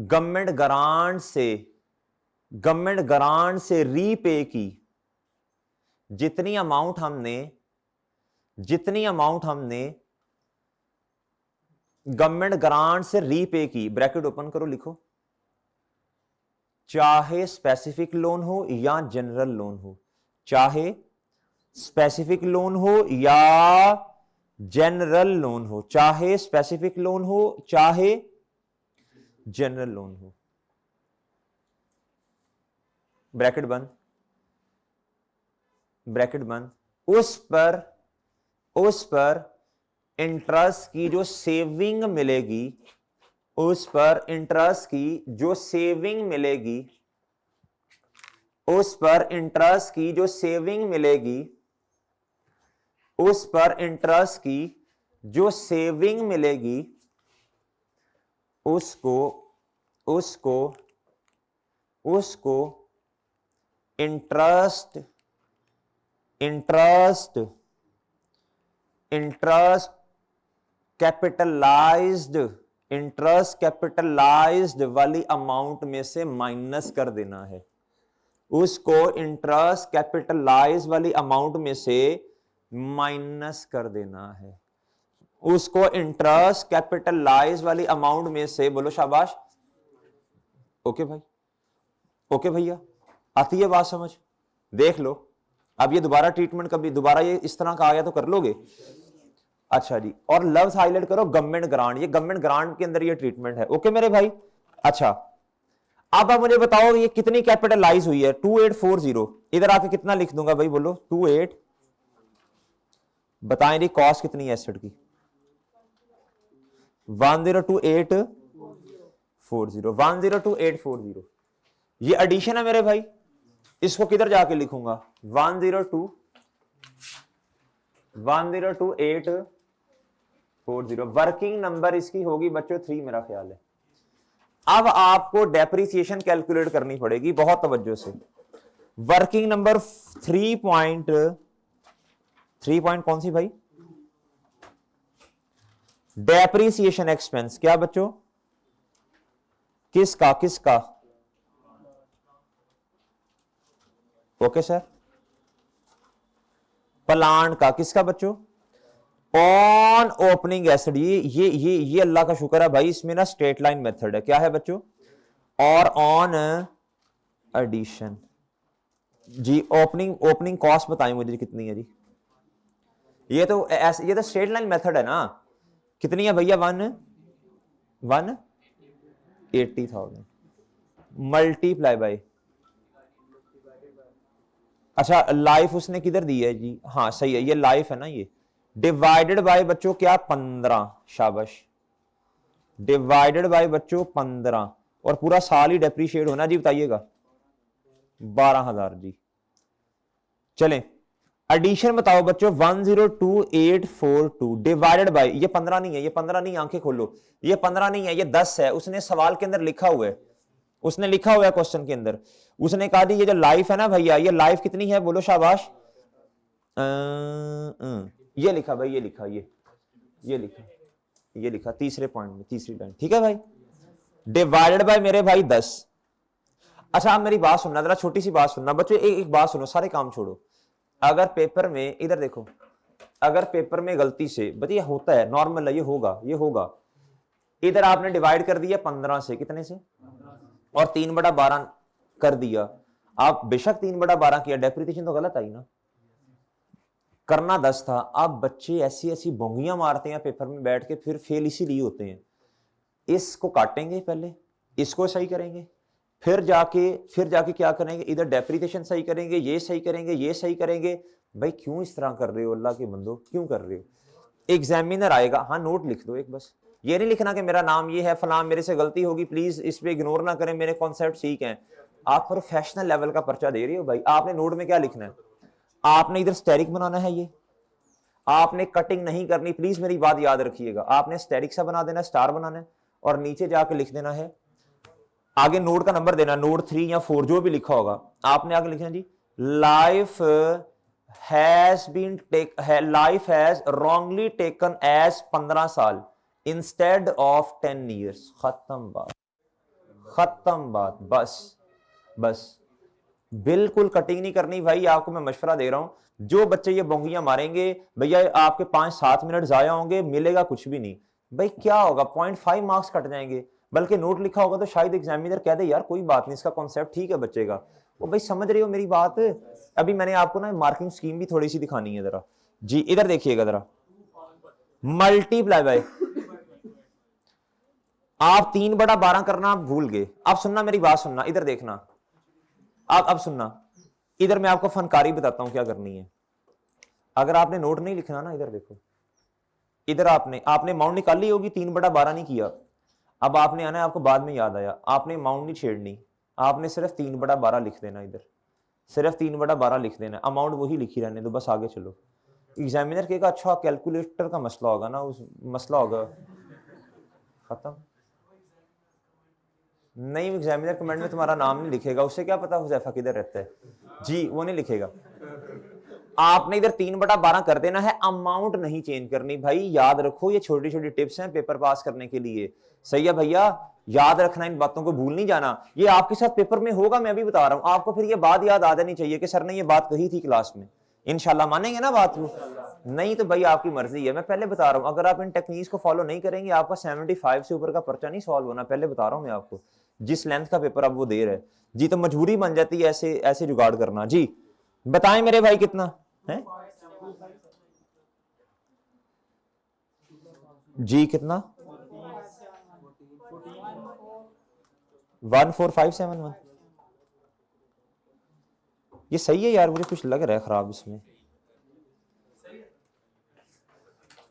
गवर्नमेंट ग्रांट से रीपे की, जितनी अमाउंट हमने गवर्नमेंट ग्रांट से रीपे की, ब्रैकेट ओपन करो, लिखो, चाहे स्पेसिफिक लोन हो या जनरल लोन हो, चाहे स्पेसिफिक लोन हो या जनरल लोन हो, चाहे स्पेसिफिक लोन हो चाहे जनरल लोन हो, ब्रैकेट बंद, उस पर इंटरेस्ट की जो सेविंग मिलेगी, उस पर इंटरेस्ट की जो सेविंग मिलेगी, उस पर इंटरेस्ट की जो सेविंग मिलेगी, उस पर इंटरेस्ट की जो सेविंग मिलेगी, उसको इंटरेस्ट कैपिटलाइज्ड वाली अमाउंट में से माइनस कर देना है। उसको इंटरेस्ट कैपिटलाइज वाली अमाउंट में से माइनस कर देना है। उसको इंटरेस्ट कैपिटलाइज वाली अमाउंट में से, बोलो शाबाश। ओके भाई, ओके भैया, आती है बात समझ? देख लो अब ये दोबारा ट्रीटमेंट, कभी दोबारा ये इस तरह का आ गया तो कर लोगे। अच्छा जी, और लव्स हाईलाइट करो गवर्नमेंट ग्रांट, ये गवर्नमेंट ग्रांट के अंदर ये ट्रीटमेंट है। ओके मेरे भाई। अच्छा अब आप मुझे बताओ ये कितनी कैपिटलाइज हुई है? 2840। इधर आके कितना लिख दूंगा भाई, बोलो 28। बताएं जी कॉस्ट कितनी है एसेट की? 102840, 102840। ये एडिशन है मेरे भाई। इसको किधर जाके लिखूंगा? 102840। वर्किंग नंबर इसकी होगी बच्चों 3 मेरा ख्याल है। अब आपको डेप्रिसिएशन कैलकुलेट करनी पड़ेगी बहुत तवज्जो से। वर्किंग नंबर 3 पॉइंट कौन सी भाई? Depreciation expense. क्या बच्चों? किसका किसका? Okay sir. प्लांट का। किसका बच्चों? On opening acid. ये अल्लाह का शुक्र है भाई, इसमें ना स्ट्रेट लाइन मेथड है। क्या है बच्चों? और ऑन एडिशन जी। ओपनिंग कॉस्ट बताएं मुझे कितनी है जी? ये तो स्ट्रेट लाइन मेथड है ना। कितनी है भैया? 180,000 मल्टीप्लाई बाय, अच्छा लाइफ उसने किधर दी है जी? हाँ सही है, ये लाइफ है ना। ये डिवाइडेड बाय बच्चों क्या? 15। शाबाश। डिवाइडेड बाय बच्चों 15, और पूरा साल ही डेप्रीशिएट होना जी। बताइएगा 12,000 जी। चलें एडिशन बताओ बच्चों। 102842 डिवाइडेड बाय, ये 15 नहीं है, ये 15 नहीं, आंखें खोलो, ये 15 नहीं है, ये 10 है। उसने सवाल के अंदर लिखा हुआ है, उसने लिखा हुआ है क्वेश्चन के अंदर। उसने कहा जी ये जो लाइफ है ना भैया, ये लाइफ कितनी है? बोलो शाबाश। ये लिखा भाई, ये लिखा, ये लिखा तीसरे पॉइंट में, तीसरी लाइन। ठीक है भाई। डिवाइडेड बाय मेरे भाई 10। अच्छा आप मेरी बात सुनना, जरा छोटी सी बात सुनना बच्चों, एक बात सुनो, सारे काम छोड़ो। अगर पेपर में, इधर देखो, अगर पेपर में गलती से बच्चे होता है, नॉर्मल है, ये होगा, इधर आपने डिवाइड कर दिया 15 से, कितने से? और 3/12 कर दिया। आप बेशक 3/12 किया, डेप्रिसिएशन तो गलत आई ना, करना 10 था। अब बच्चे ऐसी ऐसी बोंगियां मारते हैं पेपर में बैठ के, फिर फेल इसीलिए होते हैं। इसको काटेंगे पहले, इसको सही करेंगे, फिर जाके क्या करेंगे? इधर डेप्रिसिएशन सही करेंगे, ये सही करेंगे, ये सही करेंगे। भाई क्यों इस तरह कर रहे हो अल्लाह के बंदो, क्यों कर रहे हो? एग्जामिनर आएगा, हाँ नोट लिख दो एक बस। ये नहीं लिखना कि मेरा नाम ये है फलां, मेरे से गलती होगी, प्लीज इस पे इग्नोर ना करें, मेरे कॉन्सेप्ट ठीक हैं। आप प्रोफेशनल लेवल का पर्चा दे रहे हो भाई। आपने नोट में क्या लिखना है? आपने इधर स्टेरिक बनाना है, ये आपने कटिंग नहीं करनी, प्लीज मेरी बात याद रखिएगा। आपने स्टेरिक सा बना देना, स्टार बनाना है, और नीचे जाके लिख देना है, आगे नोट का नंबर देना, नोट 3 या 4 जो भी लिखा होगा, आपने आगे लिखना जी, life has wrongly taken as 15 साल इंस्टेड ऑफ 10 ईयर्स। खत्म बात, बस बिल्कुल कटिंग नहीं करनी भाई। आपको मैं मशवरा दे रहा हूं, जो बच्चे ये बोंगियां मारेंगे भैया, आपके 5-7 मिनट जाया होंगे, मिलेगा कुछ भी नहीं भाई। क्या होगा? 0.5 मार्क्स कट जाएंगे। बल्कि नोट लिखा होगा तो शायद एग्जामिनर कह दे यार कोई बात नहीं, इसका कॉन्सेप्ट ठीक है बच्चे का। वो भाई समझ रहे हो मेरी बात? अभी मैंने आपको ना मार्किंग स्कीम भी थोड़ी सी दिखानी है जरा जी। इधर देखिएगा जरा, मल्टीप्लाई बाय, आप 3/12 करना भूल गए। अब सुनना मेरी बात, सुनना इधर देखना, अब सुनना इधर, मैं आपको फनकारी बताता हूं क्या करनी है। अगर आपने नोट नहीं लिखना ना, इधर देखो, इधर आपने अमाउंट निकाली होगी, 3/12 नहीं किया। अब आपने आना है, आपको बाद में याद आया, आपने अमाउंट नहीं छेड़नी, आपने सिर्फ 3/12 लिख देना। इधर सिर्फ 3/12 लिख देना, अमाउंट वही लिखी रहने दो, बस आगे चलो। एग्जामिनर कहेगा अच्छा कैलकुलेटर का मसला होगा ना, उस मसला होगा, खत्म। नहीं, एग्जामिनर कमेंट में तुम्हारा नाम नहीं लिखेगा, उससे क्या पता हुजैफा किधर रहता है जी, वो नहीं लिखेगा। आपने इधर 3/12 कर देना है, अमाउंट नहीं चेंज करनी भाई। याद रखो, ये छोटी छोटी टिप्स हैं पेपर पास करने के लिए। सही है भैया, याद रखना, इन बातों को भूल नहीं जाना। ये आपके साथ पेपर में होगा, मैं भी बता रहा हूं आपको। फिर ये बात याद आ जानी चाहिए कि सर ने ये बात कही थी क्लास में। इंशाल्लाह मानेंगे ना बात? नहीं तो भाई आपकी मर्जी है, मैं पहले बता रहा हूं, अगर आप इन टेक्निक्स को फॉलो नहीं करेंगे आपका 75 से ऊपर का पर्चा नहीं सॉल्व होना, पहले बता रहा हूं मैं आपको, जिस लेंथ का पेपर अब वो दे रहे जी, तो मजबूरी बन जाती है ऐसे ऐसे जुगाड़ करना। जी बताएं मेरे भाई कितना है जी, कितना 14571, ये सही है यार, मुझे कुछ लग रहा है खराब इसमें।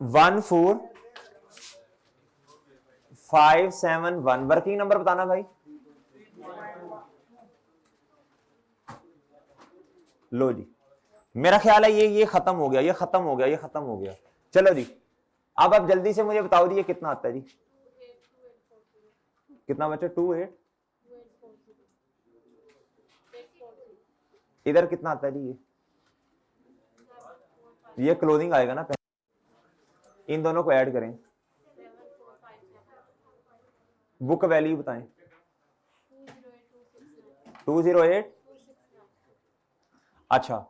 14571 वर्किंग नंबर बताना भाई। लो जी, मेरा ख्याल है ये खत्म हो गया, ये खत्म हो गया, ये खत्म हो गया। चलो जी, अब आप जल्दी से मुझे बताओ जी ये कितना आता है जी, कितना बच्चों 28, इधर कितना आता है जी, ये क्लोजिंग आएगा ना, इन दोनों को ऐड करें, बुक वैल्यू बताएं 208। अच्छा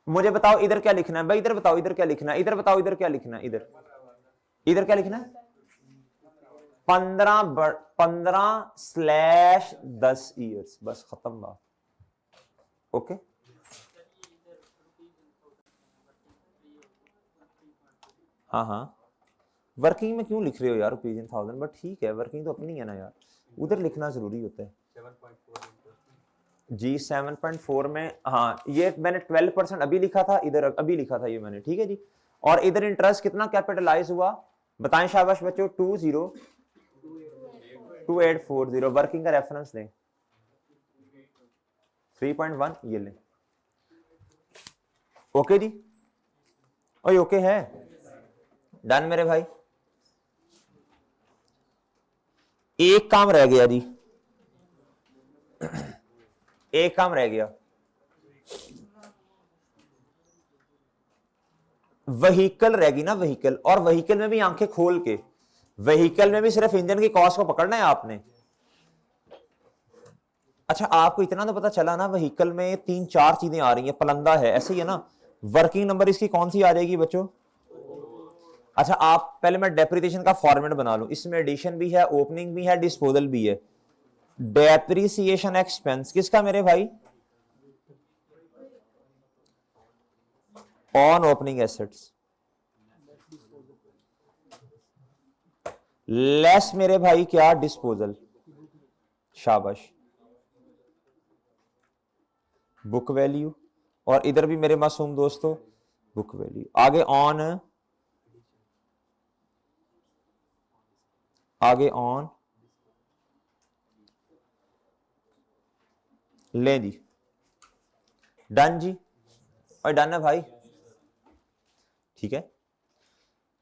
मुझे बताओ इधर क्या लिखना है भाई, इधर बताओ इधर क्या लिखना है, इधर बताओ इधर क्या लिखना है, इधर इधर क्या लिखना है 15/10 ईयर्स, बस खत्म बात। ओके हाँ हाँ, वर्किंग में क्यों लिख रहे हो यार रुपीज इन थाउजेंड, बट ठीक है वर्किंग तो अपनी है ना यार, उधर लिखना जरूरी होता है जी। 7.4 में हाँ, ये मैंने 12% अभी लिखा था, इधर अभी लिखा था ये मैंने, ठीक है जी। और इधर इंटरेस्ट कितना कैपिटलाइज हुआ बताएं शाबाश बच्चों, 202840, वर्किंग का रेफरेंस दें 3.1, ये लें। ओके जी, ओए ओके है, डन मेरे भाई। एक काम रह गया जी, एक काम रह गया, व्हीकल रहेगी ना, व्हीकल, और व्हीकल में भी आंखें खोल के, व्हीकल में भी सिर्फ इंजन की कॉस्ट को पकड़ना है आपने। अच्छा आपको इतना तो पता चला ना, व्हीकल में 3-4 चीजें आ रही हैं, पलंदा है, ऐसे ही है ना। वर्किंग नंबर इसकी कौन सी आ जाएगी बच्चों? अच्छा आप पहले मैं डेप्रिसिएशन का फॉर्मेट बना लूं, इसमें एडिशन भी है, ओपनिंग भी है, डिस्पोजल भी है। डेप्रिसिएशन एक्सपेंस किसका मेरे भाई? ऑन ओपनिंग एसेट्स, लेस मेरे भाई क्या? डिस्पोजल, शाबाश, बुक वैल्यू, और इधर भी मेरे मासूम दोस्तों बुक वैल्यू। आगे ऑन, आगे ऑन, ले जी, डन जी, और डन है भाई, ठीक है।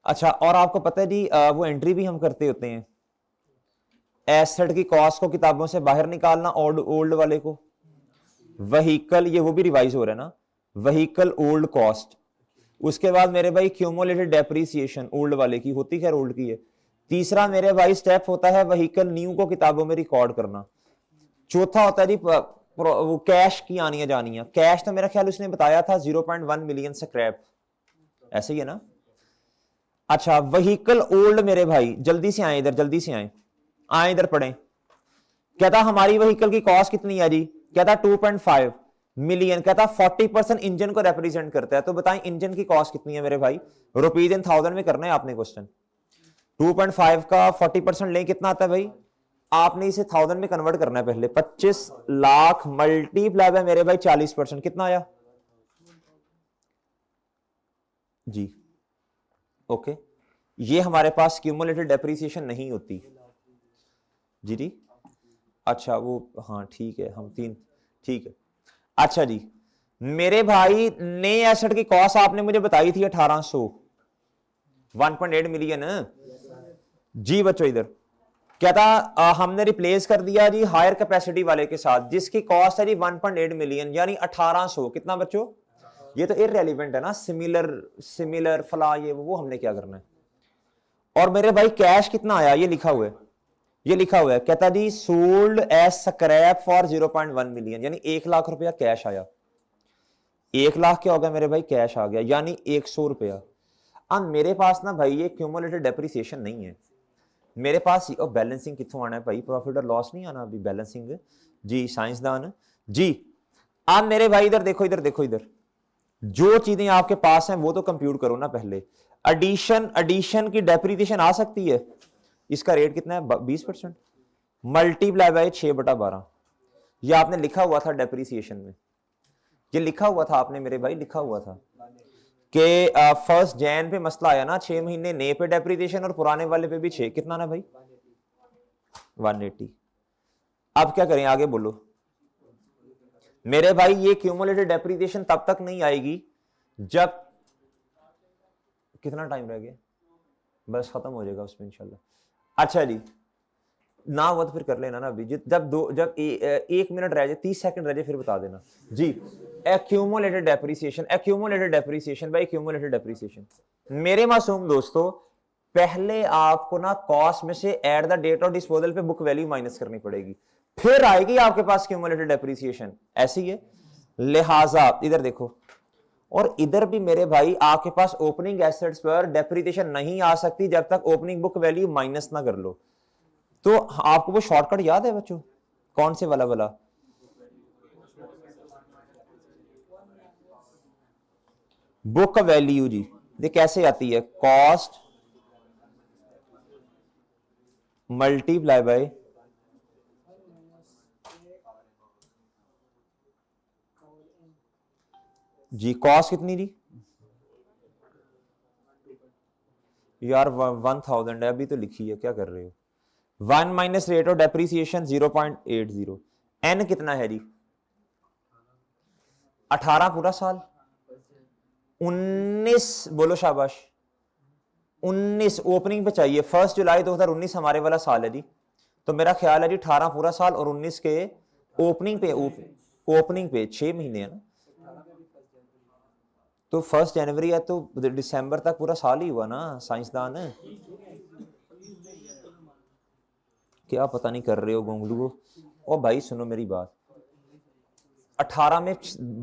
अच्छा और आपको पता है जी वो एंट्री भी हम करते होते हैं, एसेट की कॉस्ट को किताबों से बाहर निकालना, ओल्ड वाले को, व्हीकल, ये वो भी रिवाइज हो रहा है ना, व्हीकल ओल्ड कॉस्ट। उसके बाद मेरे भाई क्यूमुलेटेड डेप्रिसिएशन ओल्ड वाले की होती, खैर ओल्ड की है। तीसरा मेरे भाई स्टेप होता है व्हीकल न्यू को किताबों में रिकॉर्ड करना। चौथा होता है जी वो कैश की आनियां जानियां, कैश तो मेरा ख्याल उसने बताया था 0.1 मिलियन स्क्रैप, ऐसे ही है ना। अच्छा व्हीकल ओल्ड मेरे भाई, जल्दी से आए इधर, जल्दी से आए इधर पढ़ें। कहता हमारी व्हीकल की कॉस्ट कितनी है जी? कहता 2.5 मिलियन, कहता 40% इंजन को रिप्रेजेंट करता है। तो बताएं इंजन की कॉस्ट कितनी है मेरे भाई? रुपीज इन थाउजेंड में करना है आपने क्वेश्चन। 2.5 का 40% ले कितना आता है भाई? आपने इसे थाउजेंड में कन्वर्ट करना है पहले। 25 लाख मल्टीप्लाई बाय मेरे भाई 40%, कितना आया जी? ओके ये हमारे पास क्यूमुलेटेड डेप्रिसिएशन नहीं होती जी। जी अच्छा वो हाँ ठीक है, हम 3 ठीक है। अच्छा जी मेरे भाई नए एसेट की कॉस्ट आपने मुझे बताई थी 1800, 1.8 मिलियन जी बच्चों। इधर कहता हमने रिप्लेस कर दिया जी हायर कैपेसिटी वाले के साथ, जिसकी कॉस्ट है जी 1.8 मिलियन, यानी 1800, कितना बच्चों? ये तो इररेलेवेंट है ना, सिमिलर फला ये वो हमने क्या करना है। और मेरे भाई कैश कितना आया? ये लिखा हुआ है, ये लिखा हुआ है, कहता जी sold as scrap for 0.1 million, यानी 1 लाख रुपया कैश आया। 1 लाख क्या होगा मेरे भाई? कैश आ गया, यानी 100 रुपया। अब मेरे पास ना भाई ये क्यूमुलेटिव डेप्रिसिएशन नहीं है मेरे पास। और बैलेंसिंग कितों आना है भाई, प्रॉफिट और लॉस नहीं आना अभी, बैलेंसिंग जी साइंसदान जी। अब मेरे भाई इधर देखो, इधर देखो, इधर जो चीजें आपके पास हैं वो तो कंप्यूट करो ना पहले। एडिशन की डेप्रिसिएशन आ सकती है, इसका रेट कितना है 20%, मल्टीप्लाई बाय 6/12। ये आपने लिखा हुआ था डेप्रिसिएशन में, ये लिखा हुआ था आपने मेरे भाई, लिखा हुआ था कि 1 जैन पे मसला आया ना, 6 महीने नए पे डेप्रिसिएशन और पुराने वाले पे भी 6, कितना ना भाई 180। अब क्या करें आगे बोलो मेरे भाई। ये क्यूमुलेटेड डेप्रिसिएशन तब तक नहीं आएगी जब, कितना टाइम रह गया, बस खत्म हो जाएगा उसमें इंशाल्लाह। अच्छा जी ना वो तो फिर कर लेना ना अभी, जब 1 मिनट रह जाए, 30 सेकंड रह जाए फिर बता देना जी। Accumulated depreciation by accumulated depreciation. मेरे मासूम दोस्तों, पहले आपको ना कॉस्ट में से at the date of disposal पे बुक वैल्यू माइनस करनी पड़ेगी, फिर आएगी आपके पास क्यूमुलेटेड डेप्रिसिएशन, ऐसे ही है। लिहाजा इधर देखो, और इधर भी मेरे भाई आपके पास ओपनिंग एसेट्स पर डेप्रिसिएशन नहीं आ सकती जब तक ओपनिंग बुक वैल्यू माइनस ना कर लो। तो आपको वो शॉर्टकट याद है बच्चों, कौन से वाला बुक वैल्यू जी, ये कैसे आती है, कॉस्ट मल्टीप्लाई बाय जी, कॉस्ट कितनी जी यार 1000 है, अभी तो लिखी है, क्या कर रहे हो। 1 minus rate of depreciation 0.80, n कितना है जी 18 पूरा साल, 19 बोलो शाबाश 19 ओपनिंग पे चाहिए, 1 जुलाई 2019 हमारे वाला साल है जी। तो मेरा ख्याल है जी 18 पूरा साल और 19 के ओपनिंग पे 6 महीने है ना, तो 1 जनवरी है तो दिसंबर तक पूरा साल ही हुआ ना साइंसदान। क्या पता नहीं कर रहे हो गोंगलू। ओ भाई सुनो मेरी बात, 18 में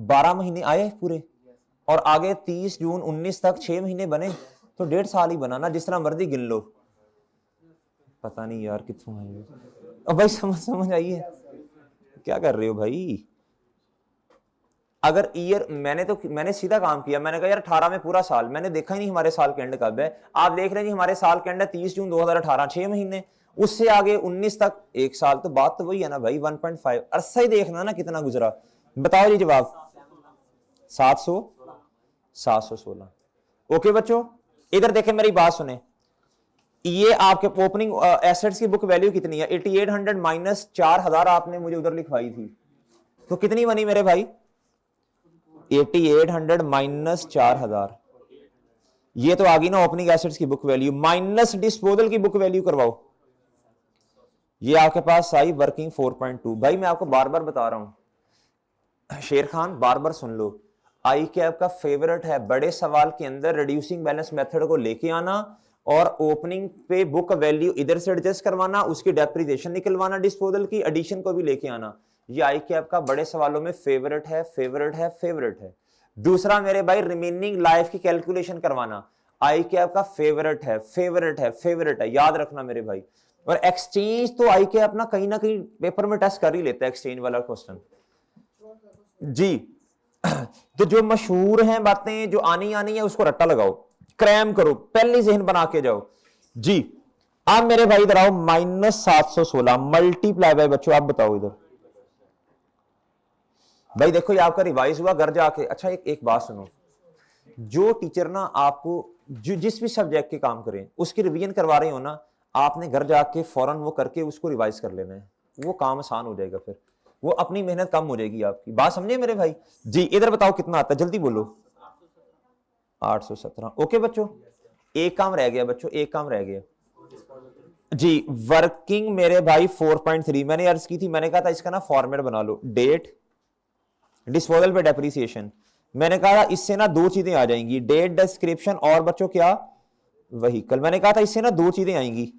12 महीने आए पूरे, और आगे 30 जून 19 तक 6 महीने बने, तो 1.5 साल ही बना ना, जिस तरह मर्जी गिन लो। पता नहीं यार कितों आए। अब भाई समझ आई है, क्या कर रहे हो भाई। अगर ईयर मैंने सीधा काम किया, मैंने कहा यार 18 में पूरा साल, मैंने देखा ही नहीं हमारे साल के एंड कब है। आप देख रहे हैं जी हमारे साल के एंड है 30 जून 2018, 6 महीने, उससे आगे 19 तक 1 साल, तो बात तो वही है ना भाई 1.5 अरसा ही देखना ना कितना गुजरा। बताओ जी जवाब 716। ओके बच्चों, इधर देखें मेरी बात सुने, ये आपके ओपनिंग एसेट्स की बुक वैल्यू कितनी है, 8800 माइनस 4000 आपने मुझे उधर लिखवाई थी, तो कितनी बनी मेरे भाई 8800 माइनस 4000, ये तो आ गई ना ओपनिंग एसेट्स की बुक वैल्यू, माइनस डिस्पोजल की बुक वैल्यू करवाओ, ये आपके पास आई वर्किंग 4.2। भाई मैं आपको बार बार बता रहा हूं, शेर खान बार बार सुन लो, आई कैप का फेवरेट है बड़े सवाल के अंदर रिड्यूसिंग बैलेंस मेथड को लेके आना और ओपनिंग पे बुक वैल्यू इधर से एडजस्ट करवाना, उसकी डेप्रिसिएशन निकलवाना, डिस्पोजल की एडिशन को भी लेके आना। ये आई कैप का बड़े सवालों में फेवरेट है। दूसरा मेरे भाई रिमेनिंग लाइफ की कैलकुलेशन करवाना, आई कैप का फेवरेट है, याद रखना मेरे भाई। और एक्सचेंज तो आई कैप ना कहीं पेपर में टेस्ट कर ही लेता है एक्सचेंज वाला क्वेश्चन जी। तो जो मशहूर हैं बातें जो आनी है उसको रट्टा लगाओ, क्रैम करो, पहले जहन बना के जाओ जी। अब मेरे भाई इधर आओ, -716 मल्टीप्लाई बाय, बच्चों आप बताओ इधर भाई, देखो ये आपका रिवाइज हुआ घर जाके। अच्छा एक बात सुनो, जो टीचर ना आपको जिस भी सब्जेक्ट के काम करें उसकी रिवीजन करवा रहे हो ना, आपने घर जाके फौरन वो करके उसको रिवाइज कर लेना है, वो काम आसान हो जाएगा, फिर वो अपनी मेहनत कम हो जाएगी आपकी। बात समझे मेरे भाई जी। इधर बताओ कितना आता है, जल्दी बोलो 817। ओके बच्चों, एक काम रह गया जी, वर्किंग मेरे भाई 4.3 मैंने अर्ज की थी, मैंने कहा था इसका ना फॉर्मेट बना लो, डेट डिस्पोजल पे डेप्रिसिएशन, मैंने कहा इससे ना 2 चीजें आ जाएंगी, डेट डिस्क्रिप्शन और बच्चों क्या व्हीकल। मैंने कहा था इससे ना 2 चीजें आएंगी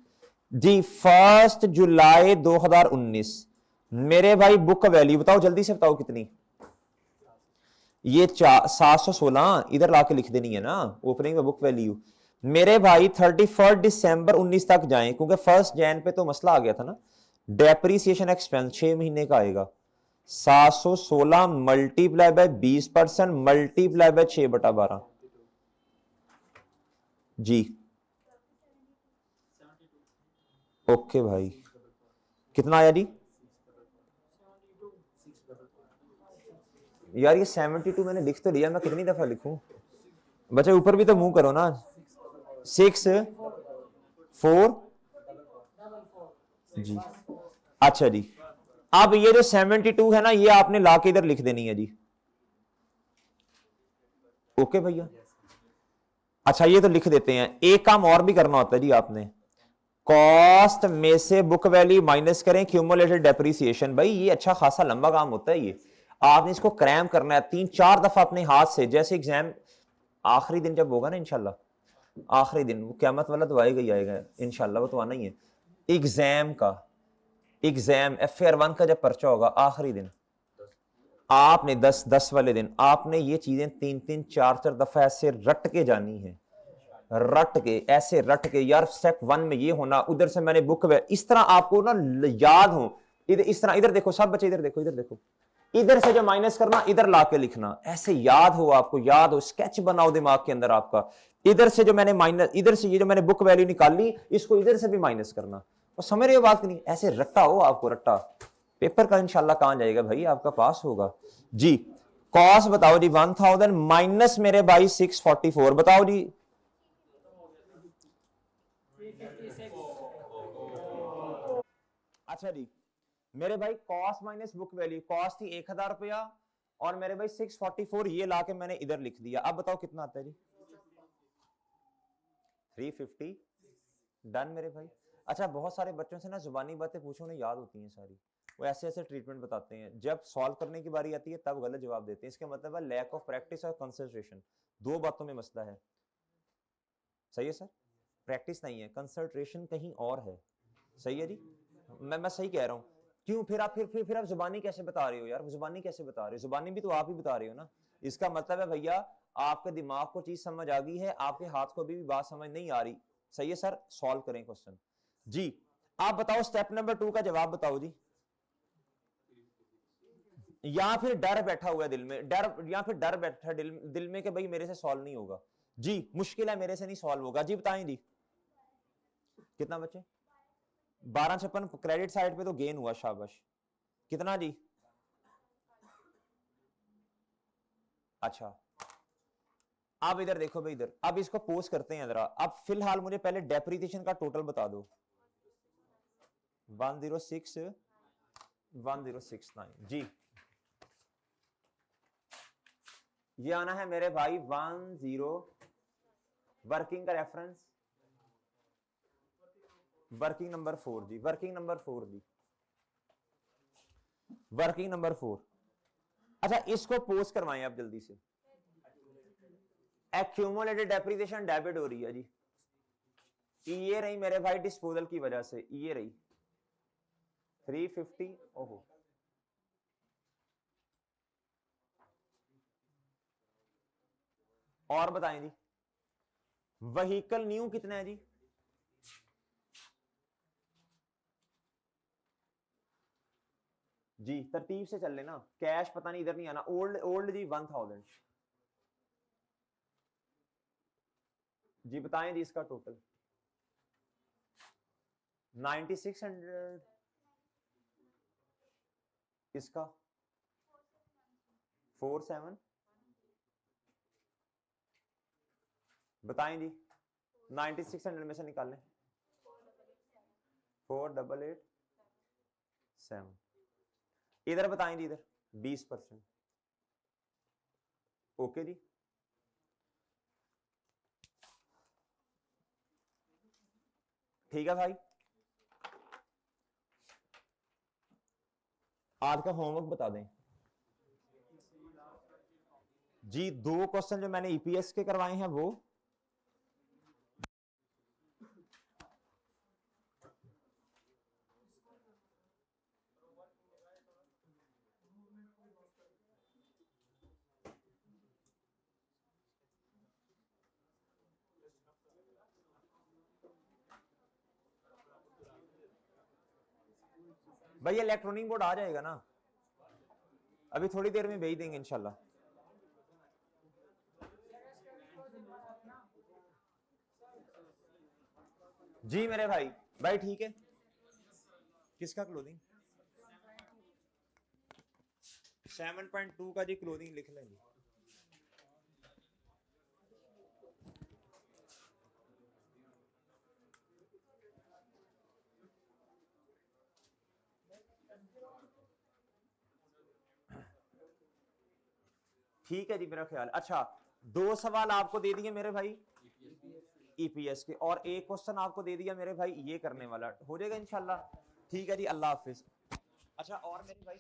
जी। 1 जुलाई 2019 मेरे भाई बुक वैल्यू बताओ, जल्दी से बताओ कितनी ये 716 इधर लाके लिख देनी है ना ओपनिंग में बुक वैल्यू। मेरे भाई 31 दिसंबर 19 तक जाएं, क्योंकि 1 जैन पे तो मसला आ गया था ना। डेप्रीसिएशन एक्सपेंस 6 महीने का आएगा 716 मल्टीप्लाई बाय 20% मल्टीप्लाई बाय 6/12 जी। ओके भाई, कितना आया जी? यार ये 72 मैंने लिख तो लिया, मैं कितनी दफा लिखूं? बच्चे ऊपर भी तो मूव करो ना। 6 4 जी। अच्छा जी, अब ये जो 72 है ना, ये आपने ला के इधर लिख देनी है जी। ओके भैया, अच्छा ये तो लिख देते हैं। एक काम और भी करना होता है जी आपने, कॉस्ट में से बुक वैल्यू माइनस करें क्यूमुलेटेड डेप्रीसिएशन। भाई ये अच्छा खासा लंबा काम होता है, ये आपने इसको क्रैम करना है 3 4 दफा अपने हाथ से। जैसे एग्जाम आखिरी दिन जब होगा ना इंशाल्लाह, आखिरी दिन वो क़यामत वाला तो आएगा ही आएगा इंशाल्लाह, वो तो आना ही है। एग्जाम का, एग्जाम FAR 1 का जब पर्चा होगा आखिरी दिन, आपने 10 वाले दिन आपने ये चीजें 3 3 4 4 दफा ऐसे रट के जानी है, रट के, ऐसे रट के। यार स्टेप 1 में ये होना, उधर से मैंने बुक इस तरह आपको ना याद हो। इधर इस तरह, इधर देखो सब बच्चे, इधर देखो, इधर देखो, इधर से जो माइनस करना इधर ला के लिखना, ऐसे याद हो आपको, याद हो, स्केच बनाओ दिमाग के अंदर आपका। इधर से जो मैंने माइनस, इधर से ये जो मैंने बुक वैल्यू निकाली, इसको इधर से भी माइनस करना। और समझ रहे हो बात नहीं? ऐसे रट्टा हो आपको, रट्टा। पेपर का इंशाल्लाह कहां जाएगा भाई, आपका पास होगा जी। कॉस्ट बताओ जी 1000 माइनस मेरे भाई 644, बताओ जी। अच्छा जी, मेरे भाई cost minus book value, cost थी 1000 रुपया, और मेरे भाई 644 ये लाके मैंने इधर लिख दिया। अब बताओ कितना आता है जी? 350। डन मेरे भाई। अच्छा, बहुत सारे बच्चों से ना जुबानी बातें पूछो, उन्हें याद होती हैं सारी, वो ऐसे ऐसे ट्रीटमेंट बताते हैं, जब सॉल्व करने की बारी आती है तब गलत जवाब देते हैं। इसका मतलब है लैक ऑफ प्रैक्टिस और कंसंट्रेशन, दो बातों में मसला है। सही है सर? प्रैक्टिस नहीं है, कंसंट्रेशन कहीं और है। सही है जी? मैं सही कह रहा हूँ। क्यों फिर आप फिर आप जुबानी कैसे बता रहे हो यार? जुबानी कैसे बता रहे हो? जुबानी भी तो आप ही बता रहे हो ना। इसका मतलब है भैया, आपके दिमाग को चीज समझ आ गई है, आपके हाथ को भी बात समझ नहीं आ रही। सही है सर, सॉल्व करें क्वेश्चन जी। आप बताओ स्टेप नंबर 2 का जवाब बताओ जी। या फिर डर बैठा हुआ है दिल में, डर, या फिर डर बैठा दिल में कि भाई मेरे से सॉल्व नहीं होगा जी, मुश्किल है, मेरे से नहीं सॉल्व होगा जी। बताएं जी, कितना बचे? 1256 क्रेडिट साइड पे तो गेन हुआ, शाबाश। कितना जी? अच्छा, अब इधर देखो भाई, इधर अब इसको पोस्ट करते हैं जरा। अब फिलहाल मुझे पहले डेप्रीसिएशन का टोटल बता दो। 1069 जी। ये आना है मेरे भाई 10, वर्किंग का रेफरेंस, वर्किंग नंबर 4 जी, वर्किंग नंबर 4 जी, वर्किंग नंबर 4। अच्छा, इसको पोस्ट करवाएं आप जल्दी से। एक्यूमुलेटेड डेप्रिसिएशन डेबिट हो रही है जी, ये रही मेरे भाई डिस्पोजल की वजह से, ये रही 350। ओहो, और बताएं जी, वहीकल न्यू कितना है जी? जी तरतीब से चल लेना, कैश पता नहीं इधर नहीं आना। ओल्ड ओल्ड जी 1000 जी। बताएं जी इसका टोटल। 9600, इसका 47। बताएं जी, 9600 में से निकाल लें 4887। इधर बताएं जी, इधर 20%। ओके जी, ठीक है भाई। आज का होमवर्क बता दें जी। 2 क्वेश्चन जो मैंने ईपीएस के करवाए हैं वो, भाई इलेक्ट्रॉनिक बोर्ड आ जाएगा ना, अभी थोड़ी देर में भेज देंगे इंशाल्लाह। जी मेरे भाई, भाई ठीक है। किसका क्लोथिंग? 7.2 का जी क्लोथिंग लिख लेंगे। ठीक है जी, मेरा ख्याल। अच्छा, 2 सवाल आपको दे दिए मेरे भाई ईपीएस के, और एक क्वेश्चन आपको दे दिया मेरे भाई ये करने वाला, हो जाएगा इंशाल्लाह। ठीक है जी, अल्लाह हाफिज। अच्छा, और मेरे भाई